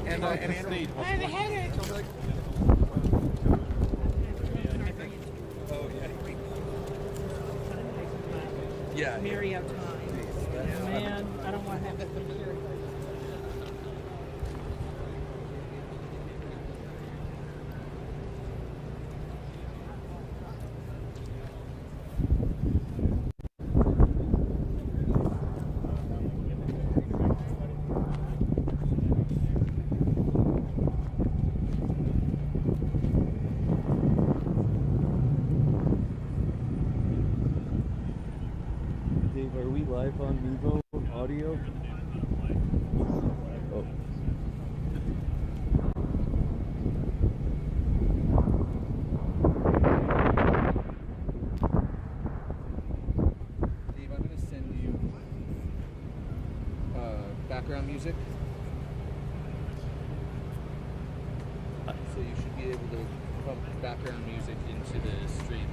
And it's Steve. I have a headache. Oh, yeah. Marry out time. Man, I don't want to have to be here. Are we live on Mevo audio? Oh. Dave, I'm going to send you background music. So you should be able to pump background music into the stream.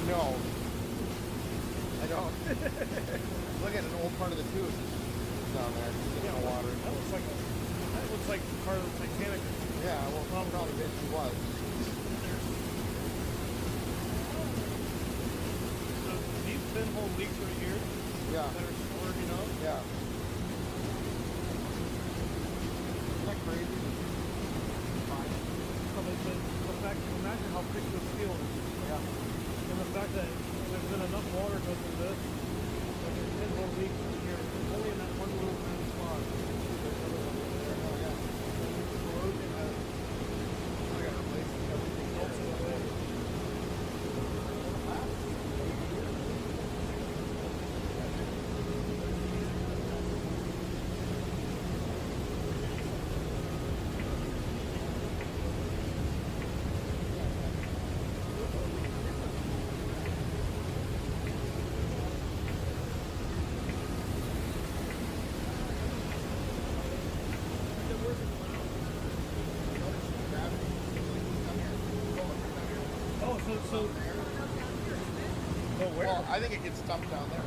No. I don't. Look at an old part of the tube down there. Yeah, water. That looks like part of the Titanic. Yeah, well, probably it was. So these pinhole leaks right here. Yeah. That are squirting up. Yeah. Isn't that crazy? So the fact, imagine how thick the steel is. Yeah. And the fact that there's been enough water go through this, that there's pinhole leaks in here, only in that one little tiny spot. There's another one there. Oh, yeah. Corrosion has, I got replaced everything else in the way. Well, I think it gets dumped down there.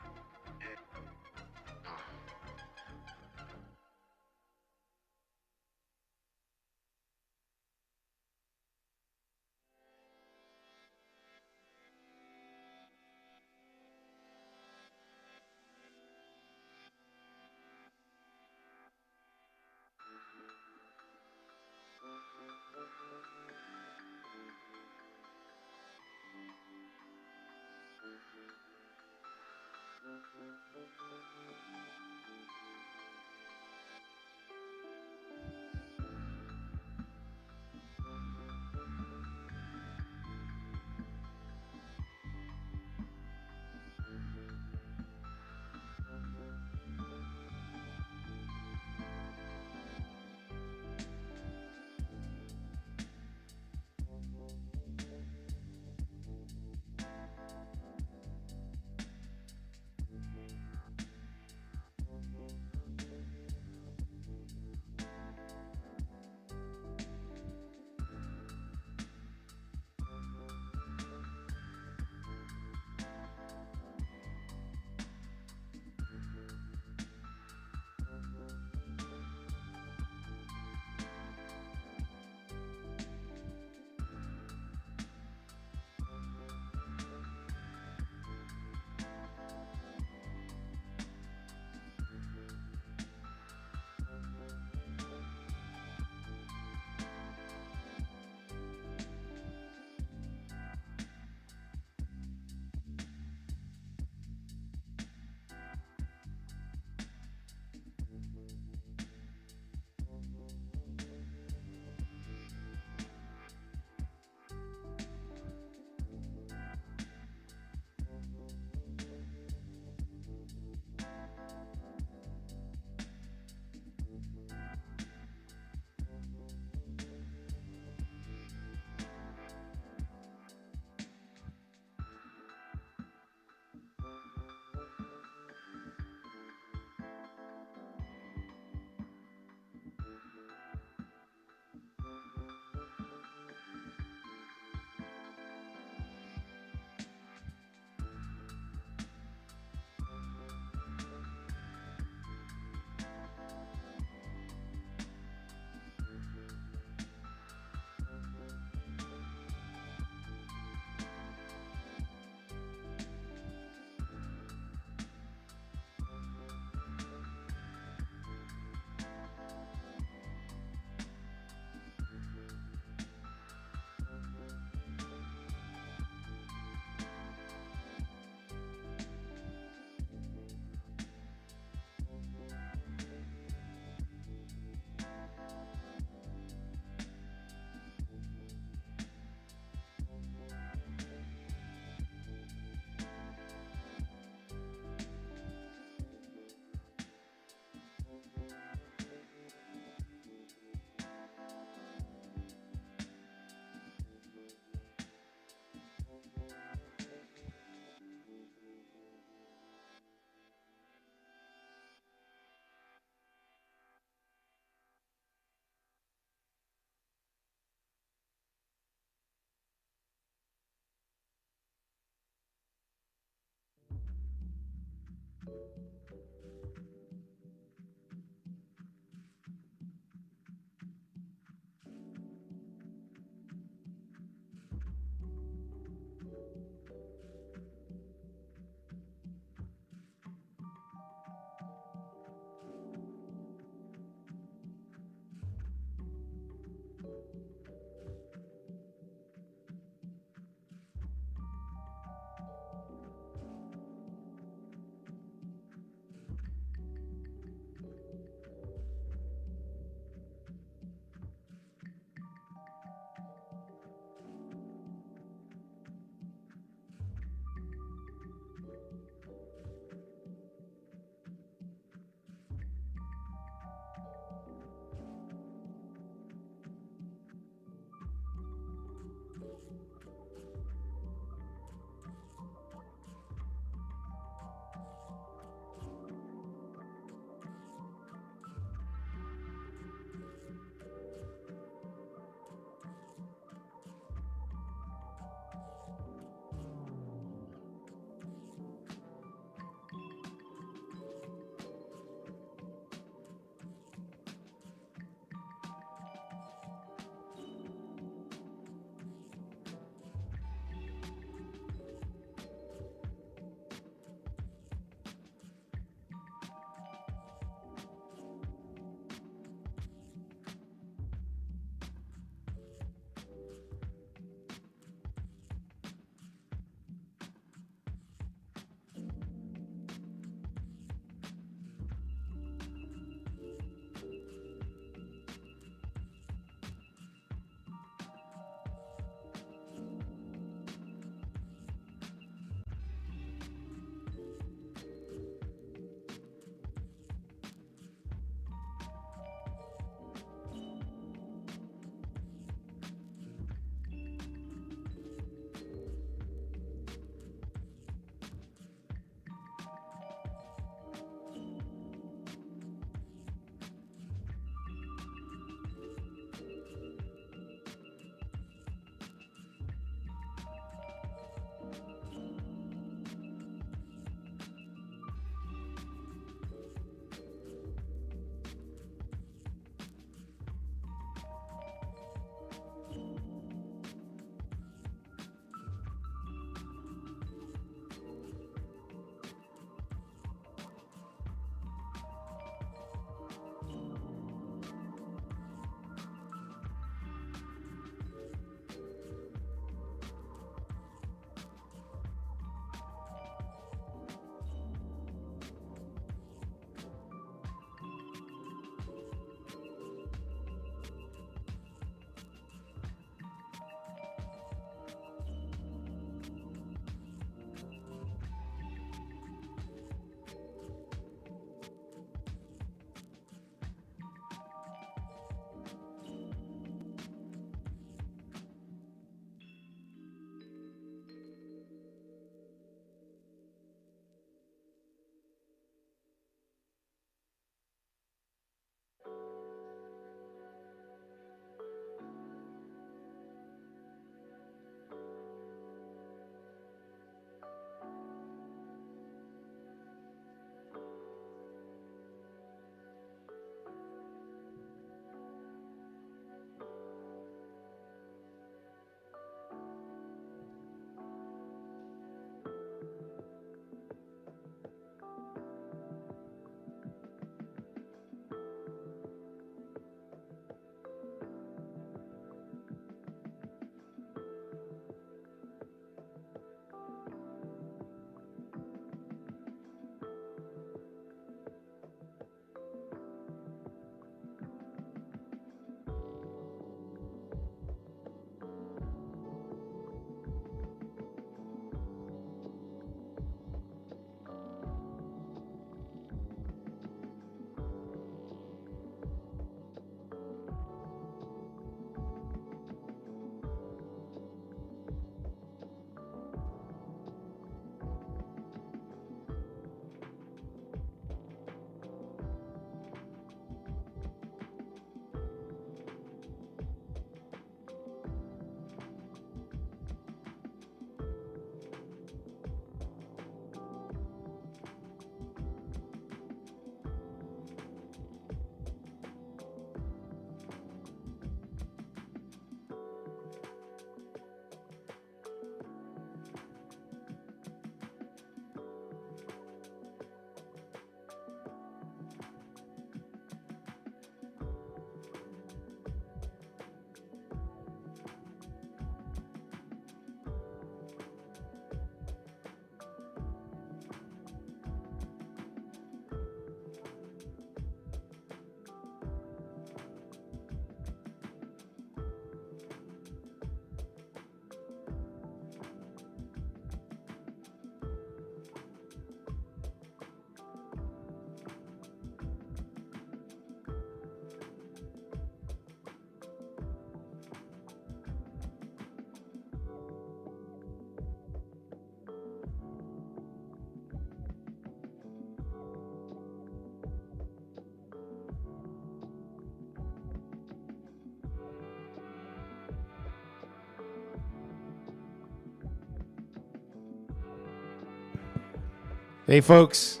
Hey, folks.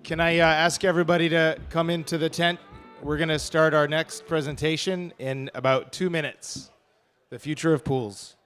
Can I ask everybody to come into the tent? We're going to start our next presentation in about 2 minutes. The future of pools.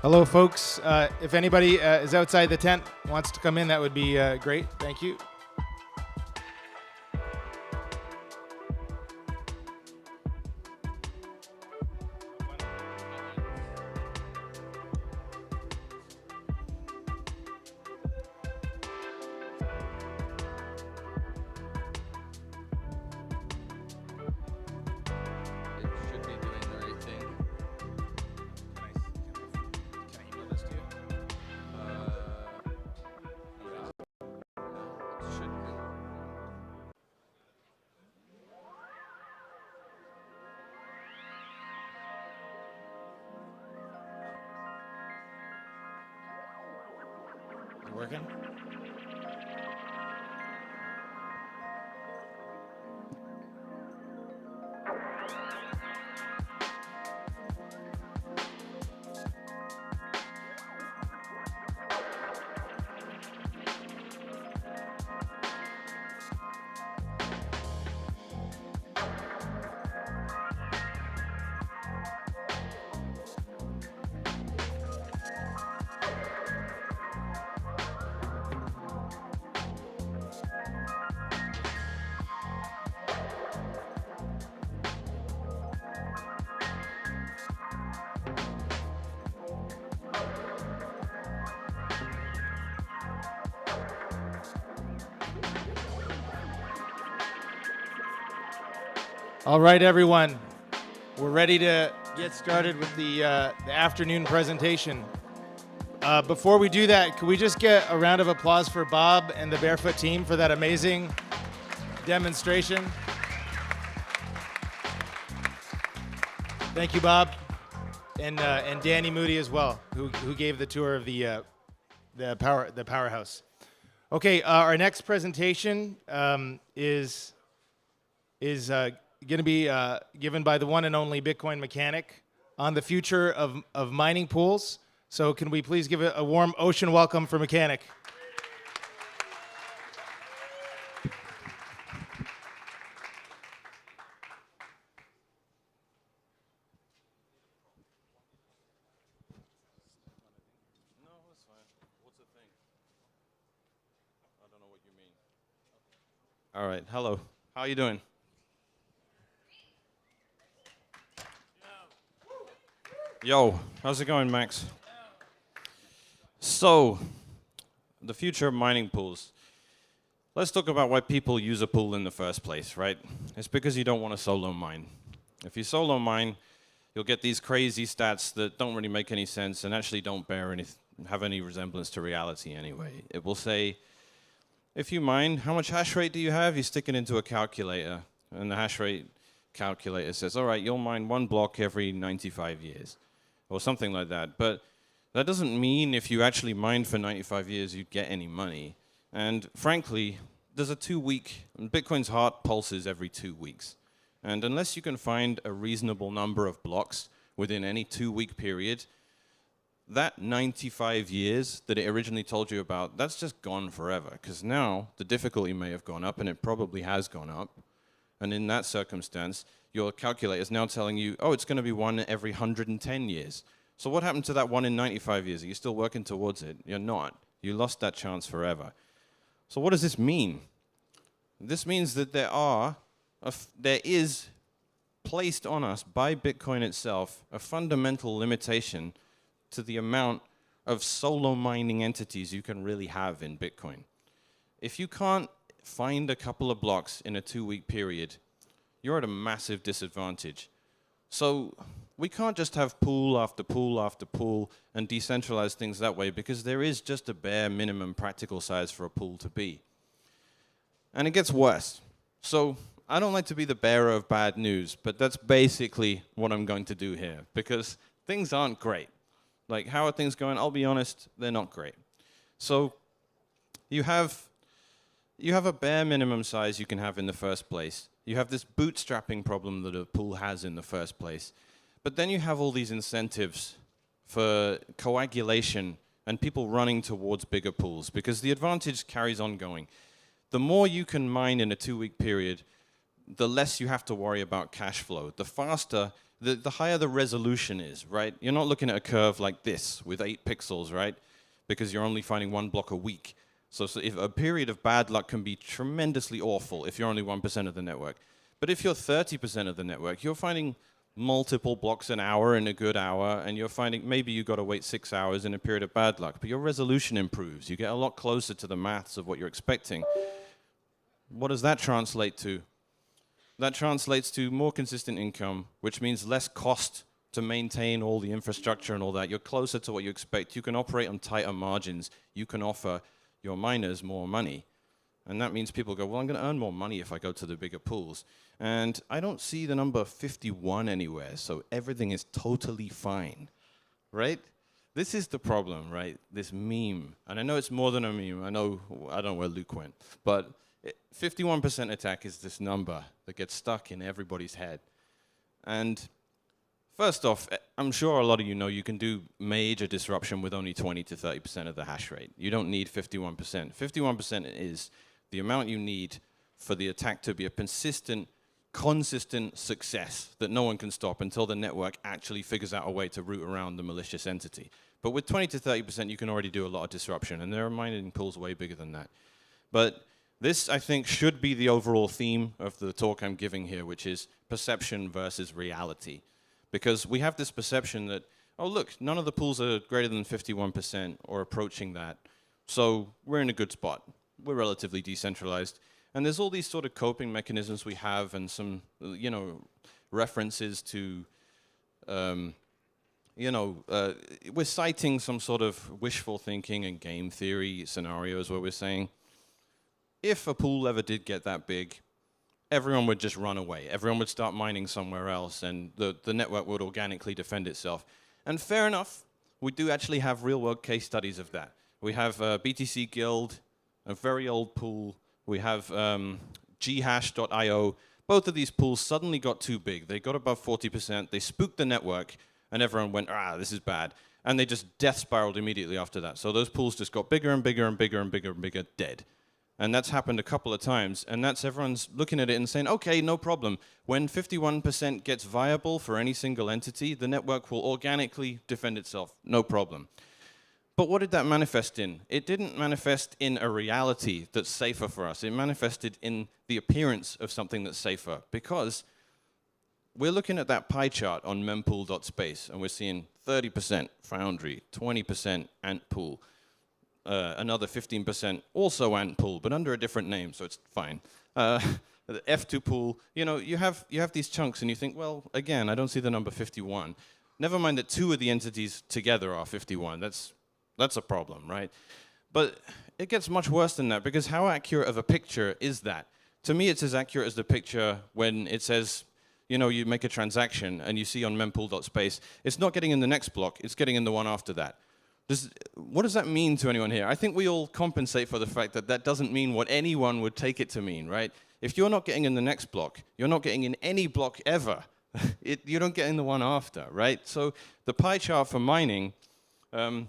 Hello, folks. If anybody is outside the tent, wants to come in, that would be great. Thank you. Working? All right, everyone. We're ready to get started with the afternoon presentation. Before we do that, can we just get a round of applause for Bob and the Barefoot team for that amazing demonstration? Thank you, Bob, and Danny Moody as well, who gave the tour of the powerhouse. Okay, our next presentation is going to be given by the one and only Bitcoin mechanic on the future of mining pools. So can we please give a warm ocean welcome for Mechanic? All right, hello. How are you doing? Yo, how's it going, Max? So, the future of mining pools. Let's talk about why people use a pool in the first place, right? It's because you don't want to solo mine. If you solo mine, you'll get these crazy stats that don't really make any sense and actually don't have any resemblance to reality anyway. It will say, if you mine, how much hash rate do you have? You stick it into a calculator, and the hash rate calculator says, all right, you'll mine 1 block every 95 years, or something like that. But that doesn't mean if you actually mine for 95 years, you'd get any money. And frankly, there's a 2-week, Bitcoin's heart pulses every 2 weeks. And unless you can find a reasonable number of blocks within any 2-week period, that 95 years that it originally told you about, that's just gone forever. Because now the difficulty may have gone up, and it probably has gone up. And in that circumstance, your calculator is now telling you, oh, it's going to be 1 every 110 years. So what happened to that 1 in 95 years? Are you still working towards it? You're not. You lost that chance forever. So what does this mean? This means that there is placed on us by Bitcoin itself a fundamental limitation to the amount of solo mining entities you can really have in Bitcoin. If you can't find a couple of blocks in a 2-week period, you're at a massive disadvantage. So we can't just have pool after pool after pool and decentralize things that way, because there is just a bare minimum practical size for a pool to be. And it gets worse. So I don't like to be the bearer of bad news, but that's basically what I'm going to do here, because things aren't great. Like, how are things going? I'll be honest, they're not great. So you have a bare minimum size you can have in the first place. You have this bootstrapping problem that a pool has in the first place. But then you have all these incentives for coagulation and people running towards bigger pools, because the advantage carries on going. The more you can mine in a 2-week period, the less you have to worry about cash flow. The faster the higher the resolution is, right? You're not looking at a curve like this with 8 pixels, right? Because you're only finding 1 block a week. So if a period of bad luck can be tremendously awful if you're only 1% of the network. But if you're 30% of the network, you're finding multiple blocks an hour in a good hour, and you're finding maybe you got to wait 6 hours in a period of bad luck, but your resolution improves. You get a lot closer to the maths of what you're expecting. What does that translate to? That translates to more consistent income, which means less cost to maintain all the infrastructure and all that. You're closer to what you expect. You can operate on tighter margins. You can offer your miners more money. And that means people go, well, I'm going to earn more money if I go to the bigger pools. And I don't see the number 51 anywhere, so everything is totally fine, right? This is the problem, right? This meme. And I know it's more than a meme. I don't know where Luke went. But 51% attack is this number that gets stuck in everybody's head. And first off, I'm sure a lot of you know you can do major disruption with only 20 to 30% of the hash rate. You don't need 51%. 51% is the amount you need for the attack to be a consistent success that no one can stop until the network actually figures out a way to route around the malicious entity. But with 20 to 30%, you can already do a lot of disruption, and there are mining pools way bigger than that. But this, I think, should be the overall theme of the talk I'm giving here, which is perception versus reality. Because we have this perception that, oh, look, none of the pools are greater than 51% or approaching that, so we're in a good spot. We're relatively decentralized. And there's all these sort of coping mechanisms we have and some, references to, we're citing some sort of wishful thinking and game theory scenarios where we're saying, if a pool ever did get that big, everyone would just run away. Everyone would start mining somewhere else, and the network would organically defend itself. And fair enough, we do actually have real-world case studies of that. We have BTC Guild, a very old pool. We have ghash.io. Both of these pools suddenly got too big. They got above 40%. They spooked the network, and everyone went, this is bad. And they just death spiraled immediately after that. So those pools just got bigger and bigger and bigger and bigger and bigger, dead. And that's happened a couple of times, and that's everyone's looking at it and saying, okay, no problem. When 51% gets viable for any single entity, the network will organically defend itself, no problem. But what did that manifest in? It didn't manifest in a reality that's safer for us. It manifested in the appearance of something that's safer, because we're looking at that pie chart on mempool.space, and we're seeing 30% Foundry, 20% Antpool, another 15% also Antpool, but under a different name, so it's fine. The F2 pool, you have these chunks, and you think, well, again, I don't see the number 51. Never mind that 2 of the entities together are 51. That's a problem, right? But it gets much worse than that, because how accurate of a picture is that? To me, it's as accurate as the picture when it says, you make a transaction and you see on mempool.space, it's not getting in the next block, it's getting in the one after that. What does that mean to anyone here? I think we all compensate for the fact that that doesn't mean what anyone would take it to mean, right? If you're not getting in the next block, you're not getting in any block ever. You don't get in the one after, right? So the pie chart for mining, the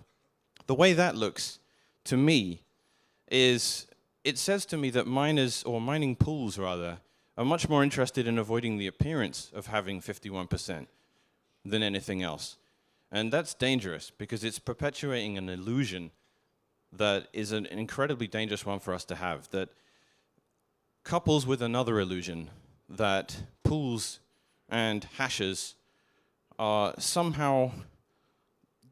way that looks to me is, it says to me that miners, or mining pools rather, are much more interested in avoiding the appearance of having 51% than anything else. And that's dangerous, because it's perpetuating an illusion that is an incredibly dangerous one for us to have, that couples with another illusion that pools and hashes are somehow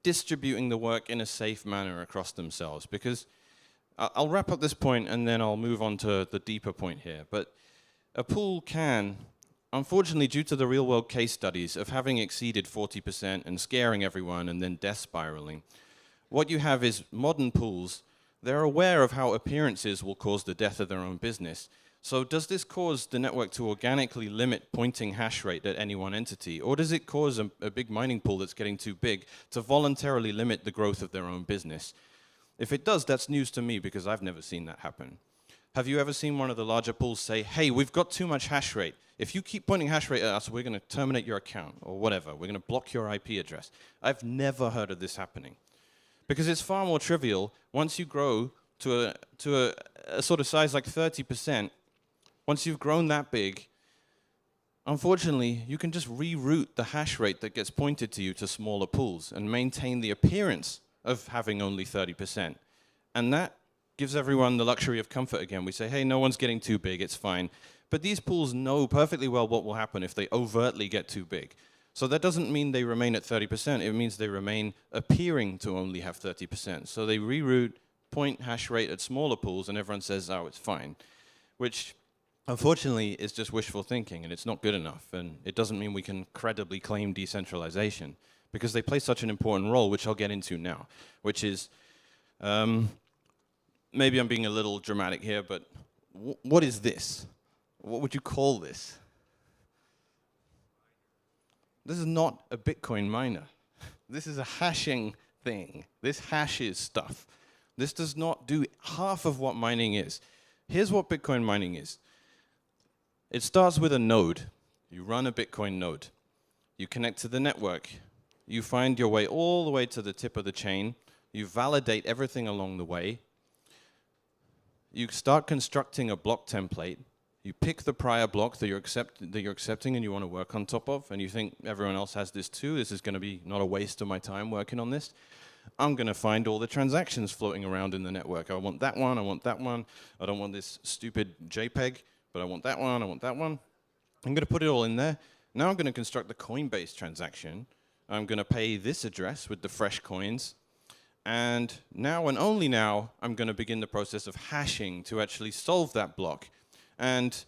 distributing the work in a safe manner across themselves. Because I'll wrap up this point and then I'll move on to the deeper point here. But a pool can, unfortunately, due to the real-world case studies of having exceeded 40% and scaring everyone and then death spiraling, what you have is modern pools, they're aware of how appearances will cause the death of their own business. So does this cause the network to organically limit pointing hash rate at any one entity? Or does it cause a big mining pool that's getting too big to voluntarily limit the growth of their own business? If it does, that's news to me, because I've never seen that happen. Have you ever seen one of the larger pools say, hey, we've got too much hash rate. If you keep pointing hash rate at us, we're going to terminate your account, or whatever. We're going to block your IP address. I've never heard of this happening. Because it's far more trivial once you grow to a sort of size like 30%. Once you've grown that big, unfortunately, you can just reroute the hash rate that gets pointed to you to smaller pools and maintain the appearance of having only 30%. And that gives everyone the luxury of comfort again. We say, hey, no one's getting too big, it's fine. But these pools know perfectly well what will happen if they overtly get too big. So that doesn't mean they remain at 30%, it means they remain appearing to only have 30%. So they reroute, point hash rate at smaller pools, and everyone says, oh, it's fine. Which, unfortunately, is just wishful thinking, and it's not good enough. And it doesn't mean we can credibly claim decentralization, because they play such an important role, which I'll get into now, which is, maybe I'm being a little dramatic here, but what is this? What would you call this? This is not a Bitcoin miner. This is a hashing thing. This hashes stuff. This does not do half of what mining is. Here's what Bitcoin mining is. It starts with a node. You run a Bitcoin node. You connect to the network. You find your way all the way to the tip of the chain. You validate everything along the way. You start constructing a block template. You pick the prior block that you're accepting and you want to work on top of, and you think everyone else has this too. This is going to be not a waste of my time working on this. I'm going to find all the transactions floating around in the network. I want that one, I want that one. I don't want this stupid JPEG, but I want that one, I want that one. I'm going to put it all in there. Now I'm going to construct the Coinbase transaction. I'm going to pay this address with the fresh coins. And now and only now, I'm going to begin the process of hashing to actually solve that block. And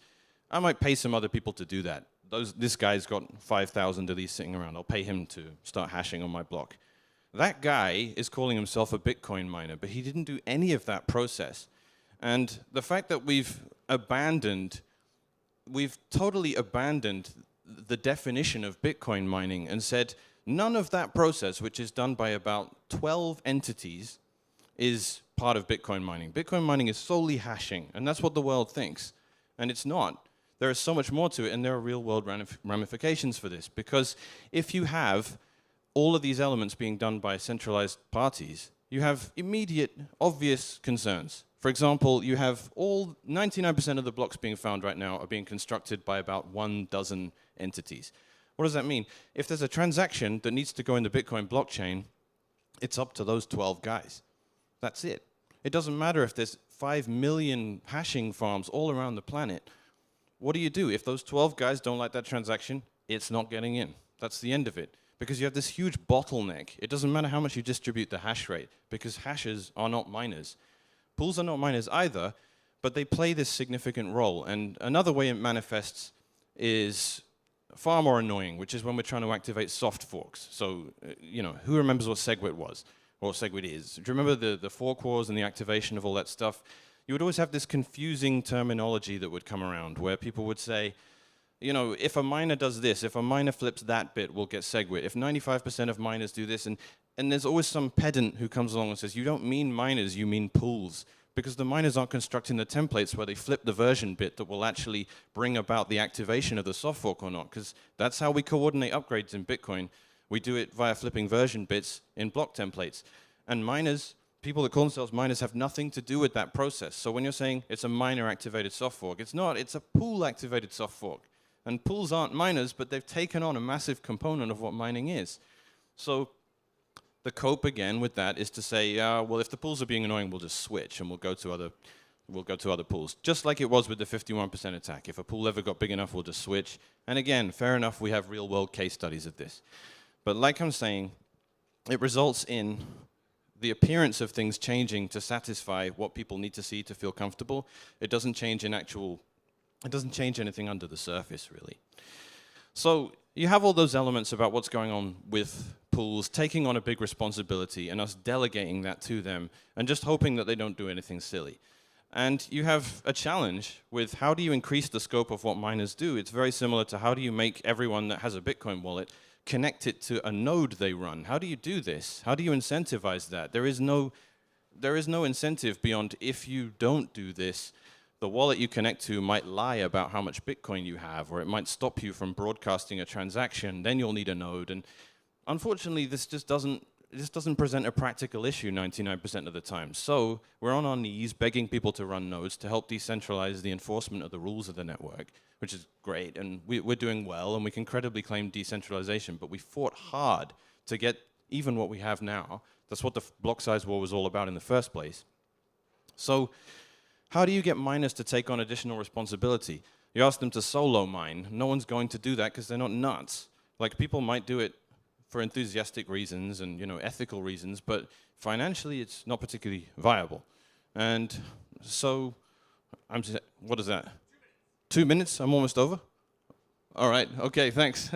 I might pay some other people to do that. This guy's got 5,000 of these sitting around. I'll pay him to start hashing on my block. That guy is calling himself a Bitcoin miner, but he didn't do any of that process. And the fact that we've totally abandoned the definition of Bitcoin mining and said none of that process, which is done by about 12 entities, is part of Bitcoin mining. Bitcoin mining is solely hashing, and that's what the world thinks. And it's not. There is so much more to it, and there are real-world ramifications for this. Because if you have all of these elements being done by centralized parties, you have immediate, obvious concerns. For example, you have 99% of the blocks being found right now are being constructed by about 12 entities. What does that mean? If there's a transaction that needs to go in the Bitcoin blockchain, it's up to those 12 guys. That's it. It doesn't matter if there's 5 million hashing farms all around the planet. What do you do? If those 12 guys don't like that transaction, it's not getting in. That's the end of it. Because you have this huge bottleneck. It doesn't matter how much you distribute the hash rate, because hashers are not miners. Pools are not miners either, but they play this significant role. And another way it manifests is far more annoying, which is when we're trying to activate soft forks. So, who remembers what SegWit was? Or what SegWit is? Do you remember the fork wars and the activation of all that stuff? You would always have this confusing terminology that would come around where people would say, if a miner does this, if a miner flips that bit, we'll get SegWit. If 95% of miners do this, and there's always some pedant who comes along and says, you don't mean miners, you mean pools. Because the miners aren't constructing the templates where they flip the version bit that will actually bring about the activation of the soft fork or not. Because that's how we coordinate upgrades in Bitcoin. We do it via flipping version bits in block templates. And miners, people that call themselves miners, have nothing to do with that process. So when you're saying it's a miner-activated soft fork, it's not. It's a pool-activated soft fork. And pools aren't miners, but they've taken on a massive component of what mining is. So the cope again with that is to say, well, if the pools are being annoying, we'll just switch and we'll go to other pools. Just like it was with the 51% attack. If a pool ever got big enough, we'll just switch. And again, fair enough, we have real-world case studies of this. But like I'm saying, it results in the appearance of things changing to satisfy what people need to see to feel comfortable. It doesn't change anything under the surface, really. So you have all those elements about what's going on with pools, taking on a big responsibility, and us delegating that to them, and just hoping that they don't do anything silly. And you have a challenge with how do you increase the scope of what miners do. It's very similar to how do you make everyone that has a Bitcoin wallet connect it to a node they run. How do you do this? How do you incentivize that? There is no incentive beyond if you don't do this, the wallet you connect to might lie about how much Bitcoin you have, or it might stop you from broadcasting a transaction. Then you'll need a node. And unfortunately, this just doesn't just doesn't present a practical issue 99% of the time. So we're on our knees begging people to run nodes to help decentralize the enforcement of the rules of the network, which is great, and we're doing well, and we can credibly claim decentralization, but we fought hard to get even what we have now. That's what the block size war was all about in the first place. So how do you get miners to take on additional responsibility? You ask them to solo mine. No one's going to do that because they're not nuts. Like, people might do it for enthusiastic reasons and, you know, ethical reasons, but financially it's not particularly viable. And so, what is that? 2 minutes? I'm almost over? All right, okay, thanks.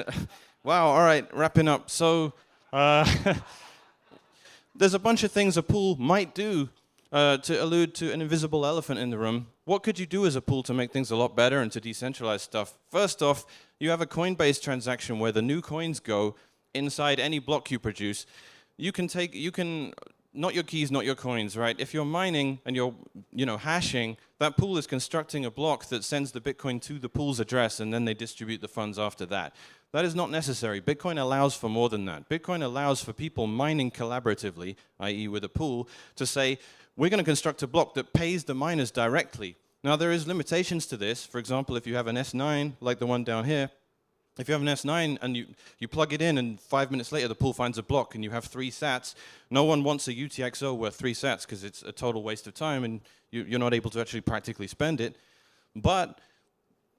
Wow, all right, wrapping up. So, there's a bunch of things a pool might do to allude to an invisible elephant in the room. What could you do as a pool to make things a lot better and to decentralize stuff? First off, you have a coin-based transaction where the new coins go inside any block you produce. You can not your keys, not your coins, right? If you're mining and you're, you know, hashing, that pool is constructing a block that sends the Bitcoin to the pool's address, and then they distribute the funds after that. That is not necessary. Bitcoin allows for more than that. Bitcoin allows for people mining collaboratively, i.e. with a pool, to say, we're going to construct a block that pays the miners directly. Now, there is limitations to this. For example, if you have an S9, like the one down here, if you have an S9 and you plug it in and 5 minutes later the pool finds a block and you have 3 sats, no one wants a UTXO worth 3 sats because it's a total waste of time and you're not able to actually practically spend it. But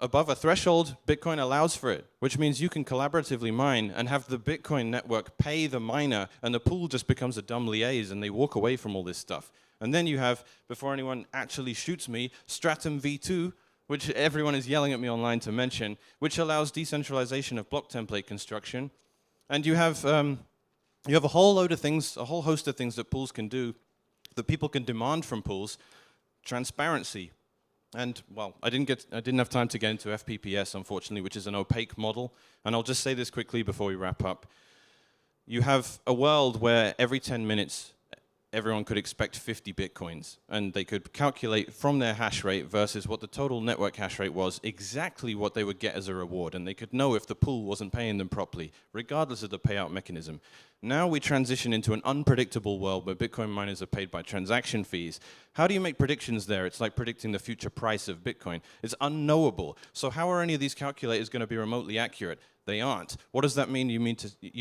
above a threshold, Bitcoin allows for it, which means you can collaboratively mine and have the Bitcoin network pay the miner, and the pool just becomes a dumb liaise and they walk away from all this stuff. And then you have, before anyone actually shoots me, Stratum v2, which everyone is yelling at me online to mention, which allows decentralization of block template construction. And you have a whole load of things, a whole host of things that pools can do, that people can demand from pools. Transparency. And, well, I didn't have time to get into FPPS, unfortunately, which is an opaque model. And I'll just say this quickly before we wrap up. You have a world where every 10 minutes, everyone could expect 50 Bitcoins, and they could calculate from their hash rate versus what the total network hash rate was exactly what they would get as a reward, and they could know if the pool wasn't paying them properly, regardless of the payout mechanism. Now we transition into an unpredictable world where Bitcoin miners are paid by transaction fees. How do you make predictions there? It's like predicting the future price of Bitcoin. It's unknowable. So how are any of these calculators going to be remotely accurate? They aren't. What does that mean? You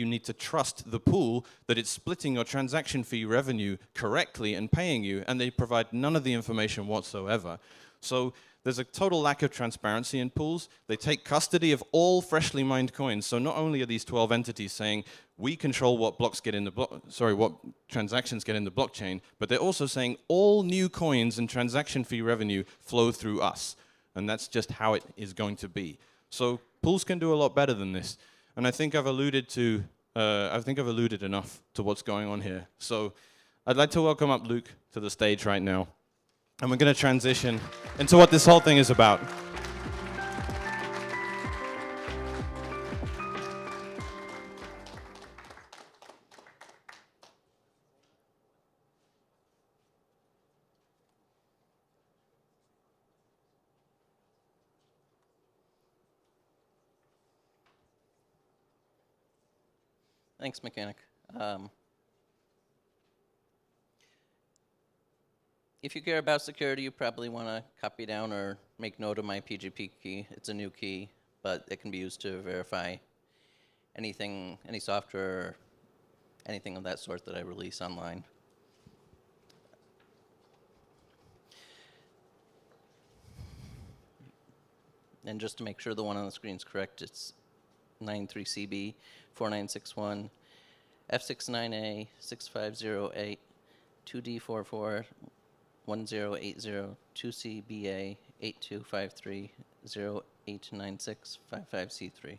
need to trust the pool that it's splitting your transaction fee revenue correctly and paying you, and they provide none of the information whatsoever. So there's a total lack of transparency in pools. They take custody of all freshly mined coins. So not only are these 12 entities saying we control what blocks get in the what transactions get in the blockchain, but they're also saying all new coins and transaction fee revenue flow through us, and that's just how it is going to be. So pools can do a lot better than this, and I think I've alluded enough to what's going on here. So I'd like to welcome up Luke to the stage right now, and we're going to transition into what this whole thing is about. Thanks, Mechanic. If you care about security, you probably want to copy down or make note of my PGP key. It's a new key, but it can be used to verify anything, any software, or anything of that sort that I release online. And just to make sure the one on the screen is correct, it's 93CB 4961 F69A 6508 2D44 1080 2CBA 8253 0896 55C3.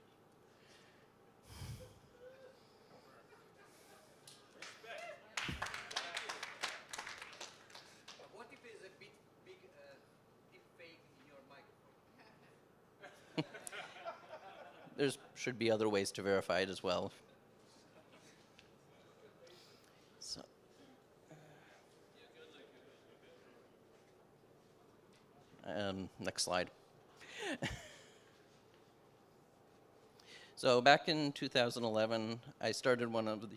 What if it's a big deep fake in your microphone? There should be other ways to verify it as well. So, next slide. So back in 2011, I started one of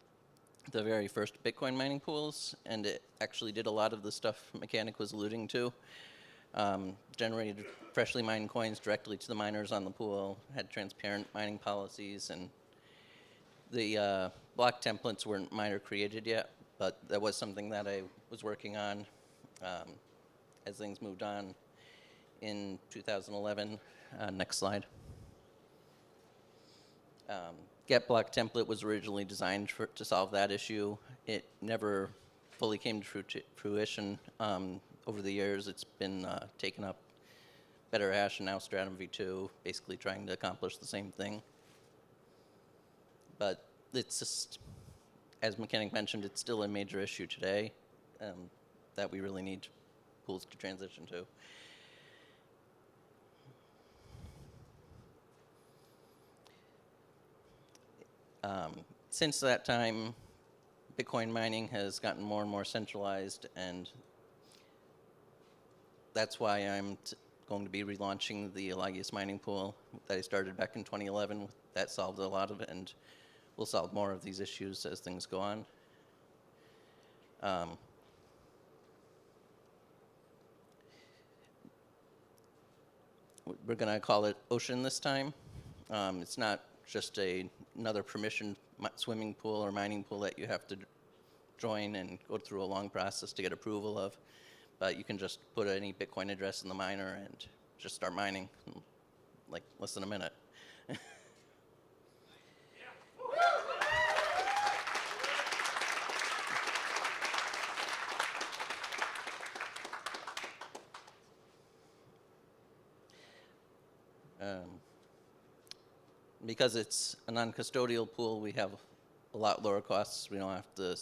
the very first Bitcoin mining pools, and it actually did a lot of the stuff Mechanic was alluding to. Generated freshly mined coins directly to the miners on the pool, had transparent mining policies, and the block templates weren't miner created yet, but that was something that I was working on as things moved on in 2011. Next slide. Get block template was originally designed to solve that issue. It never fully came to fruition. Over the years, it's been taken up. Better Hash and now Stratum v2, basically trying to accomplish the same thing. But it's just, as Mechanic mentioned, it's still a major issue today that we really need pools to transition to. Since that time, Bitcoin mining has gotten more and more centralized, and that's why I'm going to be relaunching the Eligius mining pool that I started back in 2011. That solved a lot of it, and we'll solve more of these issues as things go on. We're going to call it Ocean this time. It's not just another permissioned swimming pool or mining pool that you have to join and go through a long process to get approval of, but you can just put any Bitcoin address in the miner and just start mining in like less than a minute. Because it's a non-custodial pool, we have a lot lower costs. We don't have to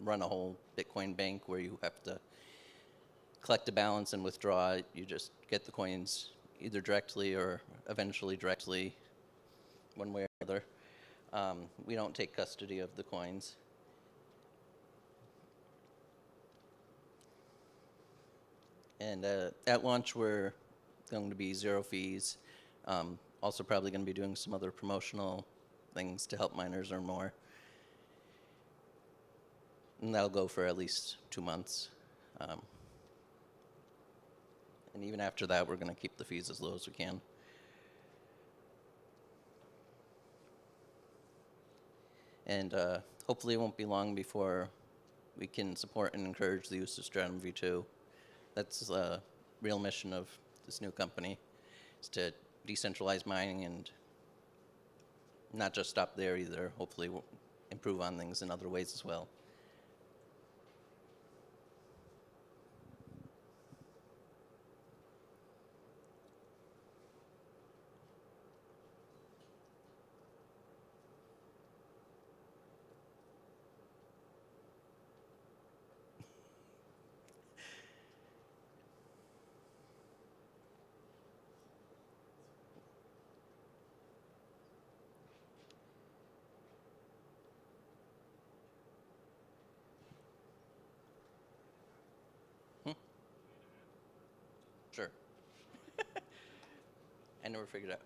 run a whole Bitcoin bank where you have to collect a balance and withdraw it. You just get the coins either directly or eventually directly, one way or another. We don't take custody of the coins. And at launch, we're going to be 0 fees. Also probably going to be doing some other promotional things to help miners earn more. And that'll go for at least 2 months. And even after that, we're going to keep the fees as low as we can. And hopefully it won't be long before we can support and encourage the use of Stratum v2. That's the real mission of this new company, is to decentralize mining and not just stop there either. Hopefully we'll improve on things in other ways as well. Sure. I never figured out.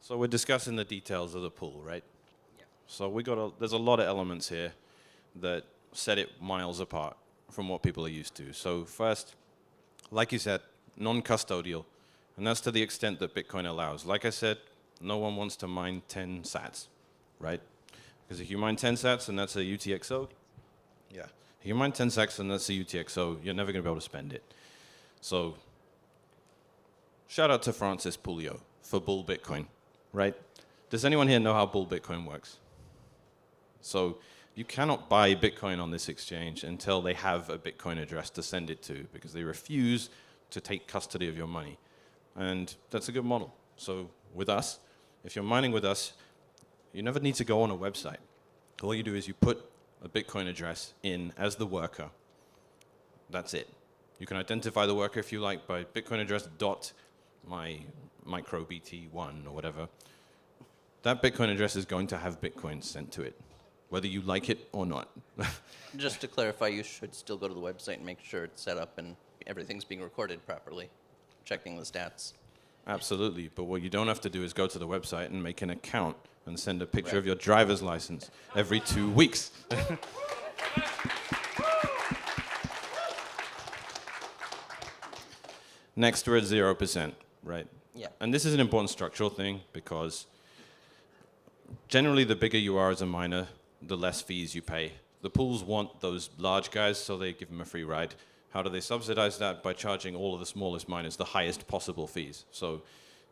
So we're discussing the details of the pool, right? Yeah. So there's a lot of elements here that set it miles apart from what people are used to. So first, like you said, non-custodial, and that's to the extent that Bitcoin allows. Like I said, no one wants to mine 10 sats, right? Because if you mine 10 sats and that's a UTXO, yeah. If you mine 10 sats and that's a UTXO, you're never going to be able to spend it. So shout out to Francis Pulio for Bull Bitcoin, right? Does anyone here know how Bull Bitcoin works? So you cannot buy Bitcoin on this exchange until they have a Bitcoin address to send it to, because they refuse to take custody of your money. And that's a good model. So with us, if you're mining with us, you never need to go on a website. All you do is you put a Bitcoin address in as the worker. That's it. You can identify the worker if you like by Bitcoin address dot my microBT1 or whatever. That Bitcoin address is going to have Bitcoin sent to it, whether you like it or not. Just to clarify, you should still go to the website and make sure it's set up and everything's being recorded properly, checking the stats. Absolutely, but what you don't have to do is go to the website and make an account and send a picture of your driver's license every 2 weeks. Next, we're at 0%, right? Yeah. And this is an important structural thing because generally the bigger you are as a miner, the less fees you pay. The pools want those large guys, so they give them a free ride. How do they subsidize that? By charging all of the smallest miners the highest possible fees. So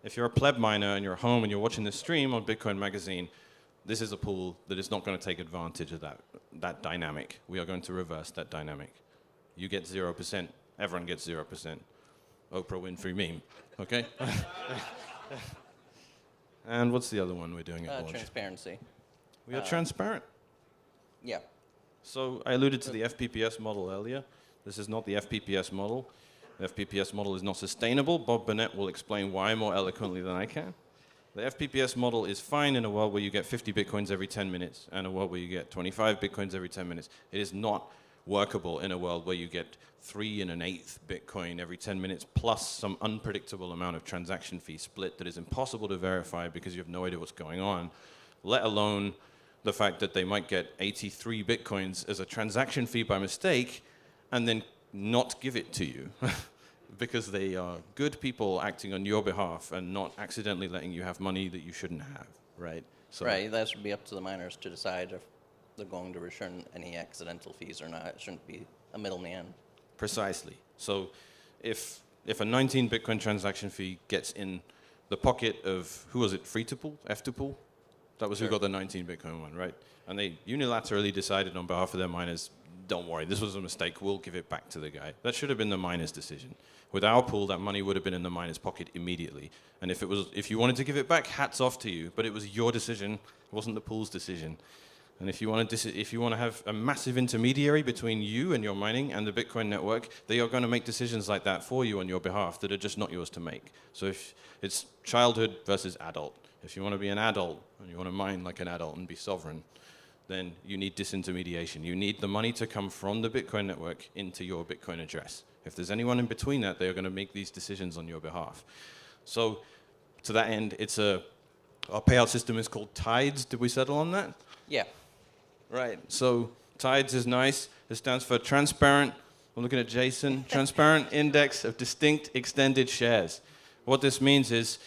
if you're a pleb miner and you're home and you're watching this stream on Bitcoin Magazine, this is a pool that is not going to take advantage of that dynamic. We are going to reverse that dynamic. You get 0%, everyone gets 0%. Oprah Winfrey meme, okay? And what's the other one we're doing at launch? Transparency. We are transparent. Yeah. So I alluded to the FPPS model earlier. This is not the FPPS model. The FPPS model is not sustainable. Bob Burnett will explain why more eloquently than I can. The FPPS model is fine in a world where you get 50 Bitcoins every 10 minutes and a world where you get 25 Bitcoins every 10 minutes. It is not workable in a world where you get 3 1/8 Bitcoin every 10 minutes plus some unpredictable amount of transaction fee split that is impossible to verify because you have no idea what's going on, let alone the fact that they might get 83 Bitcoins as a transaction fee by mistake and then not give it to you because they are good people acting on your behalf and not accidentally letting you have money that you shouldn't have, right? So right, that should be up to the miners to decide if they're going to return any accidental fees or not. It shouldn't be a middleman. Precisely. So if a 19 Bitcoin transaction fee gets in the pocket of, who was it, Free2Pool, F2Pool? That was who got the 19 Bitcoin one, right? And they unilaterally decided on behalf of their miners, don't worry, this was a mistake, we'll give it back to the guy. That should have been the miner's decision. With our pool, that money would have been in the miner's pocket immediately. And if you wanted to give it back, hats off to you, but it was your decision, it wasn't the pool's decision. And if you want to have a massive intermediary between you and your mining and the Bitcoin network, they are going to make decisions like that for you on your behalf that are just not yours to make. So if it's childhood versus adult. If you want to be an adult and you want to mine like an adult and be sovereign, then you need disintermediation. You need the money to come from the Bitcoin network into your Bitcoin address. If there's anyone in between that, they are going to make these decisions on your behalf. So to that end, our payout system is called Tides. Did we settle on that? Yeah. Right. So Tides is nice. It stands for Transparent. I'm looking at Jason. Transparent Index of Distinct Extended Shares. What this means is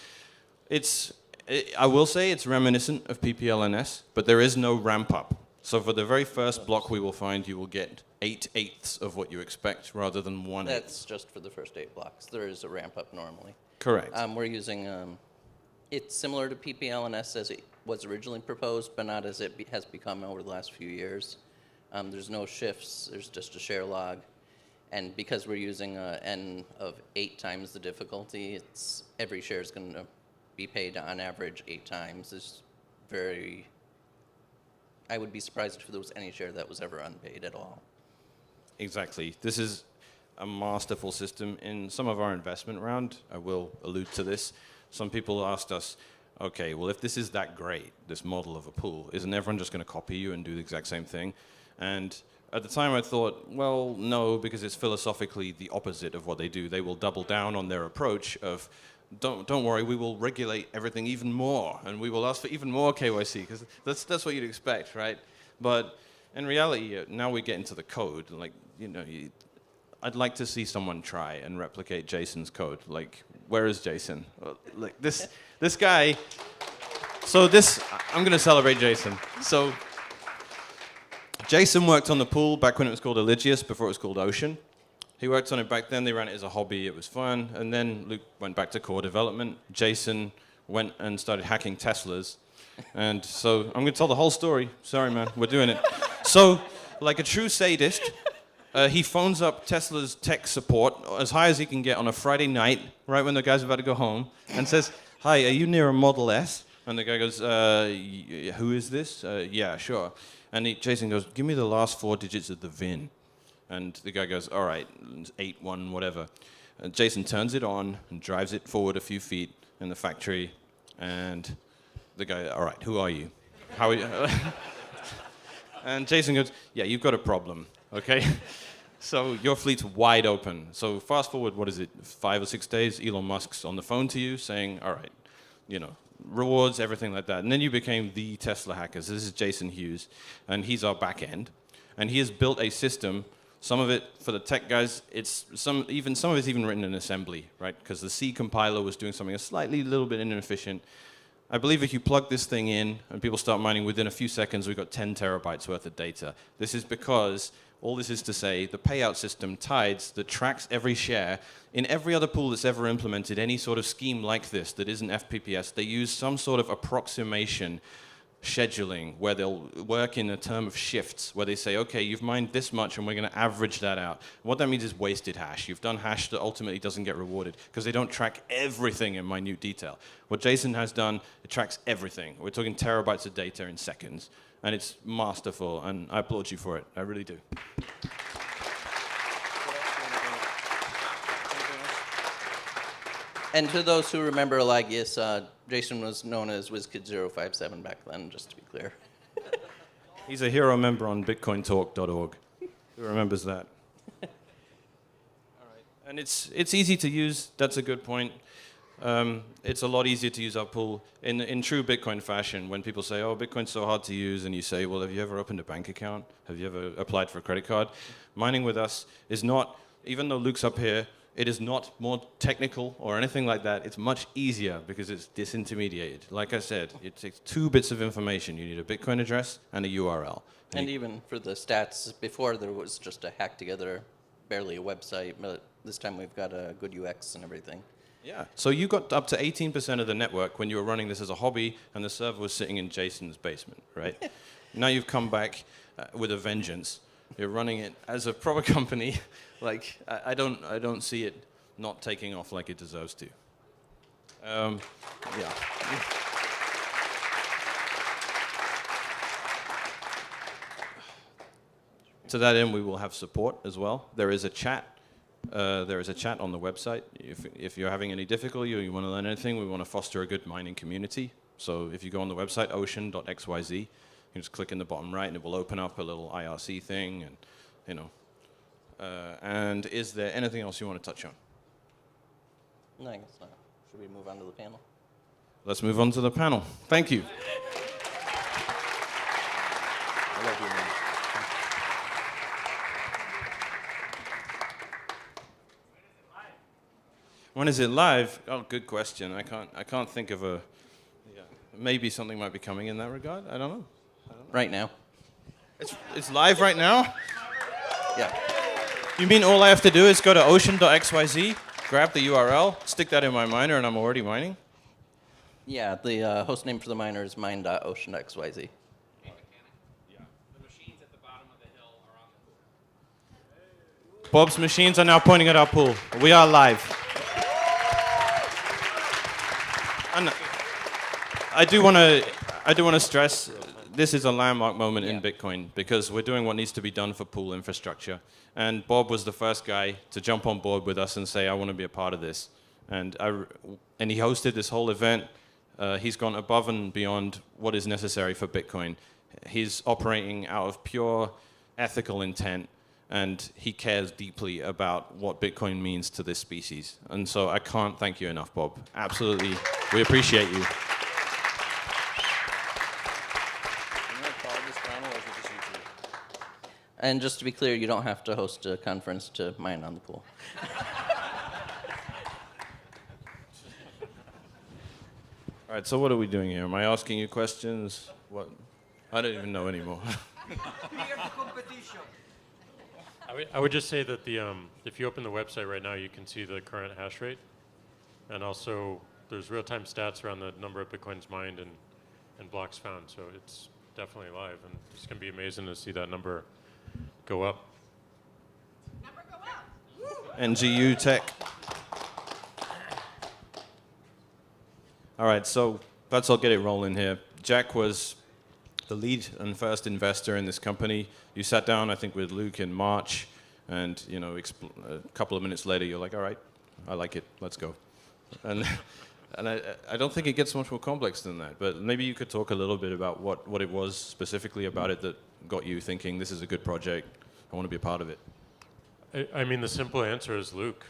I will say it's reminiscent of PPLNS, but there is no ramp up. So for the very first block we will find, you will get 8/8 of what you expect rather than 1/8. That's just for the first 8 blocks. There is a ramp up normally. Correct. We're using, it's similar to PPLNS as it was originally proposed, but not as it has become over the last few years. There's no shifts, there's just a share log. And because we're using an N of 8 times the difficulty, every share is going to be paid on average 8 times. It's very, I would be surprised if there was any share that was ever unpaid at all. Exactly. This is a masterful system. In some of our investment round, I will allude to this, some people asked us, okay, well, if this is that great, this model of a pool, isn't everyone just going to copy you and do the exact same thing? And at the time I thought, well, no, because it's philosophically the opposite of what they do. They will double down on their approach of, don't worry, we will regulate everything even more, and we will ask for even more KYC, because that's what you'd expect, right? But in reality, now we get into the code, like, I'd like to see someone try and replicate Jason's code. Like, where is Jason? Like this guy. So I'm going to celebrate Jason. So Jason worked on the pool back when it was called Eligius, before it was called Ocean. He worked on it back then. They ran it as a hobby. It was fun. And then Luke went back to core development. Jason went and started hacking Teslas. And so I'm going to tell the whole story. Sorry, man. We're doing it. So, like a true sadist, he phones up Tesla's tech support as high as he can get on a Friday night, right when the guy's about to go home, and says, "Hi, are you near a Model S?" And the guy goes, "Who is this?" "Yeah, sure." And Jason goes, "Give me the last 4 digits of the VIN." And the guy goes, "All right, 81, whatever." And Jason turns it on and drives it forward a few feet in the factory. And the guy, "All right, who are you? How are you?" And Jason goes, "Yeah, you've got a problem, okay? So your fleet's wide open." So fast forward, what is it, 5 or 6 days, Elon Musk's on the phone to you saying, "All right, rewards, everything like that. And then you became the Tesla hackers. This is Jason Hughes, and he's our back end. And he has built a system. Some of it, for the tech guys, some of it's even written in assembly, right? Because the C compiler was doing something a little bit inefficient. I believe if you plug this thing in and people start mining, within a few seconds, we've got 10 terabytes worth of data. This is because, all this is to say, the payout system, Tides, that tracks every share, in every other pool that's ever implemented any sort of scheme like this that isn't FPPS, they use some sort of approximation scheduling where they'll work in a term of shifts, where they say, okay, you've mined this much and we're going to average that out. What that means is wasted hash. You've done hash that ultimately doesn't get rewarded because they don't track everything in minute detail. What Jason has done, it tracks everything. We're talking terabytes of data in seconds, and it's masterful, and I applaud you for it. I really do. And to those who remember Alagius, Jason was known as WizKid057 back then, just to be clear. He's a hero member on bitcointalk.org. Who remembers that? All right. And it's easy to use. That's a good point. It's a lot easier to use our pool in true Bitcoin fashion. When people say, oh, Bitcoin's so hard to use, and you say, well, have you ever opened a bank account? Have you ever applied for a credit card? Mining with us is not, even though Luke's up here, it is not more technical or anything like that. It's much easier because it's disintermediated. Like I said, it takes 2 bits of information. You need a Bitcoin address and a URL. And even for the stats, before there was just a hack together, barely a website, but this time we've got a good UX and everything. Yeah. So you got up to 18% of the network when you were running this as a hobby, and the server was sitting in Jason's basement, right? Now you've come back with a vengeance. You're running it as a proper company. Like, I don't see it not taking off like it deserves to. Yeah. To that end, we will have support as well. There is a chat. There is a chat on the website. If you're having any difficulty or you want to learn anything, we want to foster a good mining community. So if you go on the website, ocean.xyz, you can just click in the bottom right and it will open up a little IRC thing, and and is there anything else you want to touch on? No, I guess not. Should we move on to the panel? Let's move on to the panel. Thank you. I love you, man. When is it live? Oh, good question. I can't think of a. Yeah, maybe something might be coming in that regard. I don't know. Right now. It's live right now? Yeah. You mean all I have to do is go to ocean.xyz, grab the URL, stick that in my miner, and I'm already mining? Yeah, the host name for the miner is mine.ocean.xyz. Bob's machines are now pointing at our pool. We are live. And I do want to stress, this is a landmark moment in Bitcoin because we're doing what needs to be done for pool infrastructure. And Bob was the first guy to jump on board with us and say, I want to be a part of this. And he hosted this whole event. He's gone above and beyond what is necessary for Bitcoin. He's operating out of pure ethical intent, and he cares deeply about what Bitcoin means to this species. And so I can't thank you enough, Bob. Absolutely. We appreciate you. And just to be clear, you don't have to host a conference to mine on the pool. All right, so what are we doing here? Am I asking you questions? What? I don't even know anymore. I would just say that if you open the website right now, you can see the current hash rate. And also, there's real-time stats around the number of Bitcoins mined and blocks found. So it's definitely live. And it's going to be amazing to see that number go up. NGU Tech. All right, so let's all get it rolling here. Jack was the lead and first investor in this company. You sat down, I think, with Luke in March, and a couple of minutes later, you're like, all right, I like it, let's go. And I don't think it gets much more complex than that, but maybe you could talk a little bit about what it was specifically about it that got you thinking, this is a good project, I want to be a part of it. I mean, the simple answer is Luke.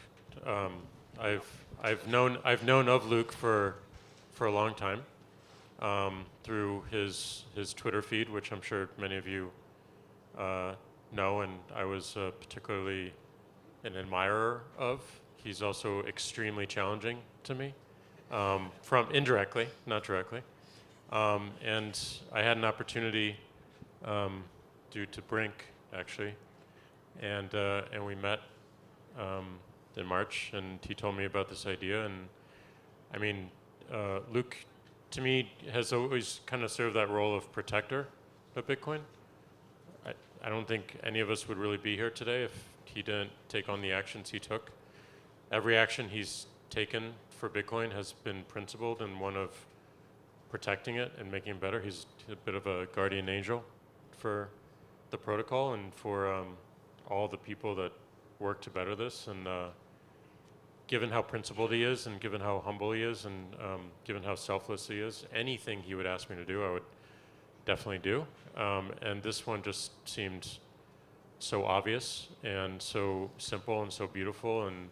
I've known of Luke for a long time. through his Twitter feed, which I'm sure many of you know, and I was particularly an admirer of. He's also extremely challenging to me, from indirectly, not directly. And I had an opportunity due to Brink, actually, and we met in March, and he told me about this idea. And I mean, Luke, to me, has always kind of served that role of protector of Bitcoin. I don't think any of us would really be here today if he didn't take on the actions he took. Every action he's taken for Bitcoin has been principled and one of protecting it and making it better. He's a bit of a guardian angel for the protocol and for all the people that work to better this. And given how principled he is, and given how humble he is, and given how selfless he is, anything he would ask me to do, I would definitely do. And this one just seemed so obvious and so simple and so beautiful. And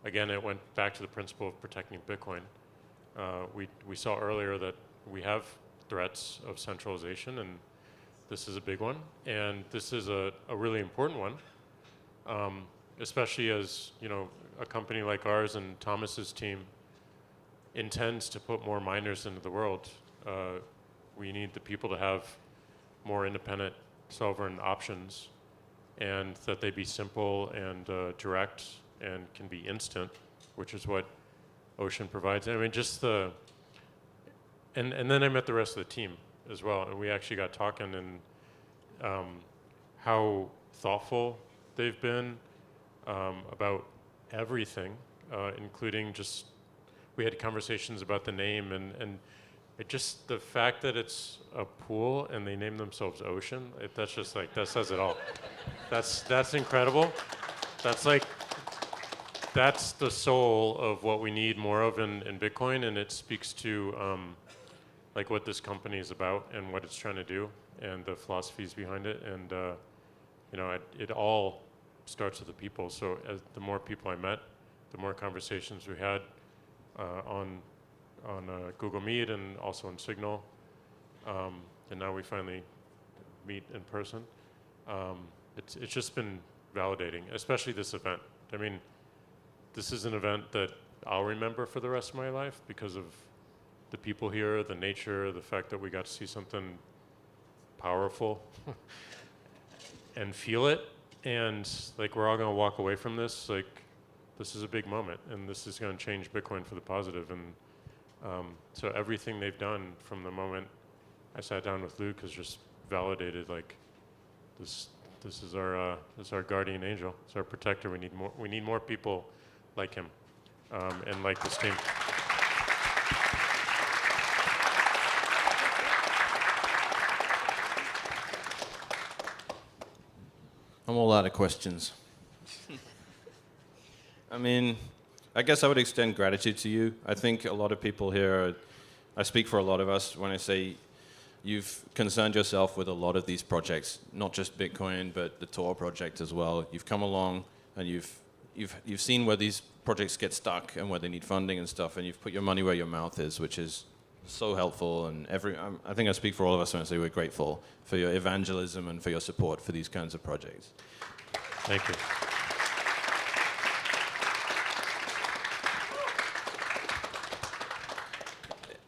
again, it went back to the principle of protecting Bitcoin. We saw earlier that we have threats of centralization, and this is a big one. And this is a really important one, especially as, you know, a company like ours and Thomas's team intends to put more miners into the world. We need the people to have more independent sovereign options, and that they be simple and direct and can be instant, which is what Ocean provides. I mean, just the, and then I met the rest of the team as well, and we actually got talking, and how thoughtful they've been about everything, including just, we had conversations about the name, and it just, the fact that it's a pool and they name themselves Ocean, that's just like, that says it all. That's incredible. That's like, that's the soul of what we need more of in Bitcoin, and it speaks to like what this company is about and what it's trying to do and the philosophies behind it. And you know, it all starts with the people. So as the more people I met, the more conversations we had on Google Meet and also on Signal, and now we finally meet in person. It's just been validating, especially this event. I mean, this is an event that I'll remember for the rest of my life because of the people here, the nature, the fact that we got to see something powerful and feel it. And like, we're all gonna walk away from this, like, this is a big moment, and this is gonna change Bitcoin for the positive. And so everything they've done from the moment I sat down with Luke has just validated, like, this is our guardian angel. It's our protector. We need more people like him, and like this team. I'm all out of questions. I mean, I guess I would extend gratitude to you. I think a lot of people here, I speak for a lot of us when I say you've concerned yourself with a lot of these projects, not just Bitcoin, but the Tor project as well. You've come along and you've seen where these projects get stuck and where they need funding and stuff, and you've put your money where your mouth is, which is so helpful. And I think I speak for all of us when I say we're grateful for your evangelism and for your support for these kinds of projects. Thank you.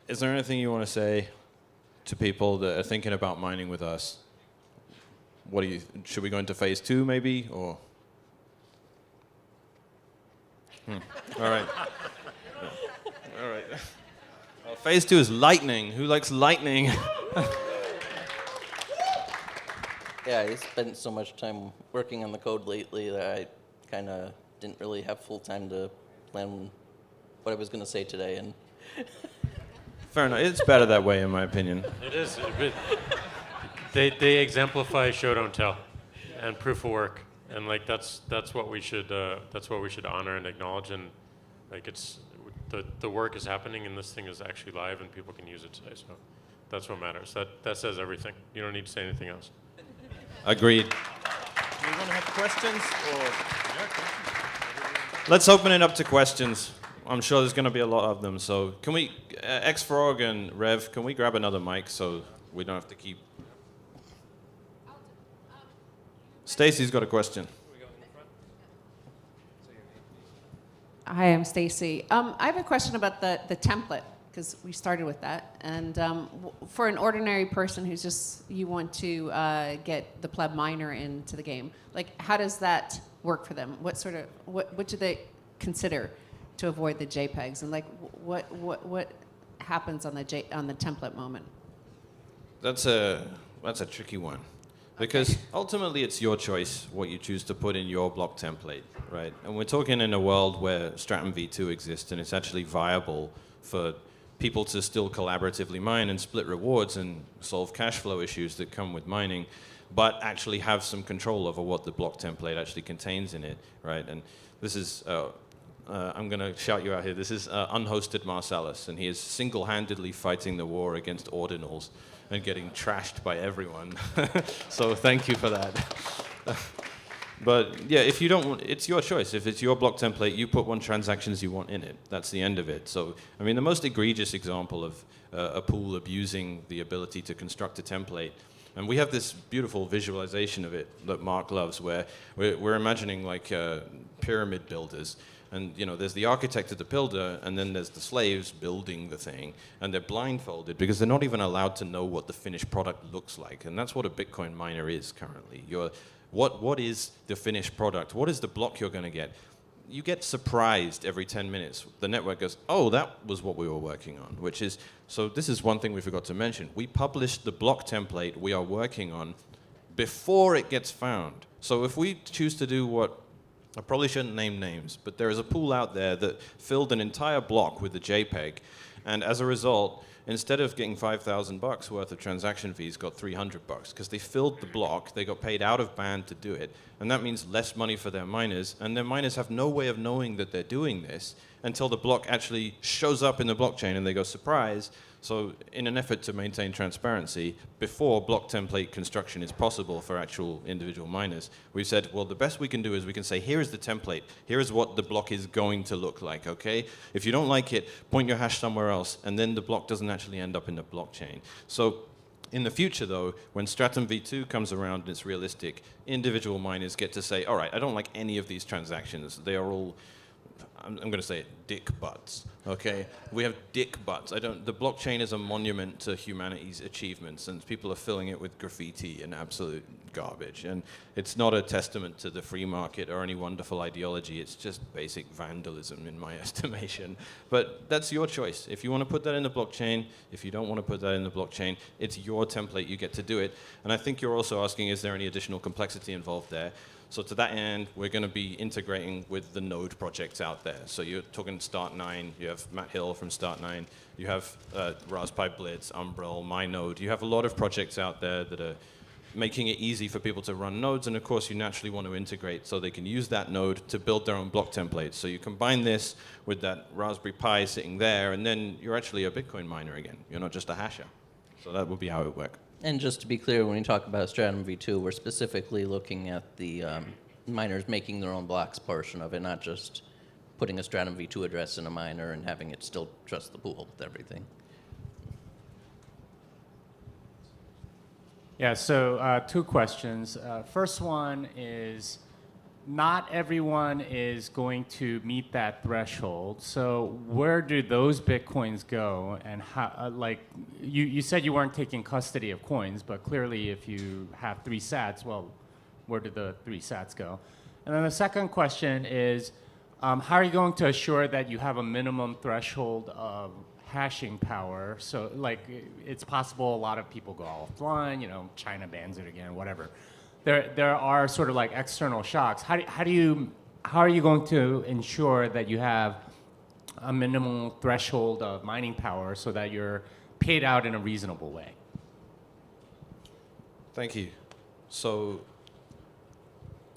Is there anything you want to say to people that are thinking about mining with us? Should we go into phase 2 maybe, or? All right. Yeah. All right. Well, phase 2 is lightning. Who likes lightning? Yeah, I spent so much time working on the code lately that I kind of didn't really have full time to plan what I was going to say today. And Fair enough. It's better that way, in my opinion. It is. They exemplify show don't tell, and proof of work, and like that's what we should honor and acknowledge. And like, it's the work is happening, and this thing is actually live, and people can use it today. So that's what matters. That says everything. You don't need to say anything else. Agreed. Do you want to have questions, or? Let's open it up to questions. I'm sure there's going to be a lot of them. So can we, Xfrog and Rev, can we grab another mic so we don't have to keep... Stacy's got a question. Hi, I'm Stacy. I have a question about the template, because we started with that. And for an ordinary person who's just, you want to get the pleb miner into the game, like how does that work for them? What sort of, what do they consider to avoid the JPEGs? And like what happens on the template moment? That's a tricky one. Because ultimately it's your choice what you choose to put in your block template, right? And we're talking in a world where Stratum v2 exists and it's actually viable for people to still collaboratively mine and split rewards and solve cash flow issues that come with mining, but actually have some control over what the block template actually contains in it, right? And this is, I'm going to shout you out here, this is unhosted Marcellus, and he is single-handedly fighting the war against ordinals and getting trashed by everyone. So thank you for that. But yeah, if you don't want, it's your choice. If it's your block template, you put what transactions you want in it. That's the end of it. So, I mean, the most egregious example of a pool abusing the ability to construct a template, and we have this beautiful visualization of it that Mark loves, where we're imagining like pyramid builders. And you know, there's the architect of the builder, and then there's the slaves building the thing, and they're blindfolded because they're not even allowed to know what the finished product looks like. And that's what a Bitcoin miner is currently. What is the finished product? What is the block you're going to get? You get surprised every 10 minutes. The network goes, oh, that was what we were working on, which is, so this is one thing we forgot to mention. We published the block template we are working on before it gets found. So if we choose to do what, I probably shouldn't name names, but there is a pool out there that filled an entire block with the JPEG, and as a result, instead of getting $5,000 worth of transaction fees, got $300 because they filled the block, they got paid out of band to do it, and that means less money for their miners, and their miners have no way of knowing that they're doing this until the block actually shows up in the blockchain and they go, surprise. So in an effort to maintain transparency, before block template construction is possible for actual individual miners, we've said, well, the best we can do is we can say, here is the template, here is what the block is going to look like, okay? If you don't like it, point your hash somewhere else, and then the block doesn't actually end up in the blockchain. So in the future, though, when Stratum v2 comes around and it's realistic, individual miners get to say, all right, I don't like any of these transactions. They are all, I'm going to say it, dick butts, okay? We have dick butts. The blockchain is a monument to humanity's achievements, and people are filling it with graffiti and absolute garbage. And it's not a testament to the free market or any wonderful ideology. It's just basic vandalism in my estimation. But that's your choice. If you want to put that in the blockchain, if you don't want to put that in the blockchain, it's your template. You get to do it. And I think you're also asking, is there any additional complexity involved there? So to that end, we're going to be integrating with the node projects out there. So you're talking Start9, you have Matt Hill from Start9, you have Raspberry Blitz, Umbrel, MyNode. You have a lot of projects out there that are making it easy for people to run nodes, and of course you naturally want to integrate so they can use that node to build their own block templates. So you combine this with that Raspberry Pi sitting there, and then you're actually a Bitcoin miner again. You're not just a hasher. So that would be how it would work. And just to be clear, when you talk about Stratum v2, we're specifically looking at the miners making their own blocks portion of it, not just putting a Stratum v2 address in a miner and having it still trust the pool with everything. Yeah, so 2 questions. First one is, not everyone is going to meet that threshold. So where do those Bitcoins go? And how, like, you said you weren't taking custody of coins, but clearly if you have 3 sats, well, where do the 3 sats go? And then the second question is, how are you going to assure that you have a minimum threshold of hashing power? So, like, it's possible a lot of people go offline, you know, China bans it again, whatever. There are sort of like external shocks. How are you going to ensure that you have a minimal threshold of mining power so that you're paid out in a reasonable way? Thank you. So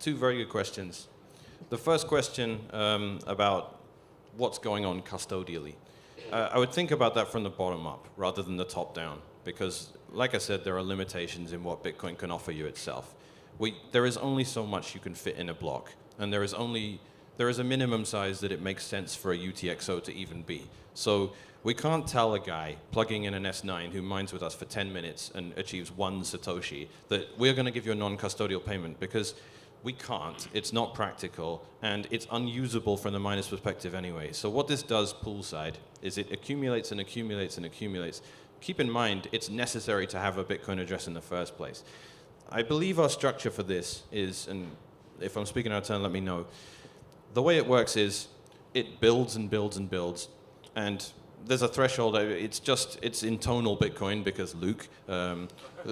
2 very good questions. The first question about what's going on custodially. I would think about that from the bottom up rather than the top down, because like I said, there are limitations in what Bitcoin can offer you itself. There is only so much you can fit in a block, and there is only there is a minimum size that it makes sense for a UTXO to even be. So we can't tell a guy plugging in an S9 who mines with us for 10 minutes and achieves 1 Satoshi that we're going to give you a non-custodial payment, because we can't. It's not practical, and it's unusable from the miner's perspective anyway. So what this does poolside is it accumulates and accumulates and accumulates. Keep in mind, it's necessary to have a Bitcoin address in the first place. I believe our structure for this is, and if I'm speaking out of turn, let me know. The way it works is it builds and builds and builds, and there's a threshold. It's in tonal Bitcoin because Luke.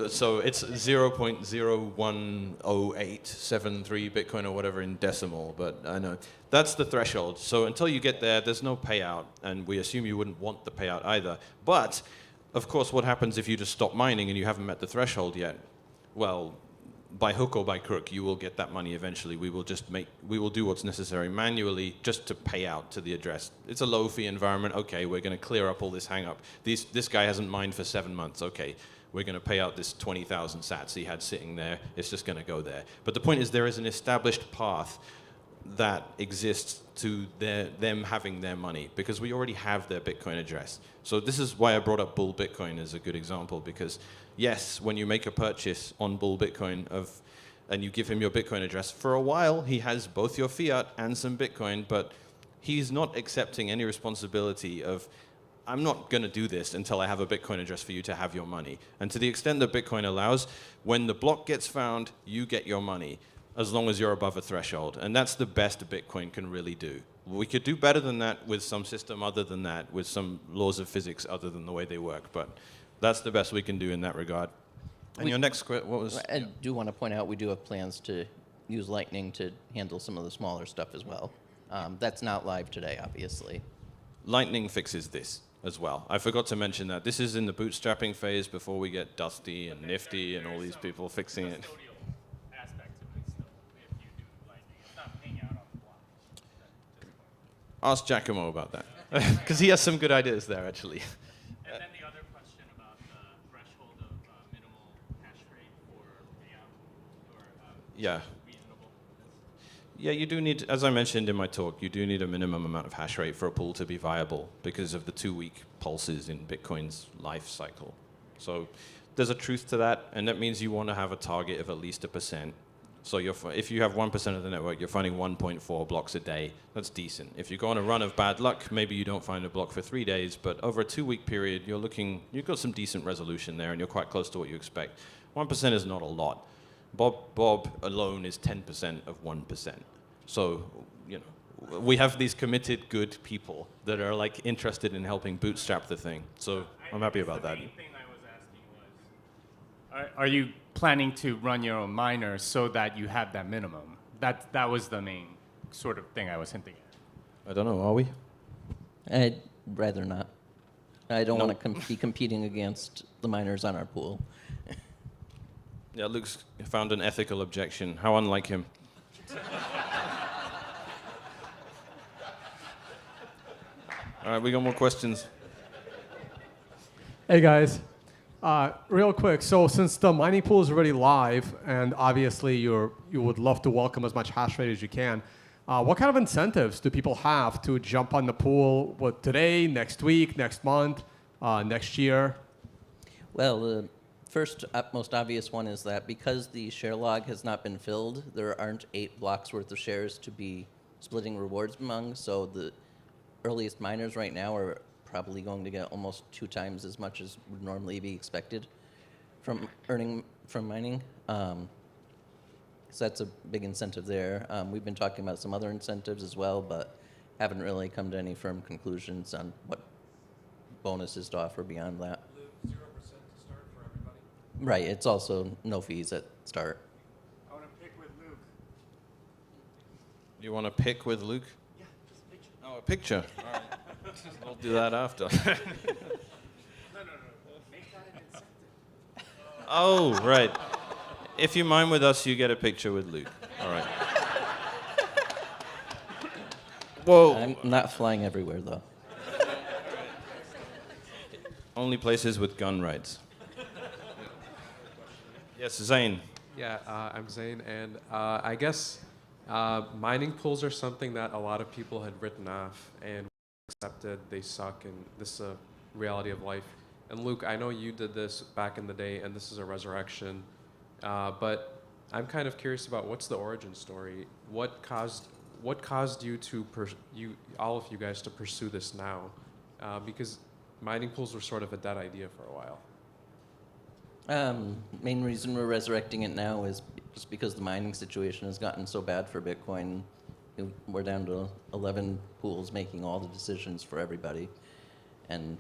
So it's 0.010873 Bitcoin or whatever in decimal, but I know that's the threshold. So until you get there, there's no payout, and we assume you wouldn't want the payout either. But of course, what happens if you just stop mining and you haven't met the threshold yet? Well, by hook or by crook, you will get that money eventually. We will do what's necessary manually just to pay out to the address. It's a low fee environment. Okay, we're going to clear up all this hang up. This guy hasn't mined for 7 months. Okay, we're going to pay out this 20,000 sats he had sitting there. It's just going to go there. But the point is, there is an established path that exists to them having their money, because we already have their Bitcoin address. So this is why I brought up Bull Bitcoin as a good example, because yes, when you make a purchase on Bull Bitcoin and you give him your Bitcoin address, for a while he has both your fiat and some Bitcoin, but he's not accepting any responsibility of, I'm not going to do this until I have a Bitcoin address for you to have your money. And to the extent that Bitcoin allows, when the block gets found, you get your money, as long as you're above a threshold. And that's the best Bitcoin can really do. We could do better than that with some system other than that, with some laws of physics other than the way they work. But that's the best we can do in that regard. And your next question, what was? I do want to point out we do have plans to use Lightning to handle some of the smaller stuff as well. That's not live today, obviously. Lightning fixes this as well. I forgot to mention that. This is in the bootstrapping phase before we get Dusty and Nifty and all these people fixing it. Ask Giacomo about that, because he has some good ideas there, actually. And then the other question about the threshold of minimal hash rate for payout, or Yeah. reasonable. Yeah, you do need, as I mentioned in my talk, you do need a minimum amount of hash rate for a pool to be viable because of the 2-week pulses in Bitcoin's life cycle. So there's a truth to that, and that means you want to have a target of at least 1%. So if you have 1% of the network, you're finding 1.4 blocks a day. That's decent. If you go on a run of bad luck, maybe you don't find a block for 3 days, but over a 2-week period, you've got some decent resolution there, and you're quite close to what you expect. 1% is not a lot. Bob alone is 10% of 1%. So, we have these committed good people that are like interested in helping bootstrap the thing. So I'm happy about that. The main thing I was asking was, are you planning to run your own miner so that you have that minimum? That was the main sort of thing I was hinting at. I don't know, are we? I'd rather not. I don't want to be competing against the miners on our pool. Yeah, Luke's found an ethical objection. How unlike him. All right, we got more questions. Hey guys, real quick. So since the mining pool is already live, and obviously you would love to welcome as much hash rate as you can, what kind of incentives do people have to jump on the pool? What, today, next week, next month, next year? Well, the first most obvious one is that because the share log has not been filled, there aren't 8 blocks worth of shares to be splitting rewards among. So the earliest miners right now are probably going to get almost 2 times as much as would normally be expected from mining. So that's a big incentive there. We've been talking about some other incentives as well, but haven't really come to any firm conclusions on what bonuses to offer beyond that. 0% to start for everybody? Right, it's also no fees at start. I want to pick with Luke. You want to pick with Luke? Yeah, just a picture. Oh, a picture. All right. We'll do that after. No. Make that an incentive. Oh, right. If you mine with us, you get a picture with Luke. All right. Whoa. I'm not flying everywhere, though. Only places with gun rights. Yes, Zane. Yeah, I'm Zane, and I guess Mining pools are something that a lot of people had written off and accepted they suck, and this is a reality of life. And Luke, I know you did this back in the day, and this is a resurrection, but I'm kind of curious about what's the origin story. What caused you to all of you guys to pursue this now? Because mining pools were sort of a dead idea for a while. Main reason we're resurrecting it now is just because the mining situation has gotten so bad for Bitcoin. We're down to 11 pools making all the decisions for everybody. And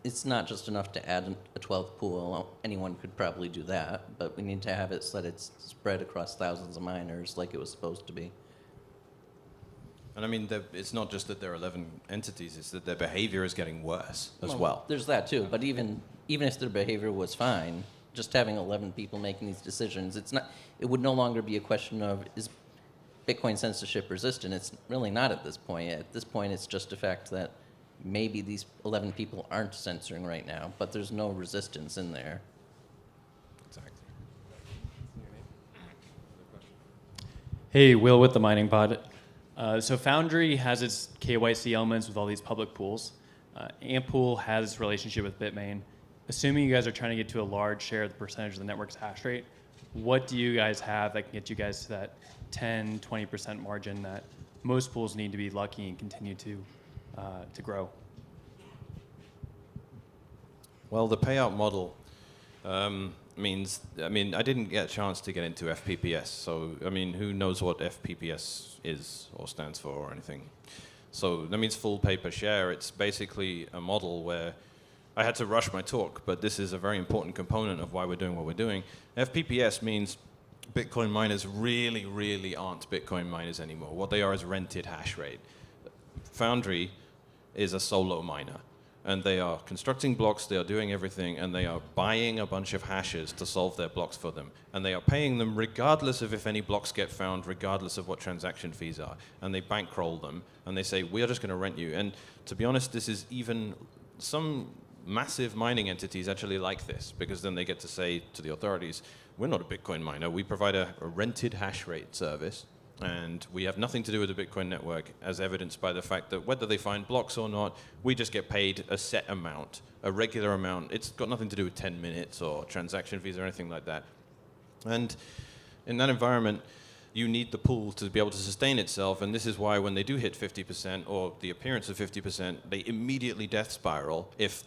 it's not just enough to add a 12th pool. Anyone could probably do that, but we need to have it so that it's spread across thousands of miners like it was supposed to be. And I mean, it's not just that there are 11 entities, it's that their behavior is getting worse as well. There's that too, but even if their behavior was fine, just having 11 people making these decisions, it would no longer be a question of, is Bitcoin censorship resistant? It's really not at this point. At this point, it's just a fact that maybe these 11 people aren't censoring right now, but there's no resistance in there. Exactly. Hey, Will with the Mining Pod. So Foundry has its KYC elements with all these public pools. Ampool has its relationship with Bitmain. Assuming you guys are trying to get to a large share of the percentage of the network's hash rate, what do you guys have that can get you guys to that 10, 20% margin that most pools need to be lucky and continue to grow? Well, the payout model means, I mean, I didn't get a chance to get into FPPS, so, I mean, who knows what FPPS is or stands for or anything. So that means full pay per share. It's basically a model where I had to rush my talk, but this is a very important component of why we're doing what we're doing. FPPS means Bitcoin miners really, really aren't Bitcoin miners anymore. What they are is rented hash rate. Foundry is a solo miner, and they are constructing blocks, they are doing everything, and they are buying a bunch of hashes to solve their blocks for them. And they are paying them regardless of if any blocks get found, regardless of what transaction fees are. And they bankroll them, and they say, we are just going to rent you. And to be honest, this is even some massive mining entities actually like this, because then they get to say to the authorities, we're not a Bitcoin miner, we provide a rented hash rate service, and we have nothing to do with the Bitcoin network, as evidenced by the fact that whether they find blocks or not, we just get paid a set amount, a regular amount. It's got nothing to do with 10 minutes or transaction fees or anything like that. And in that environment, you need the pool to be able to sustain itself, and this is why when they do hit 50% or the appearance of 50%, they immediately death spiral if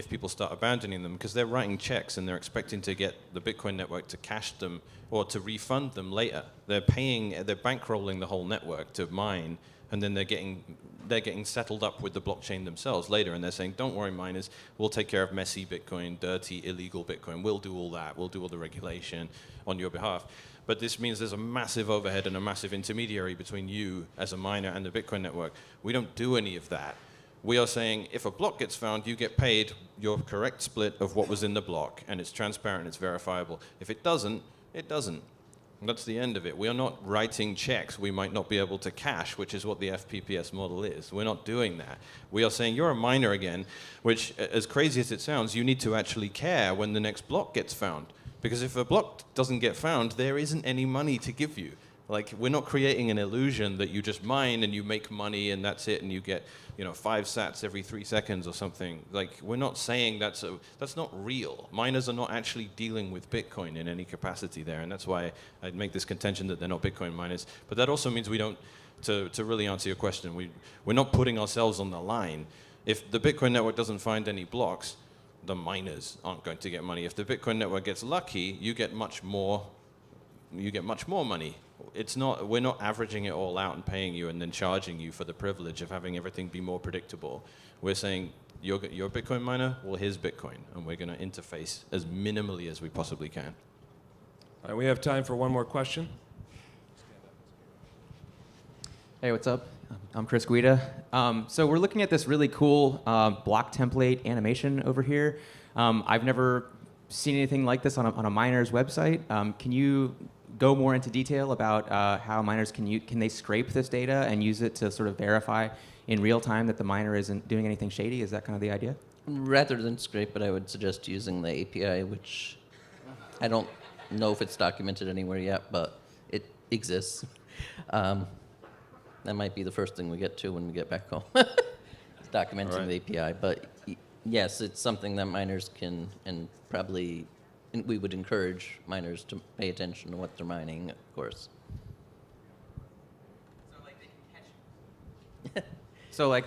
people start abandoning them, because they're writing checks and they're expecting to get the Bitcoin network to cash them or to refund them later. They're bankrolling the whole network to mine, and then they're getting settled up with the blockchain themselves later, and they're saying, don't worry, miners, we'll take care of messy Bitcoin, dirty, illegal Bitcoin, we'll do all that, we'll do all the regulation on your behalf. But this means there's a massive overhead and a massive intermediary between you as a miner and the Bitcoin network. We don't do any of that. We are saying if a block gets found, you get paid your correct split of what was in the block, and it's transparent, it's verifiable. If it doesn't, it doesn't. And that's the end of it. We are not writing checks we might not be able to cash, which is what the FPPS model is. We're not doing that. We are saying you're a miner again, which, as crazy as it sounds, you need to actually care when the next block gets found. Because if a block doesn't get found, there isn't any money to give you. Like, we're not creating an illusion that you just mine and you make money and that's it, and you get, 5 sats every 3 seconds or something. Like, we're not saying that's not real. Miners are not actually dealing with Bitcoin in any capacity there, and that's why I make this contention that they're not Bitcoin miners. But that also means we don't, to really answer your question, we're not putting ourselves on the line. If the Bitcoin network doesn't find any blocks, the miners aren't going to get money. If the Bitcoin network gets lucky, you get much more money. We're not averaging it all out and paying you and then charging you for the privilege of having everything be more predictable. We're saying, you're a Bitcoin miner, well, here's Bitcoin, and we're going to interface as minimally as we possibly can. All right, we have time for one more question. Hey, what's up? I'm Chris Guida. So we're looking at this really cool block template animation over here. I've never seen anything like this on a miner's website. Can you go more into detail about how miners can they scrape this data and use it to sort of verify in real time that the miner isn't doing anything shady? Is that kind of the idea? Rather than scrape it, I would suggest using the API, which I don't know if it's documented anywhere yet, but it exists. That might be the first thing we get to when we get back home. Documenting the API, but yes, it's something that miners can, and probably we would encourage miners to pay attention to what they're mining, of course. So like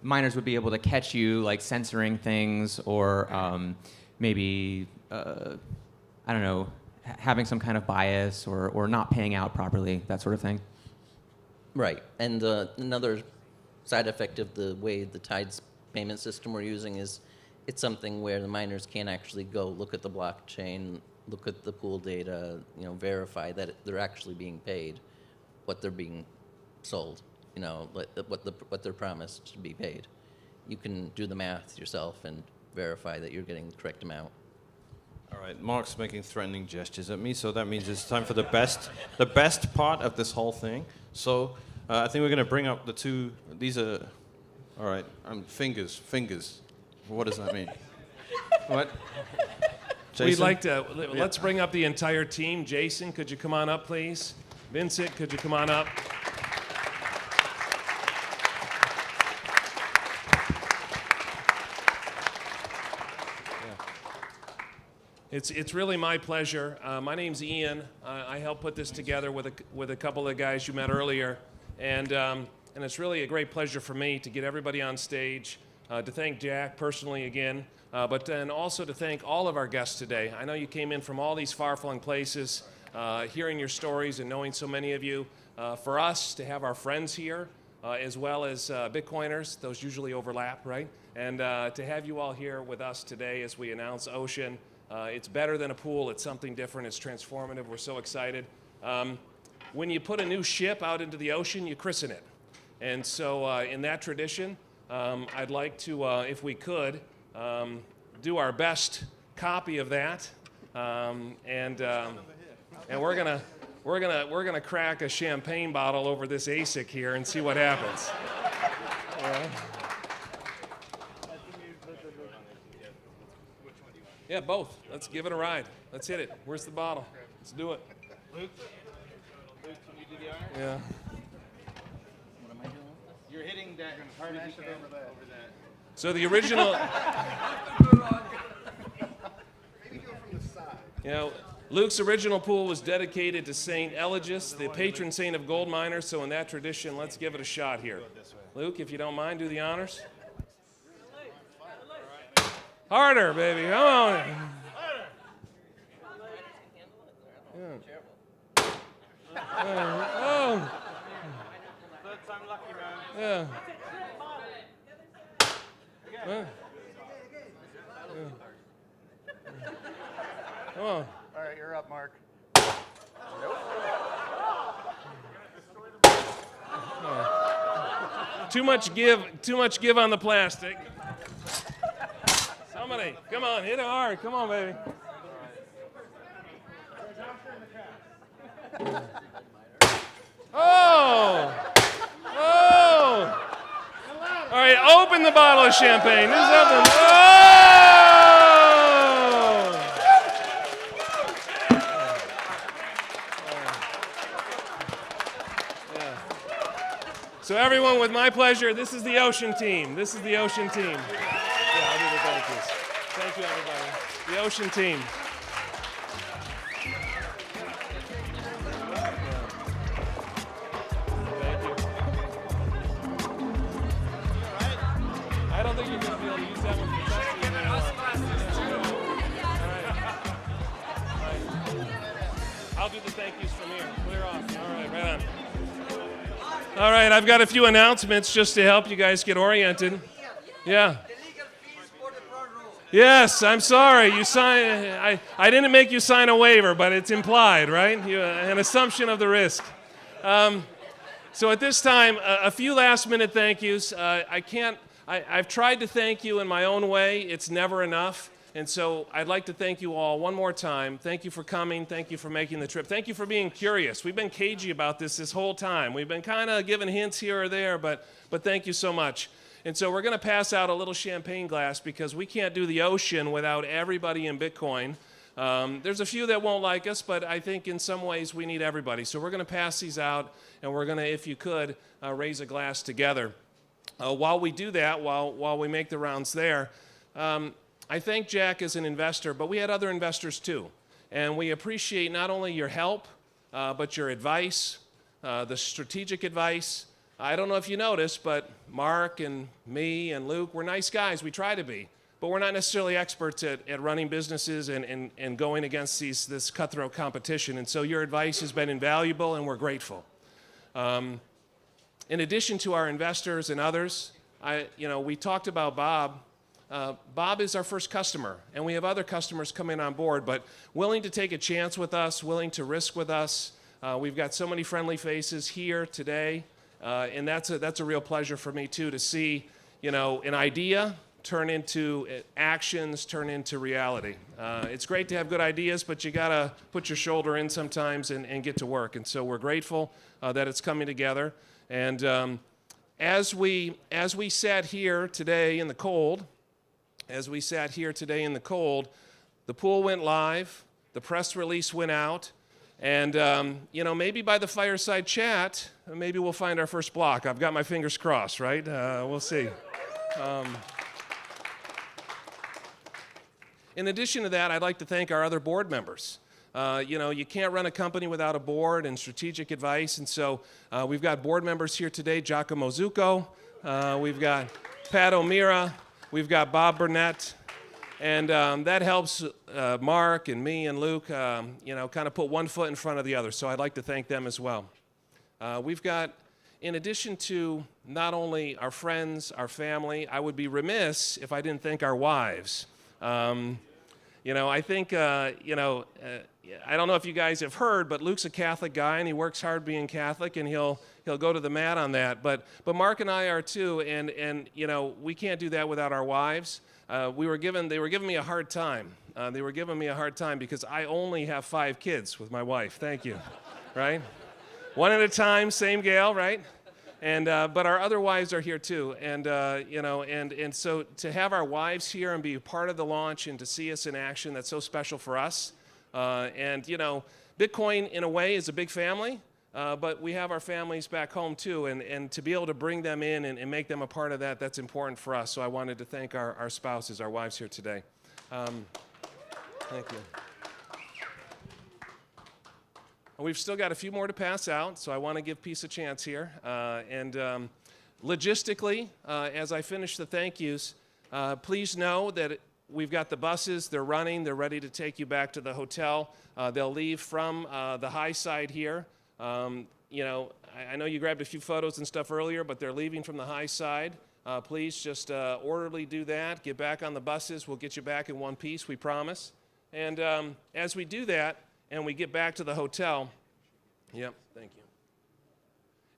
miners would be able to catch you like censoring things or maybe, I don't know, having some kind of bias or not paying out properly, that sort of thing? Right, and another side effect of the way the Tides payment system we're using is it's something where the miners can actually go look at the blockchain, look at the pool data, verify that they're actually being paid what they're being sold, what they're promised to be paid. You can do the math yourself and verify that you're getting the correct amount. All right, Mark's making threatening gestures at me, so that means it's time for the best part of this whole thing. So I think we're going to bring up the two. These are, all right. Fingers. What does that mean? What? Jason? We'd like to. Let's bring up the entire team. Jason, could you come on up, please? Vincent, could you come on up? It's really my pleasure. My name's Ian. I helped put this together with a couple of guys you met earlier, and it's really a great pleasure for me to get everybody on stage, to thank Jack personally again, but then also to thank all of our guests today. I know you came in from all these far-flung places, hearing your stories and knowing so many of you. For us to have our friends here, as well as Bitcoiners, those usually overlap, right? And to have you all here with us today as we announce Ocean. It's better than a pool. It's something different. It's transformative. We're so excited. When you put a new ship out into the ocean, you christen it. And so in that tradition, I'd like to, if we could, do our best copy of that. And we're gonna crack a champagne bottle over this ASIC here and see what happens. Yeah, both. Let's give it a ride. Let's hit it. Where's the bottle? Let's do it. Luke, can you do the honors? Yeah. What am I doing? You're hitting that hard over that. So the original. Maybe go from the side. Luke's original pool was dedicated to Saint Eligius, the patron saint of gold miners. So in that tradition, let's give it a shot here. Luke, if you don't mind, do the honors. Harder, baby. Come on. Oh. Third time lucky, man. Yeah. Come on. All right, you're up, Mark. Too much give on the plastic. Somebody, come on, hit it hard. Come on, baby. Oh! Oh! All right, open the bottle of champagne. This is open. Oh! So everyone, with my pleasure, this is the Ocean team. This is the Ocean team. Yeah, I'll do the thank yous. Thank you, everybody. The Ocean team. Thank you. I don't think you're going to be able to use that one for testing anymore. All right. I'll do the thank yous from here. Clear off. All right, right on. All right, I've got a few announcements just to help you guys get oriented. Yeah. Yes, I'm sorry. You sign. I didn't make you sign a waiver, but it's implied, right? An assumption of the risk. So at this time, a few last-minute thank yous. I've tried to thank you in my own way. It's never enough. And so I'd like to thank you all one more time. Thank you for coming. Thank you for making the trip. Thank you for being curious. We've been cagey about this whole time. We've been kind of giving hints here or there, but thank you so much. And so we're going to pass out a little champagne glass because we can't do the Ocean without everybody in Bitcoin. There's a few that won't like us, but I think in some ways we need everybody. So we're going to pass these out, and we're going to, if you could, raise a glass together. While we do that, while we make the rounds there, I thank Jack as an investor, but we had other investors too. And we appreciate not only your help, but your advice, the strategic advice. I don't know if you noticed, but Mark and me and Luke, we're nice guys. We try to be. But we're not necessarily experts at running businesses and going against this cutthroat competition. And so your advice has been invaluable, and we're grateful. In addition to our investors and others, we talked about Bob. Bob is our first customer, and we have other customers coming on board, but willing to take a chance with us, willing to risk with us. We've got so many friendly faces here today, and that's a real pleasure for me too, to see an idea turn into actions, turn into reality. It's great to have good ideas, but you gotta put your shoulder in sometimes and get to work. And so we're grateful that it's coming together. And as we sat here today in the cold, the pool went live, the press release went out, and maybe by the fireside chat, maybe we'll find our first block. I've got my fingers crossed, right? We'll see. In addition to that, I'd like to thank our other board members. You can't run a company without a board and strategic advice, and so we've got board members here today, Giacomo Zucco, we've got Pat O'Meara, we've got Bob Burnett, and that helps Mark and me and Luke, kind of put one foot in front of the other, so I'd like to thank them as well. We've got, in addition to not only our friends, our family, I would be remiss if I didn't thank our wives. I think, I don't know if you guys have heard, but Luke's a Catholic guy, and he works hard being Catholic, and he'll go to the mat on that. But Mark and I are too, and we can't do that without our wives. They were giving me a hard time. They were giving me a hard time because I only have 5 kids with my wife. Thank you, right? One at a time, same gal, right? And but our other wives are here too, and and so to have our wives here and be a part of the launch and to see us in action, that's so special for us. Bitcoin in a way is a big family, but we have our families back home too, and to be able to bring them in and make them a part of that, that's important for us. So I wanted to thank our spouses, our wives here today. Thank you. We've still got a few more to pass out, so I want to give peace a chance here. Logistically, as I finish the thank yous, please know that we've got the buses, they're running, they're ready to take you back to the hotel. They'll leave from the high side here. I know you grabbed a few photos and stuff earlier, but they're leaving from the high side. Please just orderly do that, get back on the buses, we'll get you back in one piece, we promise. And as we do that, and we get back to the hotel, yep, thank you.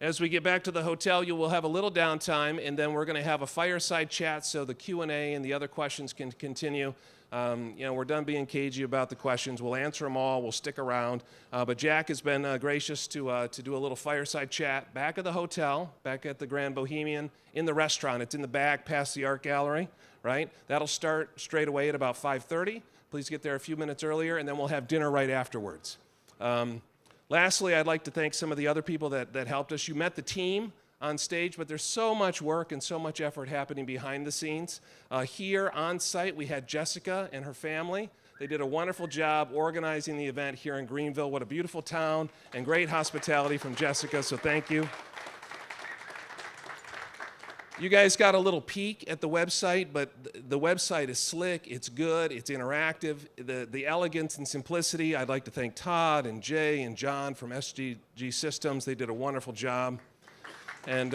As we get back to the hotel, you will have a little downtime, and then we're going to have a fireside chat so the Q&A and the other questions can continue. We're done being cagey about the questions. We'll answer them all. We'll stick around. But Jack has been gracious to do a little fireside chat back at the hotel, back at the Grand Bohemian, in the restaurant. It's in the back past the art gallery, right? That'll start straight away at about 5:30. Please get there a few minutes earlier, and then we'll have dinner right afterwards. Lastly, I'd like to thank some of the other people that helped us. You met the team on stage, but there's so much work and so much effort happening behind the scenes. Here on site, we had Jessica and her family. They did a wonderful job organizing the event here in Greenville. What a beautiful town, and great hospitality from Jessica, so thank you. You guys got a little peek at the website, but the website is slick, it's good, it's interactive. The elegance and simplicity, I'd like to thank Todd and Jay and John from SGG Systems. They did a wonderful job. And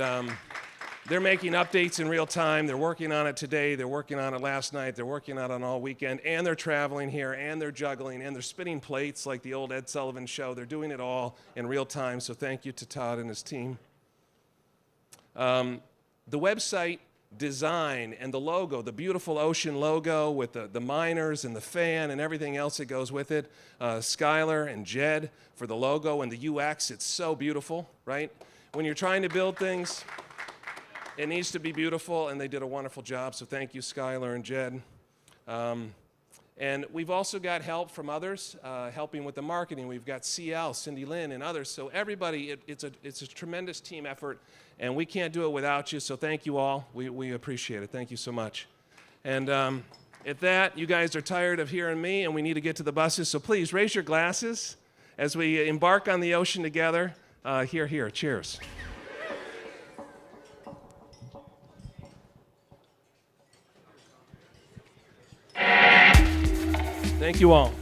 they're making updates in real time. They're working on it today. They're working on it last night. They're working on it all weekend. And they're traveling here, and they're juggling, and they're spinning plates like the old Ed Sullivan show. They're doing it all in real time, so thank you to Todd and his team. The website design and the logo, the beautiful ocean logo with the miners and the fan and everything else that goes with it. Skylar and Jed for the logo and the UX. It's so beautiful, right? When you're trying to build things, it needs to be beautiful, and they did a wonderful job, so thank you, Skylar and Jed. And we've also got help from others, helping with the marketing. We've got CL, Cindy Lynn, and others. So everybody, it's a tremendous team effort, and we can't do it without you. So thank you all. We appreciate it. Thank you so much. And at that, you guys are tired of hearing me, and we need to get to the buses. So please raise your glasses as we embark on the ocean together. Here, here. Cheers. Thank you all.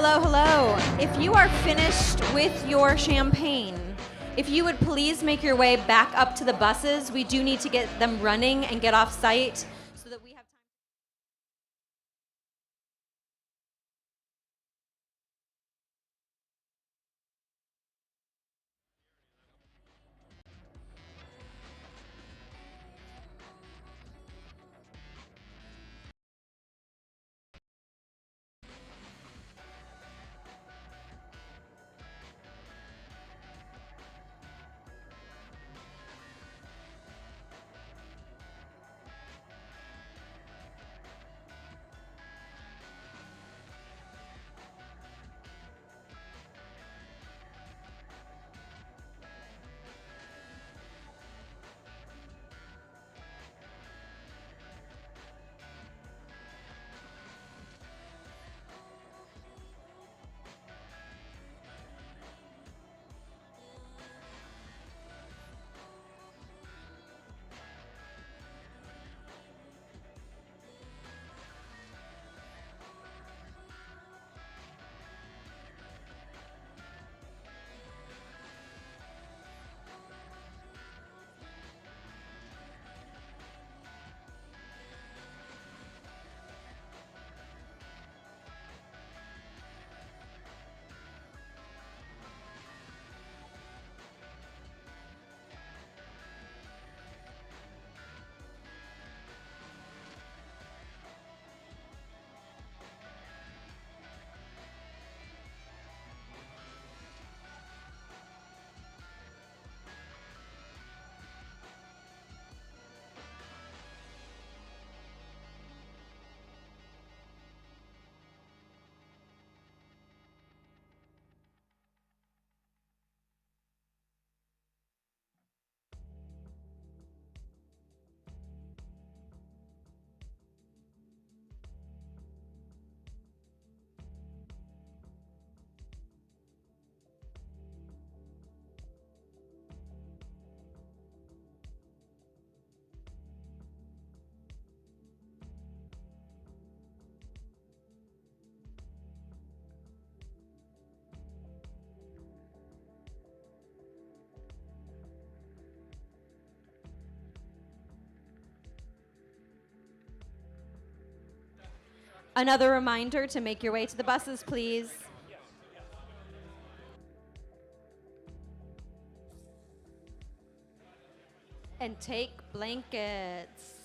Hello, hello. If you are finished with your champagne, if you would please make your way back up to the buses. We do need to get them running and get off site. Another reminder to make your way to the buses, please. And take blankets.